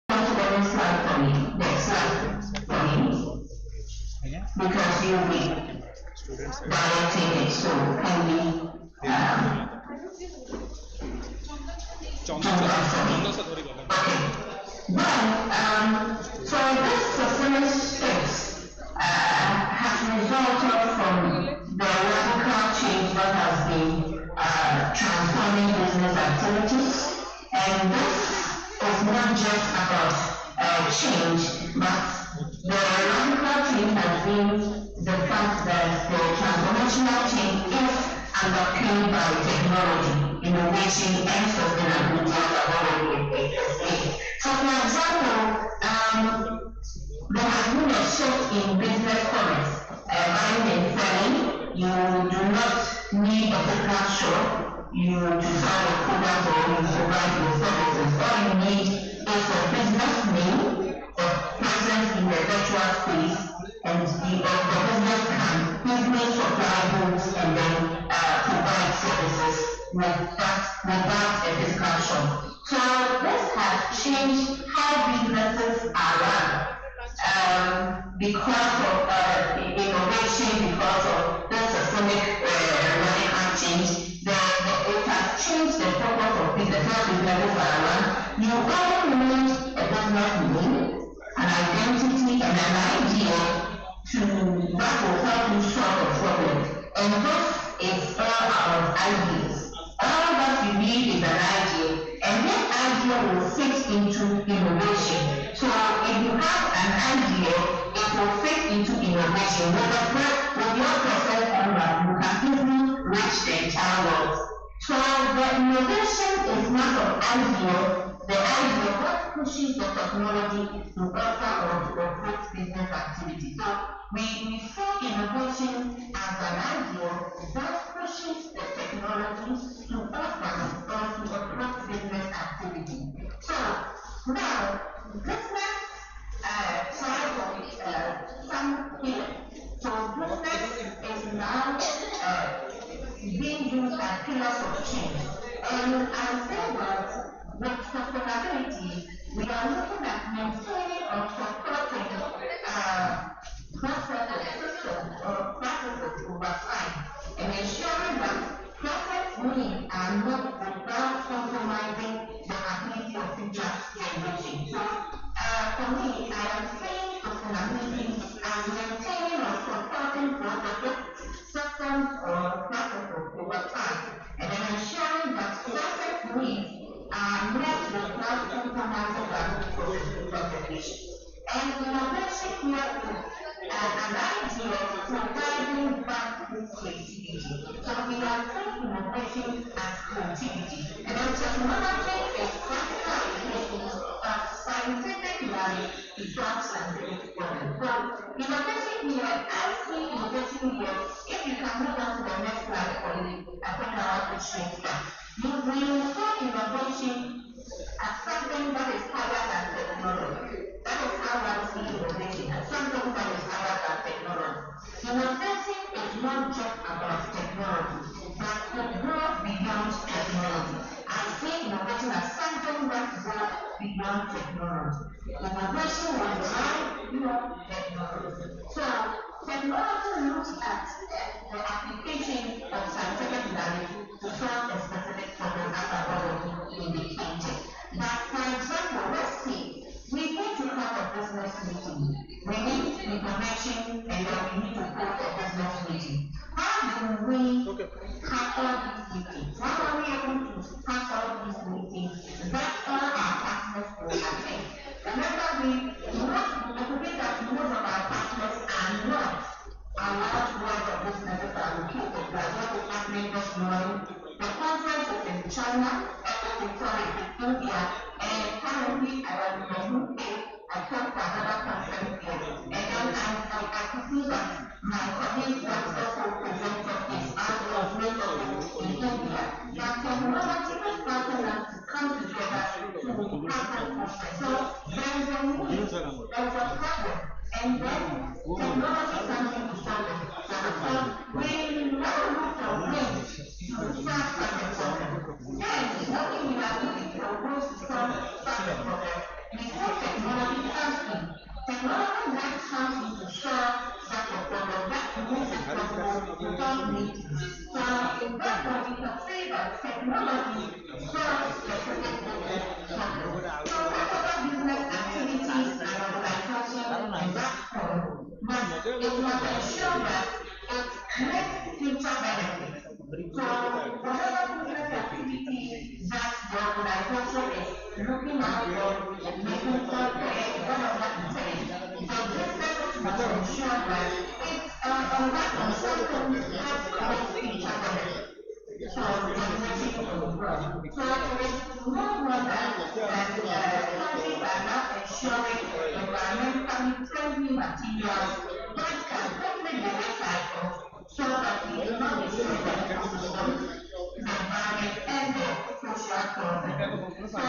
Next slide for me. Next slide for me. Because you'll be directing it, so can we so this systemic shift has resulted from the radical change that has been transforming business activities, and this is not just about change, but the radical change has been the fact that the transformational change is underpinned by technology, innovation, and sustainability as I've already explained. So, for example, There has been a shift in business commerce. Buying and selling, you do not need a physical shop, you design a product or you provide your services. All you need is a business name, a presence in the virtual space, and the business can easily supply goods and then provide services without a physical shop. So this has changed how businesses are run because of innovation, because of the systemic radical change. It has changed the purpose of business. How businesses are run. You only need a business name, an identity, and an idea that will help you solve a problem. And this is all about ideas. All that you need is an idea, and this idea will fit into innovation. So if you have an idea, it will fit into innovation. With your process online, you can easily reach the entire world. So the innovation is not an idea. The idea what pushes the technology to offer or to operate business activity. So we see innovation as an idea that pushes the technology to offer or to operate business activity. So now business side of some here. So business is now being used as pillars of change. And I say that with sustainability, we are looking at maintaining or supporting processes, systems, or practices over time, and ensuring that process needs are not without compromising the ability of future generations. So, for me, I am saying sustainability as maintaining or supporting processes, systems, or practices over time, and then ensuring that process needs are met without compromising the ability of future generations. And innovation here is an idea of providing back to creativity. So we are taking innovation as creativity. And then technology is practical applications of scientific knowledge to solve scientific problems. So innovation here, I see innovation here, if you can move on to the next slide for you, I think I want to change that. You will see innovation as something that is higher than technology. That is how I see innovation, as something that is higher than technology. Innovation is not just about technology, but it goes beyond technology. I see innovation as something that goes beyond technology. Innovation will drive beyond technology. So technology looks at the application of scientific knowledge to solve a specific problem, as I've already indicated. But for example, let's see, we need to have a business meeting. We need information and then we need to hold a business meeting. How do we have all these meetings? How are we able to have all these meetings that all our partners will attend? Remember, we believe that most of our partners are not allowed to work on businesses are located. Like what is happening this morning. The conference is in China, in India, and currently I am in the UK. I come to another conference here. And then I could see that my colleague that also presented is out of in India. That technology is helping us to come together to have that conference. So there is a need, there is a problem. And then technology is something to solve it. So we now look for ways to solve such a problem. Then, working in activity for ways to solve such a problem, we see technology comes in. Technology then comes in to solve such a problem that makes it possible to solve meetings. So, in that way, we can say that technology solves specific problems. So, whatever business activities and organizations in that form, but it must ensure that it creates future benefits. So whatever business activity that the organization is looking out for, making sure that whatever it is, the business must ensure that it's on something that creates future benefits. So innovation will grow. So it is no wonder that countries are now ensuring environmental family-friendly materials that can quickly be recycled so that we do not destroy the ecosystem, the environment, and the social problem. So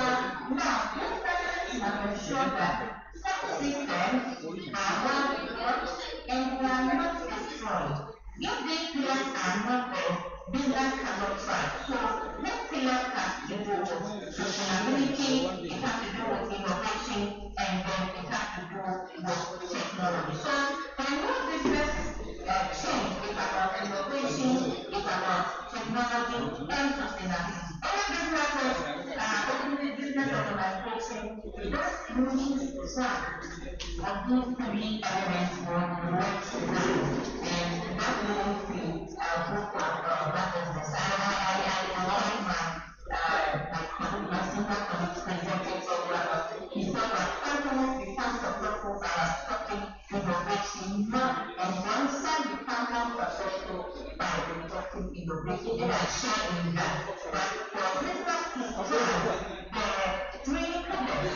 now, businesses must ensure that such systems are well developed and they are not destroyed. If these pillars are not there, business cannot thrive. So these pillars have to do with sustainability, it has to do with innovation, and then it has to do with technology. So the new business change is about innovation, it's about technology and sustainability. All businesses, business organization, just use one of these three elements for the next design, and that will be a book of that business. I like my senior colleagues presented so well. He said that companies become successful by adopting innovation, and one side become successful by adopting innovation. And I share in that. But for business to thrive, the three pillars,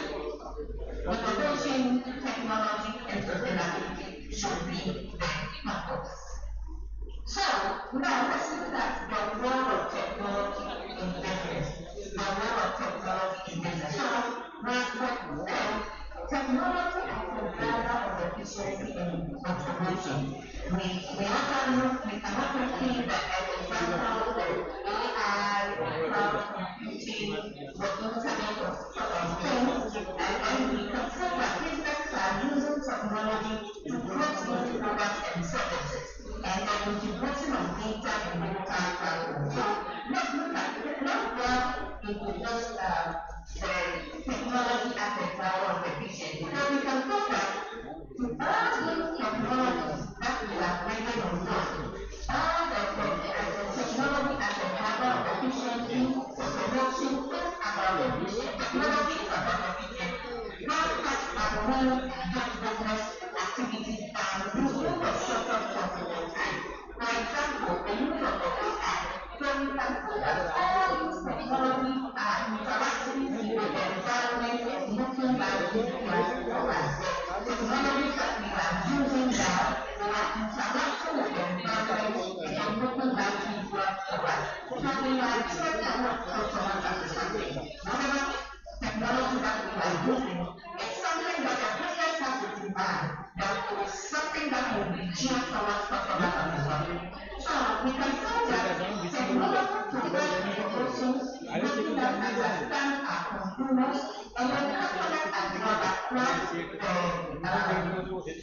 innovation, technology, and sustainability, should be the purpose. So now let's look at the role of technology in business. The role of technology in business. So technology as a driver of efficiency and automation. We can also see that as examples like AI, cloud computing, the Internet of Things, and then we can see that businesses are using technology to create new products and services, and the integration of data and digital platforms. So let's look at it. Let's delve into just the technology as a driver of efficiency. So we can see that to all these technologies that we are bringing on board, all the technology as a driver of efficiency, automation is about efficiency. Technology is about efficiency. How fast can we get business activities done within the shortest possible time? For example, the use of AI. So we can see that all these technologies are interacting with the environment and looking like influence for us. Technologies that we are using now, they are interacting with the environment and looking like influence for us. So we are treating our customers as something. Whatever technology that we are using, it's something that the business has to demand, that is something that will be geared towards customers as something. So we can say that technology provides innovations, making us understand our consumers, and then customers as well across the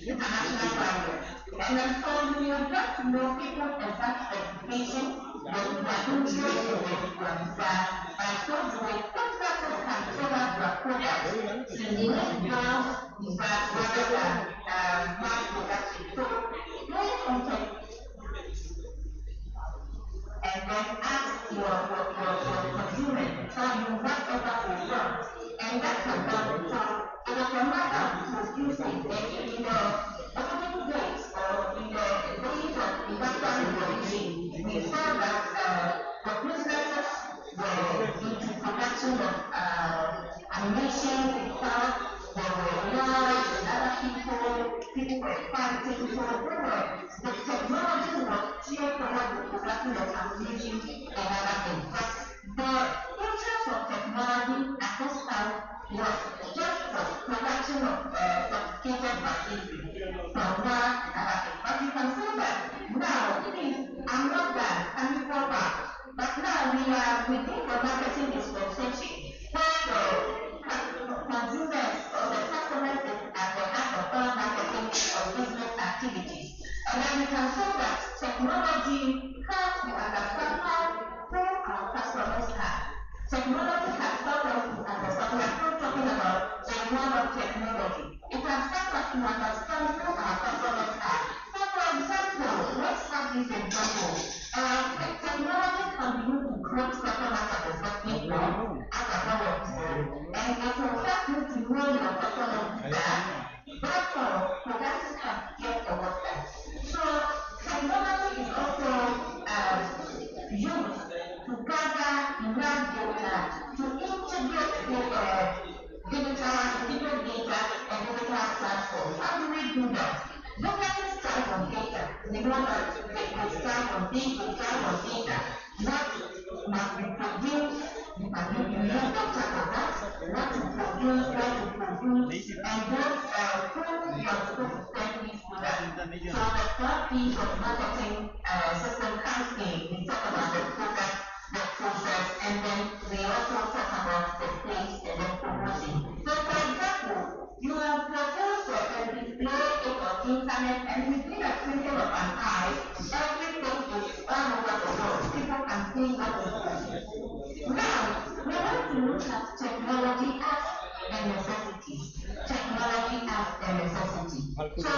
international market. And then so we will get to know people's exact education, their interest in the by so doing, businesses can tailor their products to meet those desires rather than mass production. So based on and then ask your consumers to tell you whatever they want. And that can be so it was a matter of producing in the olden days or in the days of industrial revolution. We saw that the businesses were into production of animation because there were wars with other people were fighting, so the technology was geared towards the production of animation and other things. But the interest of technology at this time was just for production of sophisticated machinery from war and other things. But you can see that now, I'm not done, can you go back? But now we are within the marketing dispensation where the consumers or the customers is at the heart of all marketing or business activities. And then we can say that technology helps to understand who our customers are. Technology has taught us to understand, we are still talking about the role of technology. It has helped us to understand who our customers are. So for example, let's have this example. Technology can be used to create customer satisfaction as a whole of and it will help you to know your customers better. Therefore, products can get towards that. So technology is also used to gather enough data do that. Businesses thrive on data. We know that they thrive on data. What must be produced, you can use data for that. What to produce, where to produce, and those who you are supposed to spend this for that. So the third piece of marketing system comes in. We talk about the product, the process, and then we also talk about the place and the promotion. So for example, you will propose and display it on internet, and within a twinkle of an eye, everything is all over the world. People can see what is happening. Now, we want to look at technology as a necessity. Technology as a necessity. So,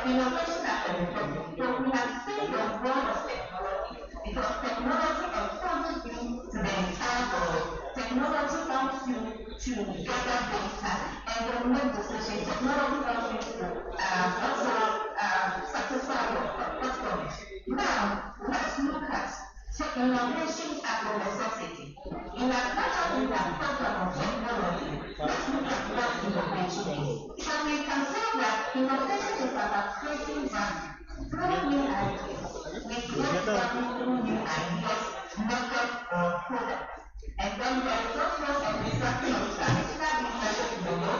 innovation as a necessity. So we have seen the role of technology, because technology exposes you to the entire world. Technology helps you to gather data and then make decisions. Technology helps you to also satisfy your customers. Now, let's look at innovation as a necessity. In a program of technology, let's look at what innovation is. So we can say that innovation is about creating value through new ideas. We create value through new ideas, methods, or products. And then there is also a disruption of traditional businesses model,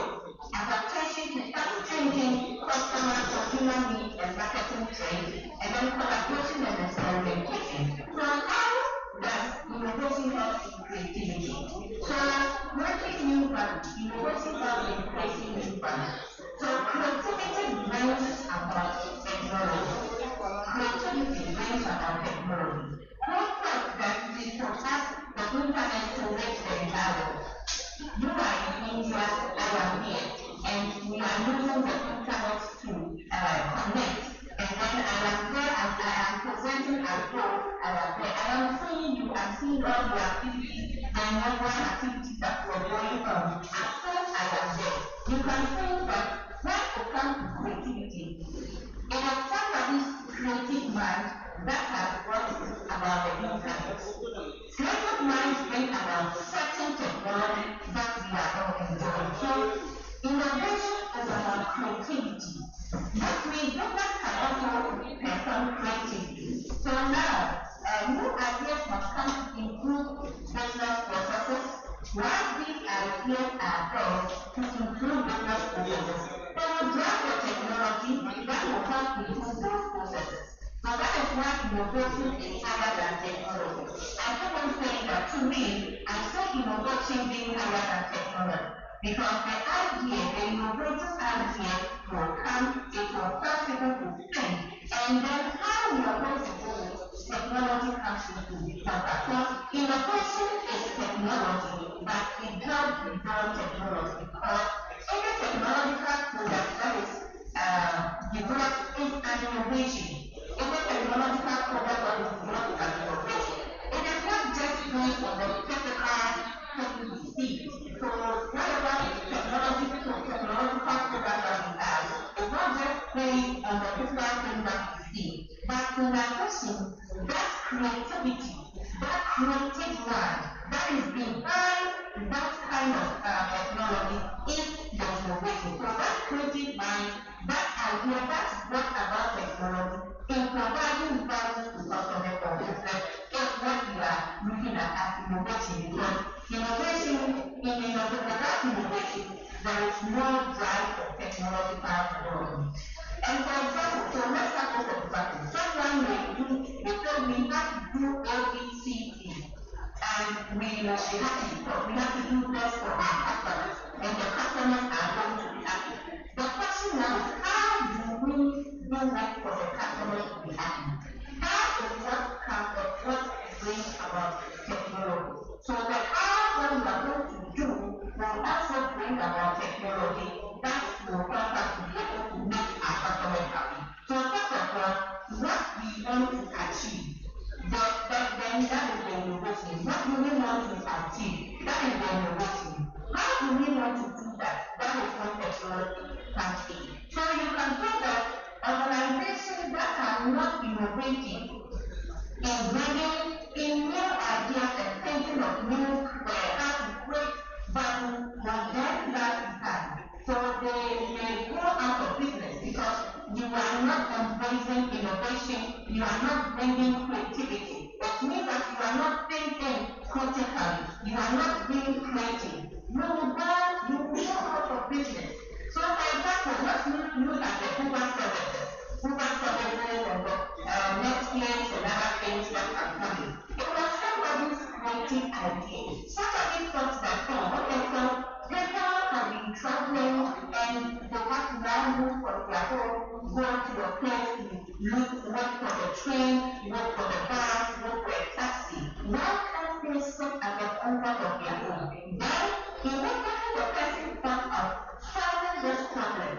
adaptation to fast-changing customer consumer needs and marketing trends, and then collaboration and experimentation. So how does innovation help in creativity? So creating new value, innovation helps in creating new value. So creativity brings about technology. Creativity brings about technology. Who thought that we could have the internet to reach the entire world? You are in India, I am here, and we are using the internet to connect. And then I am there, and I am presenting at home, I am there. I am seeing you, I'm seeing all the activities, the number activities that were going on. As soon as I am there, you can see that when it comes to creativity, it is somebody's creative mind that has brought about the internet. Creative minds bring about certain technology that we are all enjoying. So innovation is about creativity. But business can also perform creativity. So now, new ideas must come to improve business processes. While these ideas are there to improve business processes, they will drive the technology that will help improve those processes. So that is why innovation is higher than technology. I keep on saying that to me, I see innovation being higher than technology. Because the idea, the innovative idea will come, it will cause people to think, and then how we are going to do it, technology comes into contact. So innovation is technology, but it does involve technology, because any technological product that is developed is an innovation. Any technological product that is developed is an innovation. It is not just based on the typical thing we see. So whatever technological product that we have is not just based on the typical thing that we see, but in addition, that creativity, that creative mind that is behind that kind of technology is the innovation. So that creative mind, that idea, that's what about technology in providing value to customers or business is what we are looking at as innovation. Because innovation, without innovation, there is no drive for technological development. And for example, so let's start with an example. Someone they told me how to do ABCD, and we have to do this for our customers, and the customers are going to be happy. The question now is, how do we do that for the customers to be happy? That is what brings about technology. So the how what we are going to do will also bring about technology that will help us to be able to make our customers happy. So first of all, what we want to achieve, then that is the innovation. What do we want to achieve? That is the innovation. How do we want to do that? That is what technology comes in. So you can say that organizations that are not innovative in bringing in new ideas and thinking of new how to create value will then lag behind. So they go out of business. because you are not embracing innovation, you are not bringing creativity. It means that you are not thinking critically, you are not being creative. You will go out of business. So for example, let's look at the Uber services. Uber services and the Netflix and other things that are coming. It was somebody's creative idea. Somebody thought that, oh, okay, so people have been traveling and they have to now move from their home, go to a place, wait for the train, wait for the bus, wait for a taxi. Why can't they sit at the comfort of their home? Then, immediately the person thought of solving this problem,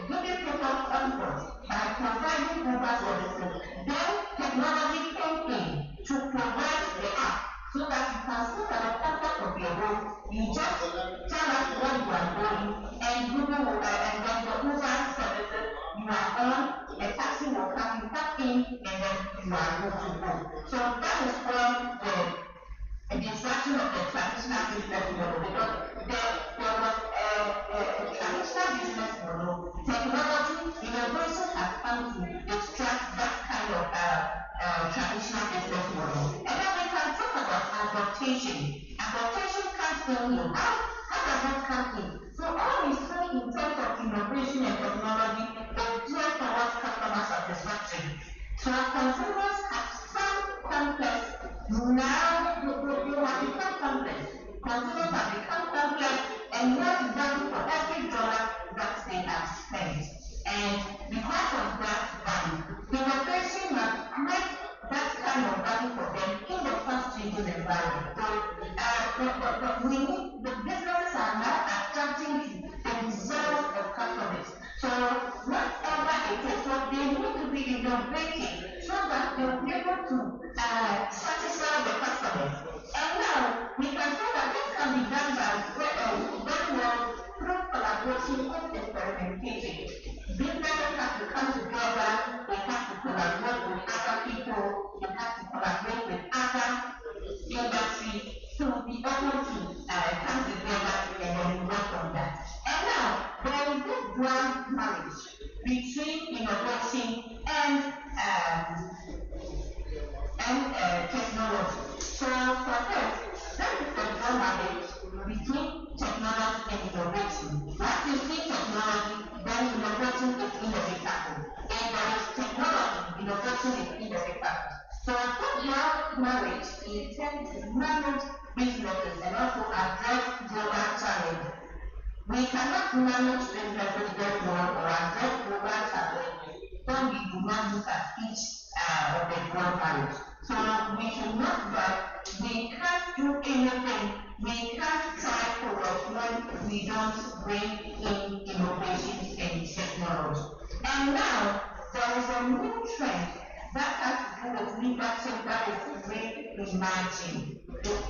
giving people comfort by providing Uber services. Then, technology came in to provide the app so that you can sit at the comfort of your home. You just tell us where you are going, and Google will, and then the Uber services you are on, a taxi will come, you tap in, and then you are good to go. So that is where the disruption of the traditional business model, because there was a traditional business model. Technology, innovation has come to extract that kind of traditional business model. And then we can talk about adaptation. Adaptation comes in here. How does that come in? So all we see in terms of innovation and technology is geared towards customer satisfaction. So consumers have some complex. Now they have become complex. Consumers have become complex and want value for every dollar that they have spent. And because of that value, innovation must create that kind of value for them in the fast-changing environment. So we need the businesses are now adapting to the desires of customers. So whatever it is, so they need to be innovative so that they will be able to satisfy the customers. And now we can say that this can be done by very well through collaboration and experimentation. Businesses have to come together, they have to collaborate with other people, they have to collaborate with other industries to be able to come together and then work on that. And now there is this grand marriage between innovation and technology. So for this, that is the grand marriage between technology and innovation. Once you see technology, then innovation is inevitable. And there is technology, innovation is inevitable. So for your marriage, you tend to manage businesses and also address global challenges. We cannot manage businesses very well or address global challenges when we do not look at each of the global marriage. So we should not that we can't do anything, we can't try forward when we don't bring in innovation and technology. And now there is a new trend that has to do with leadership that is reimagined.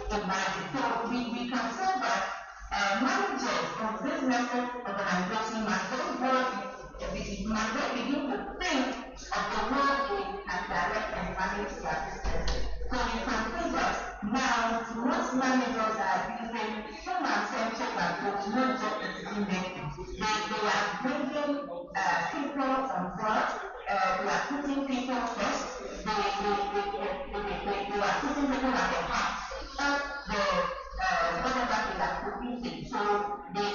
So we can say that managers of businesses, organizations must begin to think of the way they can direct and manage their businesses. So you can see that now most managers are using human-centric approach, not just decision making. They are bringing people on board. They are putting people first. They are putting people at the heart of whatever they are producing. So it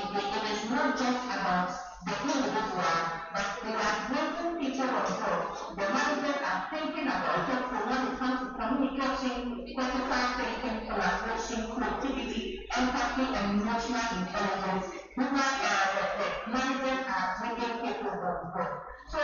is not just about the individual, but they are bringing people on board. The managers are thinking about it. So when it comes to communication, critical thinking, collaboration, creativity, empathy, and emotional intelligence, the managers are bringing people on board. So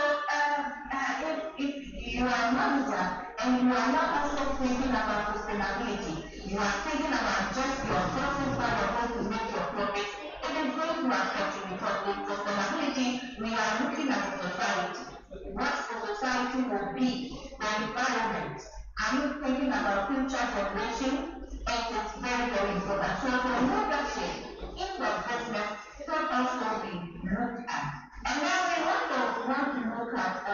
if you are a manager and you are not also thinking about sustainability, you are thinking about just your sources where you're going to make your profit, it is going to affect you because with sustainability, we are looking at the society. What the society will be, the environment. Are you thinking about future generation? It is very, very important. So the leadership in the business should also be looked at. And now we also want to look at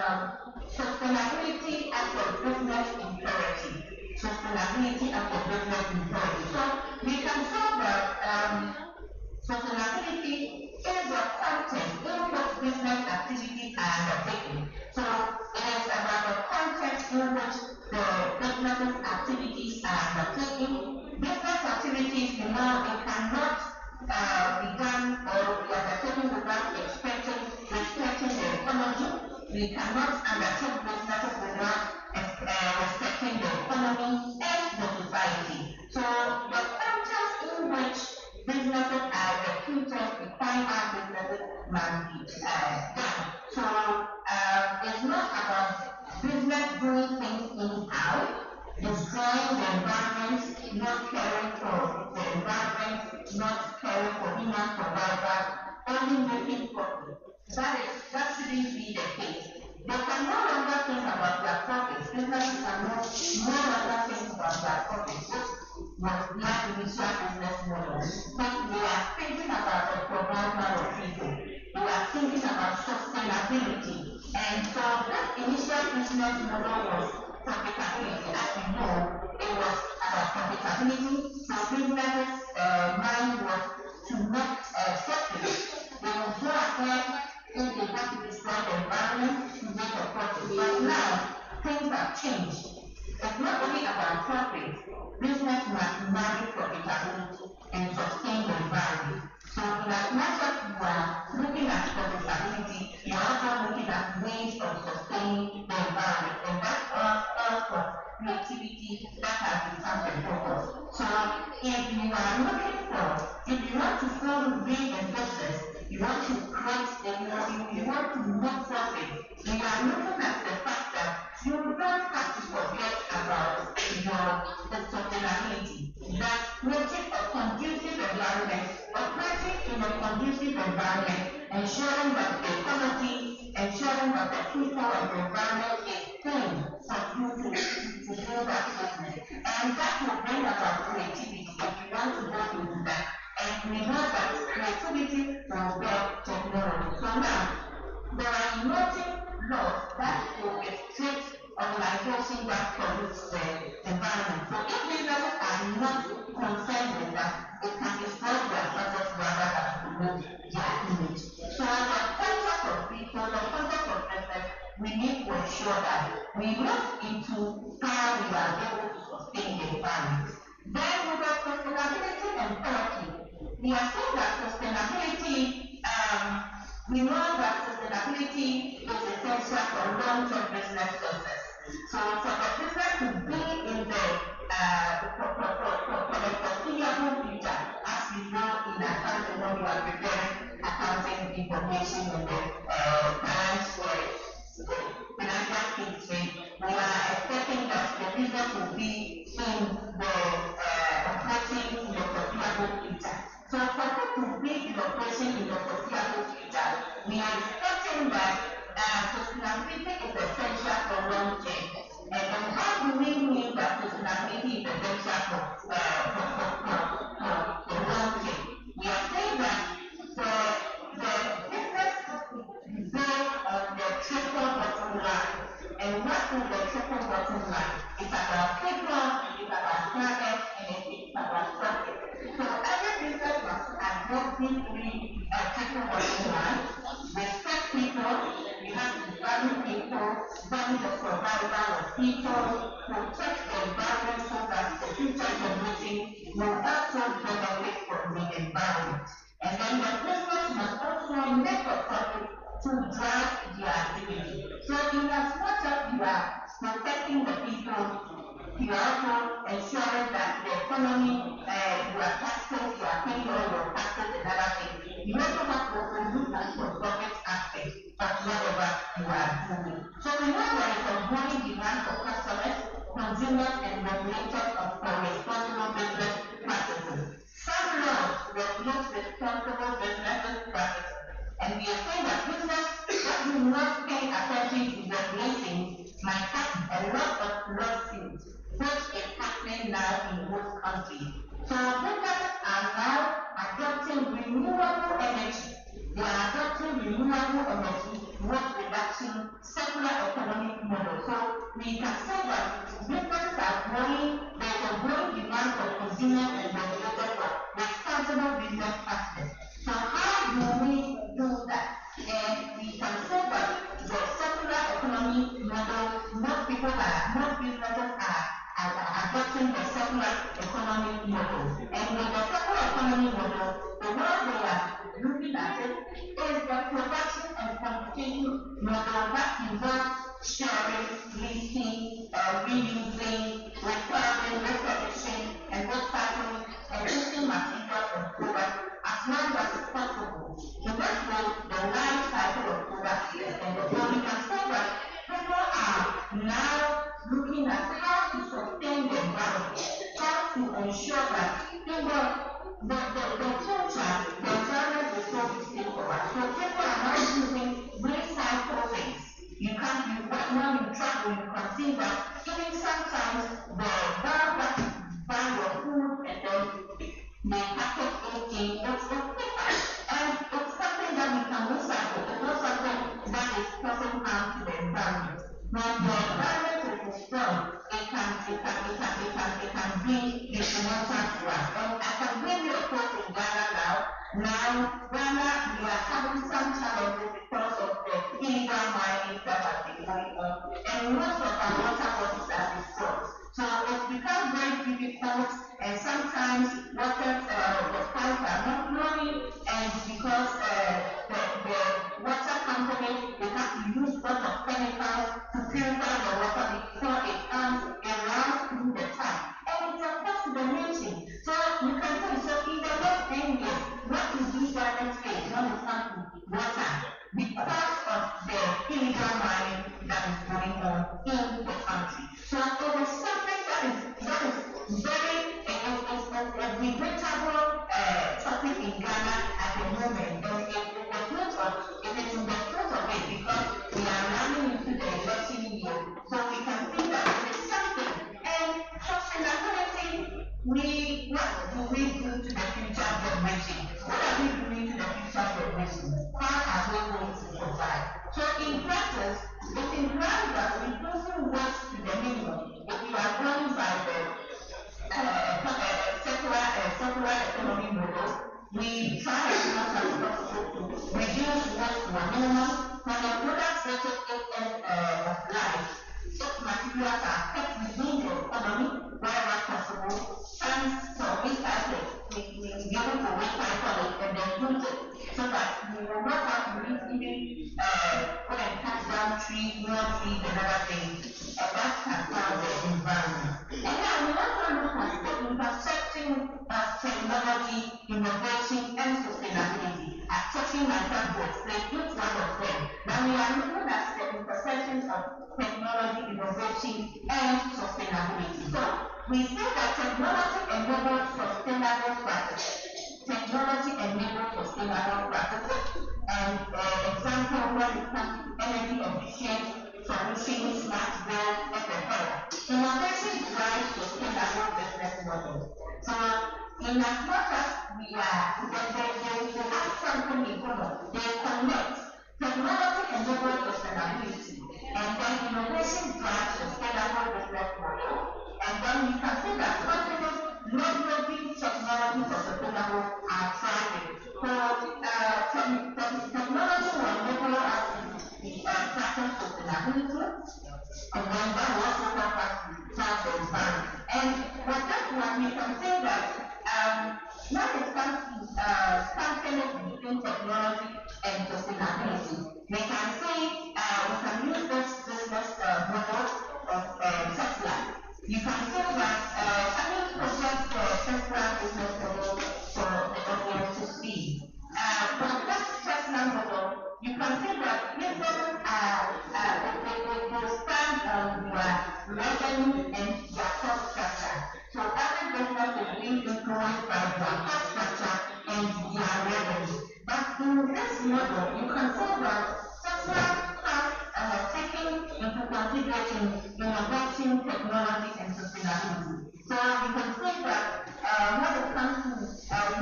sustainability as a business imperative. Sustainability as a business imperative. So we can say that sustainability is a content in what business We cannot undertake businesses without respecting the economy and the society. So the context in which businesses are executed define how businesses must be done. So it's not about business doing things anyhow, destroying the environment, not caring for the environment, not caring for human survival, only making profit. That shouldn't be the case. They can no longer think about their profits. Businesses can no longer think about their profits, which was their initial business model. But they are thinking about the survival of people. They are thinking about sustainability. And so this initial business model was profitability. As we know, it was about profitability. So businesses' mind was to make profit. They will go ahead if they have to destroy the environment to make a profit. But now, things have changed. It's not only about profit. Business must marry profitability and sustain the environment. So in as much as you are looking at profitability, you are also looking at ways of sustaining the environment. And that's all for creativity that has become the focus. So if you want to still be in business, you want to create, you want to make profit, you are looking at the fact that you don't have to forget about the sustainability. That creating a conducive environment, operating in a conducive environment, ensuring that the ecology, ensuring that the people and the environment is clean for you to do that business. And that will bring about creativity if you want to go into that. And we know that creativity will bear technology. So now, there are emerging laws that will restrict organizations that pollute the environment. So if businesses are not concerned with that, it can destroy their projects rather than promote their image. So the concept of people, the concept of business, we need to ensure that we look into how we are able to sustain the environment. Then with the sustainability and quality, we are saying that sustainability, we know that sustainability is essential for long-term business success. So for the business to be in the for the foreseeable future, as we know in accounting when we are preparing accounting information in the financial history, we are expecting that the business will be in the operating in the foreseeable future. So for it to be in operation in the foreseeable future, we are expecting that sustainability is essential for long term. And then how do we mean that sustainability is essential for long term? We are saying that the business is based on the triple bottom line. And what is the triple bottom line? It's about people, it's about profit, and it's about profit. So every business must address these three triple bottom line. Respect people, you have to value people, value the survival of people, protect the environment so that the future generation will also benefit from the environment. And then the business must also make a profit to drive the activity. So in as much as you are protecting the people, you are also ensuring that the economy, your taxes, you are paying all your taxes and other things. You also have to look at the profit aspect of whatever you are doing. So we know there is a growing demand for customers, consumers, and regulators for responsible business practices. Some laws regulate responsible business practices. And we are saying that business that do not pay attention to regulations might have a lot of lawsuits, which is happening now in most countries. So businesses are now adopting renewable energy. They are adopting renewable energy, waste reduction, circular economic model. So we can say that businesses are growing, there is a growing demand for consumers and regulators for responsible business practices. So how do we do that? And we can say that the circular economy model, most businesses are adopting the circular economy model. And with the circular economy model, the way they are looking at it is the production and quantification model that When the environment is destroyed, it can bring detrimental to us. And I can bring you a quote in Ghana now. Now, Ghana, we are having some challenges because of the illegal mining that has been going on, and most of our water bodies are destroyed. So it's become very difficult, and sometimes the pipes are not flowing, and because the water companies, they have to use a lot of chemicals to purify the water before it runs through the tap. And it's a cost to the nation. So you can say, so in the next 10 years, what will be government face when it comes to water because of the illegal mining that is going on in the country? So it is something that is very regrettable topic in Ghana at the moment, and it is in the fruit of it because we are running into the election year. So we can see that it is something. And sustainability, what do we do to the future generation? What are we doing to the future generation? How are we going to survive? So in practice, it implies that reducing waste to the minimum, if you are going by the circular economy model, we try as much as possible to reduce waste to a minimum. When the product rated end of life, if materials are kept within the economy wherever possible, and so recycle, we be able to recycle it and then use it, so that we will not have to even go and cut down trees, more trees, and other things, and that can harm the environment. And then we also look at the intersection of technology, innovation, and sustainability. I'm touching myself to explain each one of them. Now we are looking at the intersection of technology, innovation, and sustainability. So we say that technology enables sustainable practices. Technology enables sustainable practices. And example when it comes to energy efficient solutions, smart growth, etc. Innovation drives sustainable business models. So in as much as we are, they have something in common, they connect. Technology enables sustainability, and then innovation drives sustainable business model. And then we can see that companies leveraging technology for sustainable are thriving. So technology will enable us to practice sustainability, and then that will also help us to serve the environment. And with that one, we can say that when it comes to strengthening between technology and sustainability, we can say we can use this business model of Tesla. You can say that I will project the Tesla business model for the audience to see. For this Tesla model, you can see that businesses they stand on their revenue and their cost structure. So every business is being influenced by their cost structure and their revenue. But in this model, you can say that Tesla has taken into consideration innovation, technology, and sustainability. So you can say that when it comes to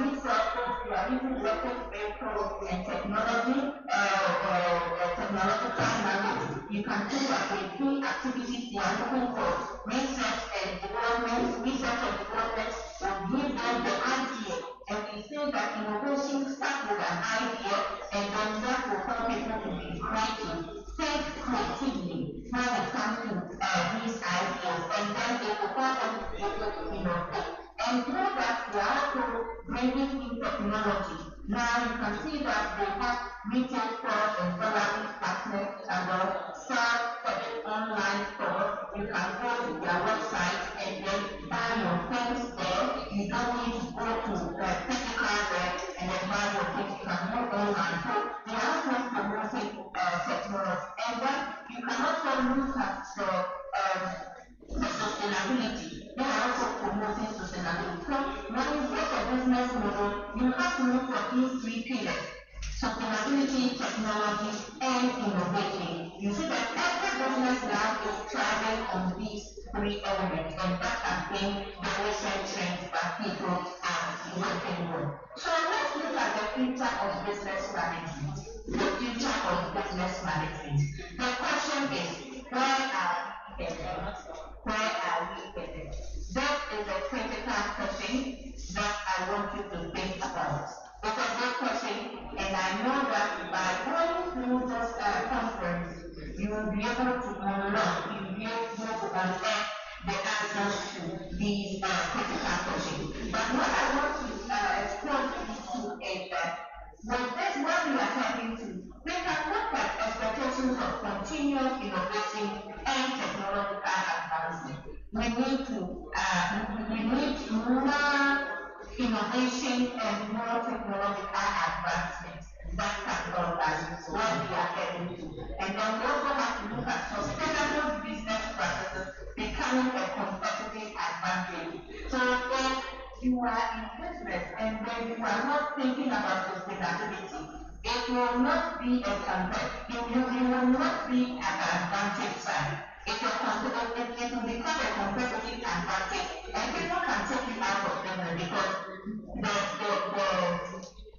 new software, we are using electric vehicles and technology, technological knowledge. You can see that the key activities they are looking for research and development will give them the idea. And we say that innovation starts with an idea, and then that will help people to be creative, think creatively when it comes to these ideas, and then it will help them to be able to innovate. And through that, they are also bringing in technology. Now you can see that they have retail stores and gallery partners and self-service online stores. You can go to their website and then buy your things there. You don't need to go to physical there and then buy your things. You can do online. So they are also promoting technology. And then you can also look at the sustainability. They are also promoting sustainability. So when you get a business model, you have to look for these three pillars: sustainability, technology, and innovation. You see that every business now is thriving on these three elements, and that has been the recent trend that people are working on. So let's look at the future of business management. The future of business management. The question is, where headed? Where are we headed? That is a critical question that I want you to think about. It's a good question, and I know that by going through this conference, you will be able to unlock, you will be able to unearth the answers to these critical questions. But what I want to explore to you is that with this, what we are heading to, we can look at expectations of continuous innovation and technological advancement. We need more innovation and more technological advancement that can us what we are heading to. And then we also have to look at sustainable business practices becoming a competitive advantage. So if you are in business and then you are not thinking about sustainability, it will not be a you will not be an advantage side. It will become a competitive advantage, and people can take you out of business because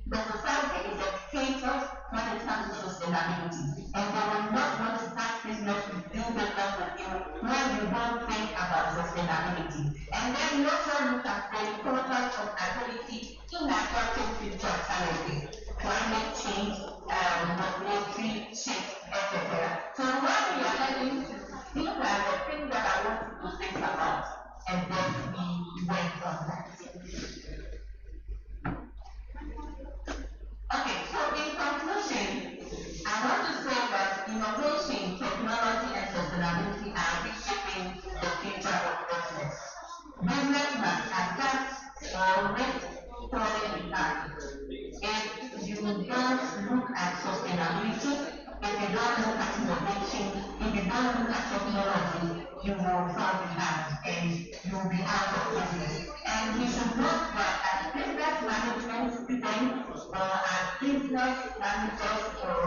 the society is educated when it comes to sustainability, and they will not want to start business with business with you when you don't think about sustainability. And then you also look at the importance of ability in addressing future challenges, climate change, regulatory shift, etc. So what we are heading to, these are the things that I want you to think about, and then we went on that. Okay, so in conclusion, I want to say that innovation, technology, and sustainability are reshaping the future of business. Business must adapt or risk falling behind. If you don't look at sustainability, if you don't look at innovation, if you don't look at technology, you will fall behind and you will be out of business. And we should note that as business management students or as business managers or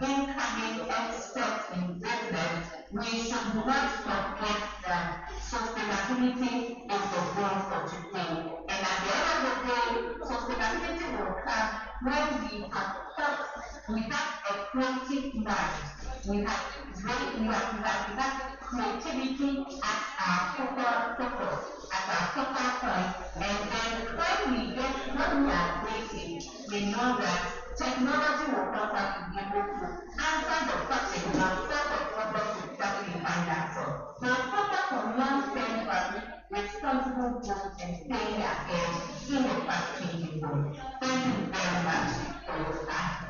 incoming experts in business, we should not forget that sustainability is the goal for today. And at the end of the day, sustainability will come when we have thought, we have a creative mind, we have creativity as our focal point, and then when we are creative, we know that technology will help us to be able to answer the question and solve the problem that we find ourselves. So focus on long-term value, responsible growth, and staying ahead in the fast-changing world. Thank you very much for your time.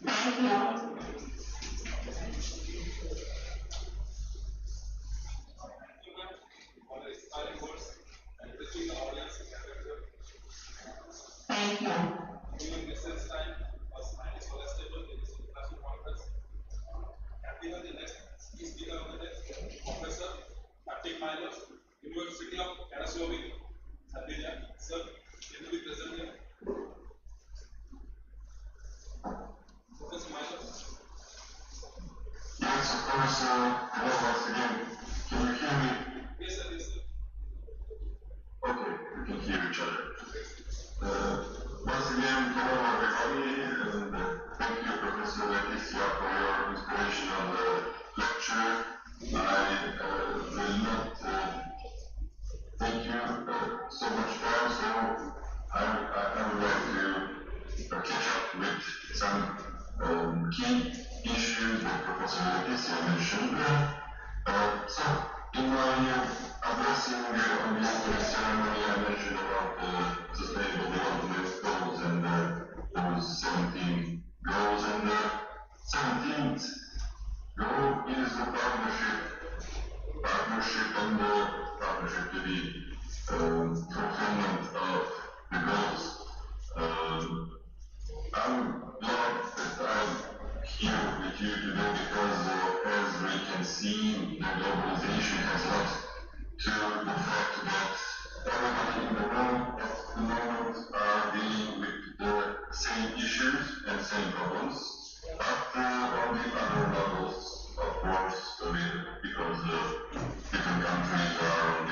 Thank you. Thank you. During recess time, was highly solicited in this international conference. And we have the next key speaker of the day, Professor Patrick Milos, University of Karaslovi, Serbia. Sir, can you be present here? Professor Milos. Yes, of course. Hello once again. Can you hear me? Yes, sir. Yes, sir. Okay, we can hear each other. Once again, hello everybody, and thank you, Professor Leticia, for your inspirational lecture. I will not thank you so much time, so I would like to catch up with some key issues that Professor Leticia mentioned. So, in my addressing on the opening ceremony, I mentioned about sustainable development goals and those 17 goals, and the 17th goal is the partnership to the fulfillment of the goals. I'm glad that I'm here with you today because as we can see, the globalization has led to the fact that everybody in the world at the moment are dealing with the same issues and same problems, but on the other levels, of course, because different countries are on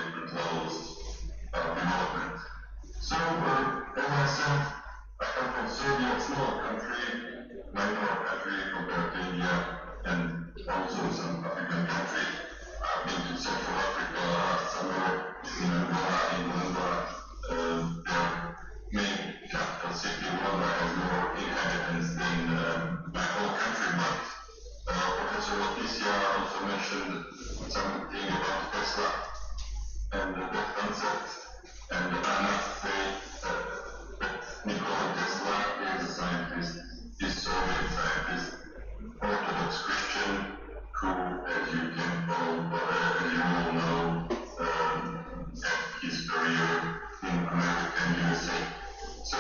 also some African countries. I've been to Central Africa, somewhere in Angola, in Angola. Their main capital city, Luanda, has more inhabitants than my whole country. But Professor Leticia also mentioned something about Tesla and that concept. And I must say that Nikola Tesla is a scientist, is a Soviet scientist, Orthodox Christian, who, as you can as you all know, had his career in America and USA. So,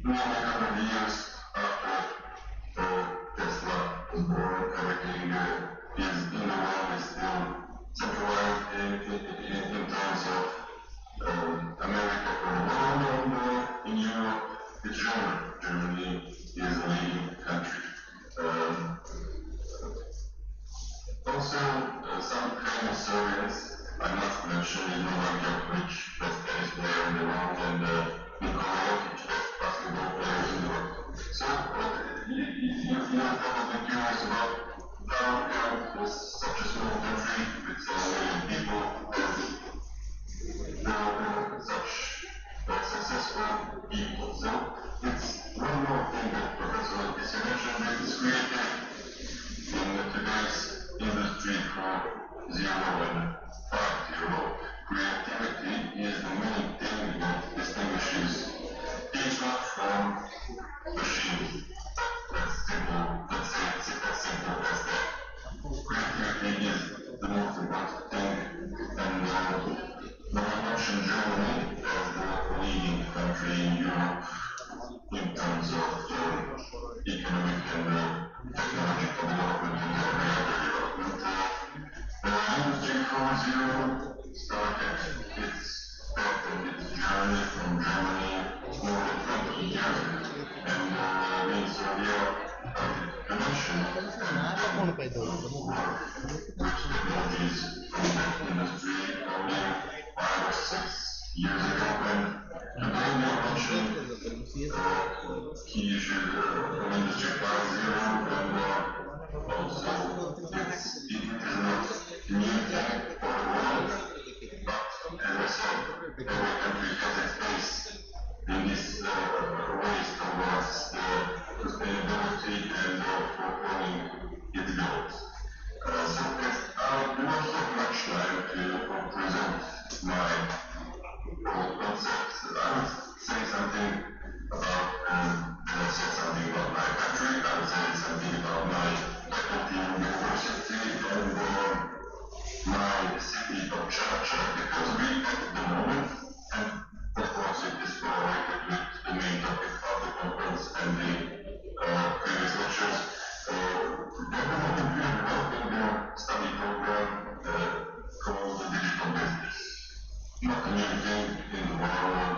nearly 100 years after Tesla was born, everything is in the world is still centralized in terms of America for the world, and in Europe, it's Germany. Germany is a leading country. Also, some famous Soviets, I must mention, is Novak Djokovic, best tennis player in the world, and Nikola Jokic, best basketball players in the world. So, you're probably curious about how such a small country with 7 million people has such successful people. So, it's one more thing that Professor Leticia mentioned, is creativity. In today's industry for 0 and 5.0, creativity is the main thing that distinguishes people from machines. That's simple. Let's say it's as simple as that. Creativity is the most important thing, and I mentioned Germany as the leading country in Europe in terms of economic and technological development and every other development. Industry 4.0 started its path and its journey from Germany more than 20 years ago. And me and Serbia started to mention which technologies from that industry only 5 or 6 years ago. And today we are mentioning key issues of Industry 5.0, and also it is not new thing for the world, but as I said, every country has its place in this race towards sustainability and fulfilling its goals. So I do not have much time to present my whole concept. I would say something about, I said something about my country, I would say something about my faculty and university, and my city of Church, because we at the moment, and of course it is correlated with the main topic of the conference and the previous lectures, at the moment we are developing a study program called the digital business. Not a new thing in the world,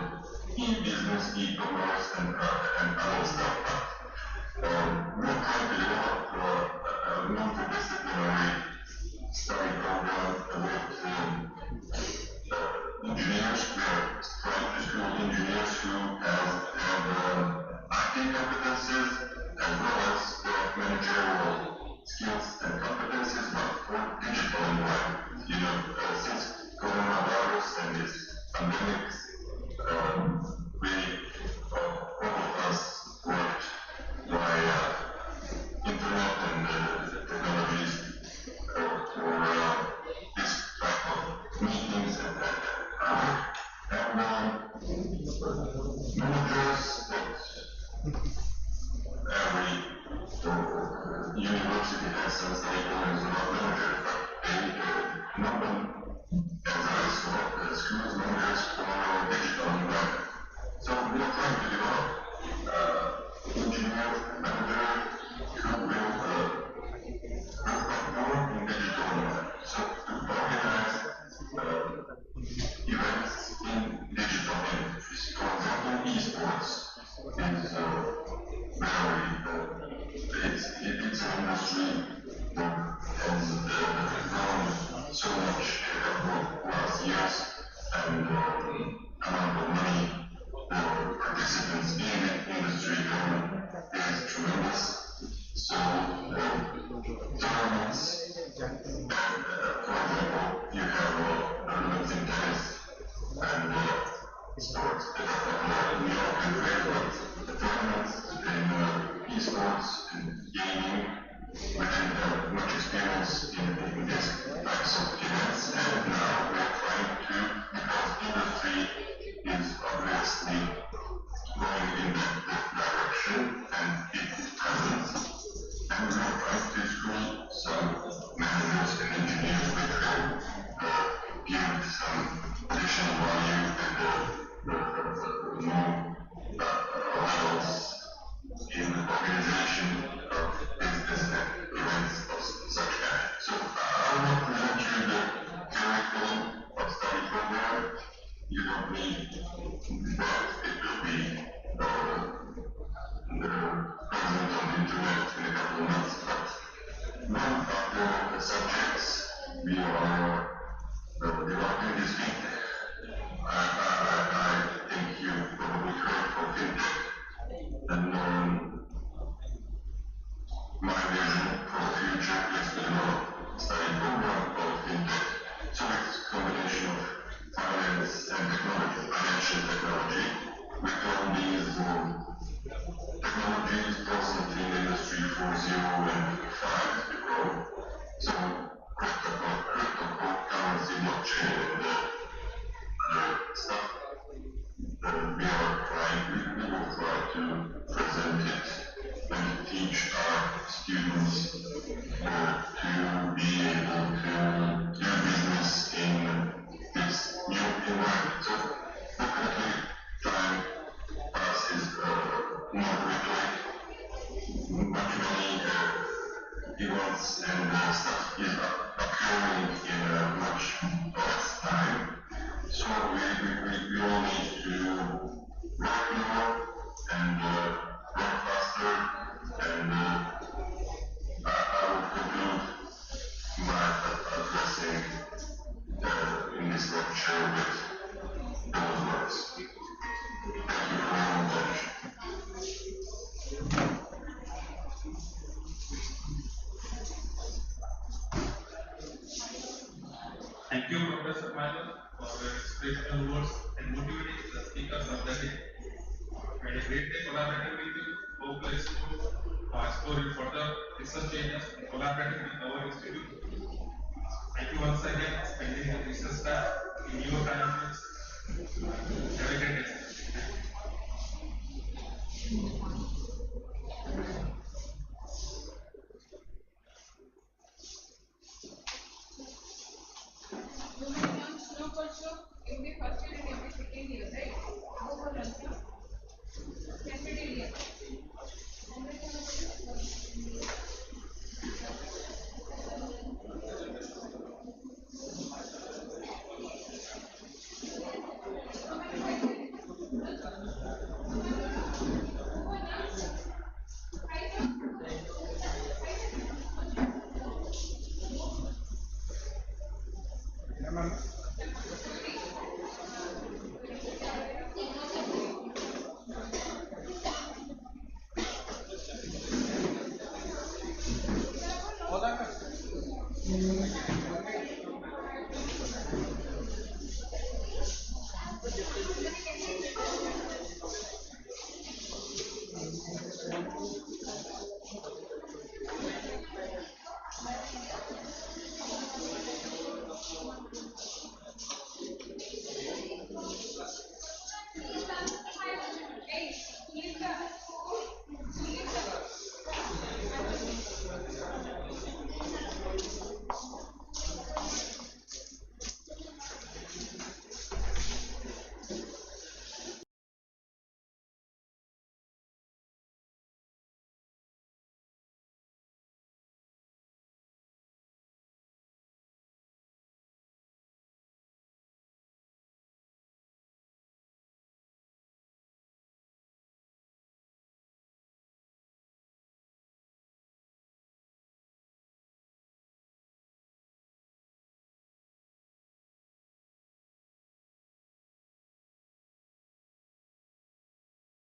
e-business, e-commerce, and other stuff, but we're trying to develop a multidisciplinary study program with engineers. We are trying to school engineers who have IT competences as well as managerial skills and competences, but for digital environment. You know, since coronavirus and its pandemics, all of us worked via internet and technologies for this type of meetings and managers at every university has some stakeholders about managers, but no one has schools managers for digital environment. So we are trying to develop engineers and managers who will perform in digital environment. So to organize events in digital industries. For example, esports is very, it's an industry that tournaments. For example, you have tournaments in tennis and sports that are popular in Europe and America. The tournaments in esports and gaming, which have much experience in these types of events, and now we're trying to, because industry is obviously going in that direction, and it hasn't. And we are trying to school some managers and engineers which will give some additional value and new levels in the organization of business and events of such kind. So I will not present you the curriculum of study program. You don't need, but it will be present on the internet in a couple of months. But one of the subjects we are developing is fintech. I think you probably heard of fintech, and my vision for the future is to develop a study program called fintech. So it's a combination of finance and technology, financial technology, with all these technologies present in industry 4.0 and 5 to grow. So cryptocurrency, blockchain, and other stuff. We will try to present it and teach our students to be able to do business in this new environment. So definitely time passes more quickly, much many events and stuff is occurring in much less time. So we all need to work more and work faster, and I will conclude my addressing in this lecture with those words. Thank you for your attention. Thank you, Professor Mayan, for your inspirational words and motivating the speakers of the day. We had a great day collaborating with you. Hope let's exploring further research areas and collaborating with our institute. Thank you once again for spending the research time in your time. Have a great day. You may learn snow culture in the first year and every second year, right? Go for lunch.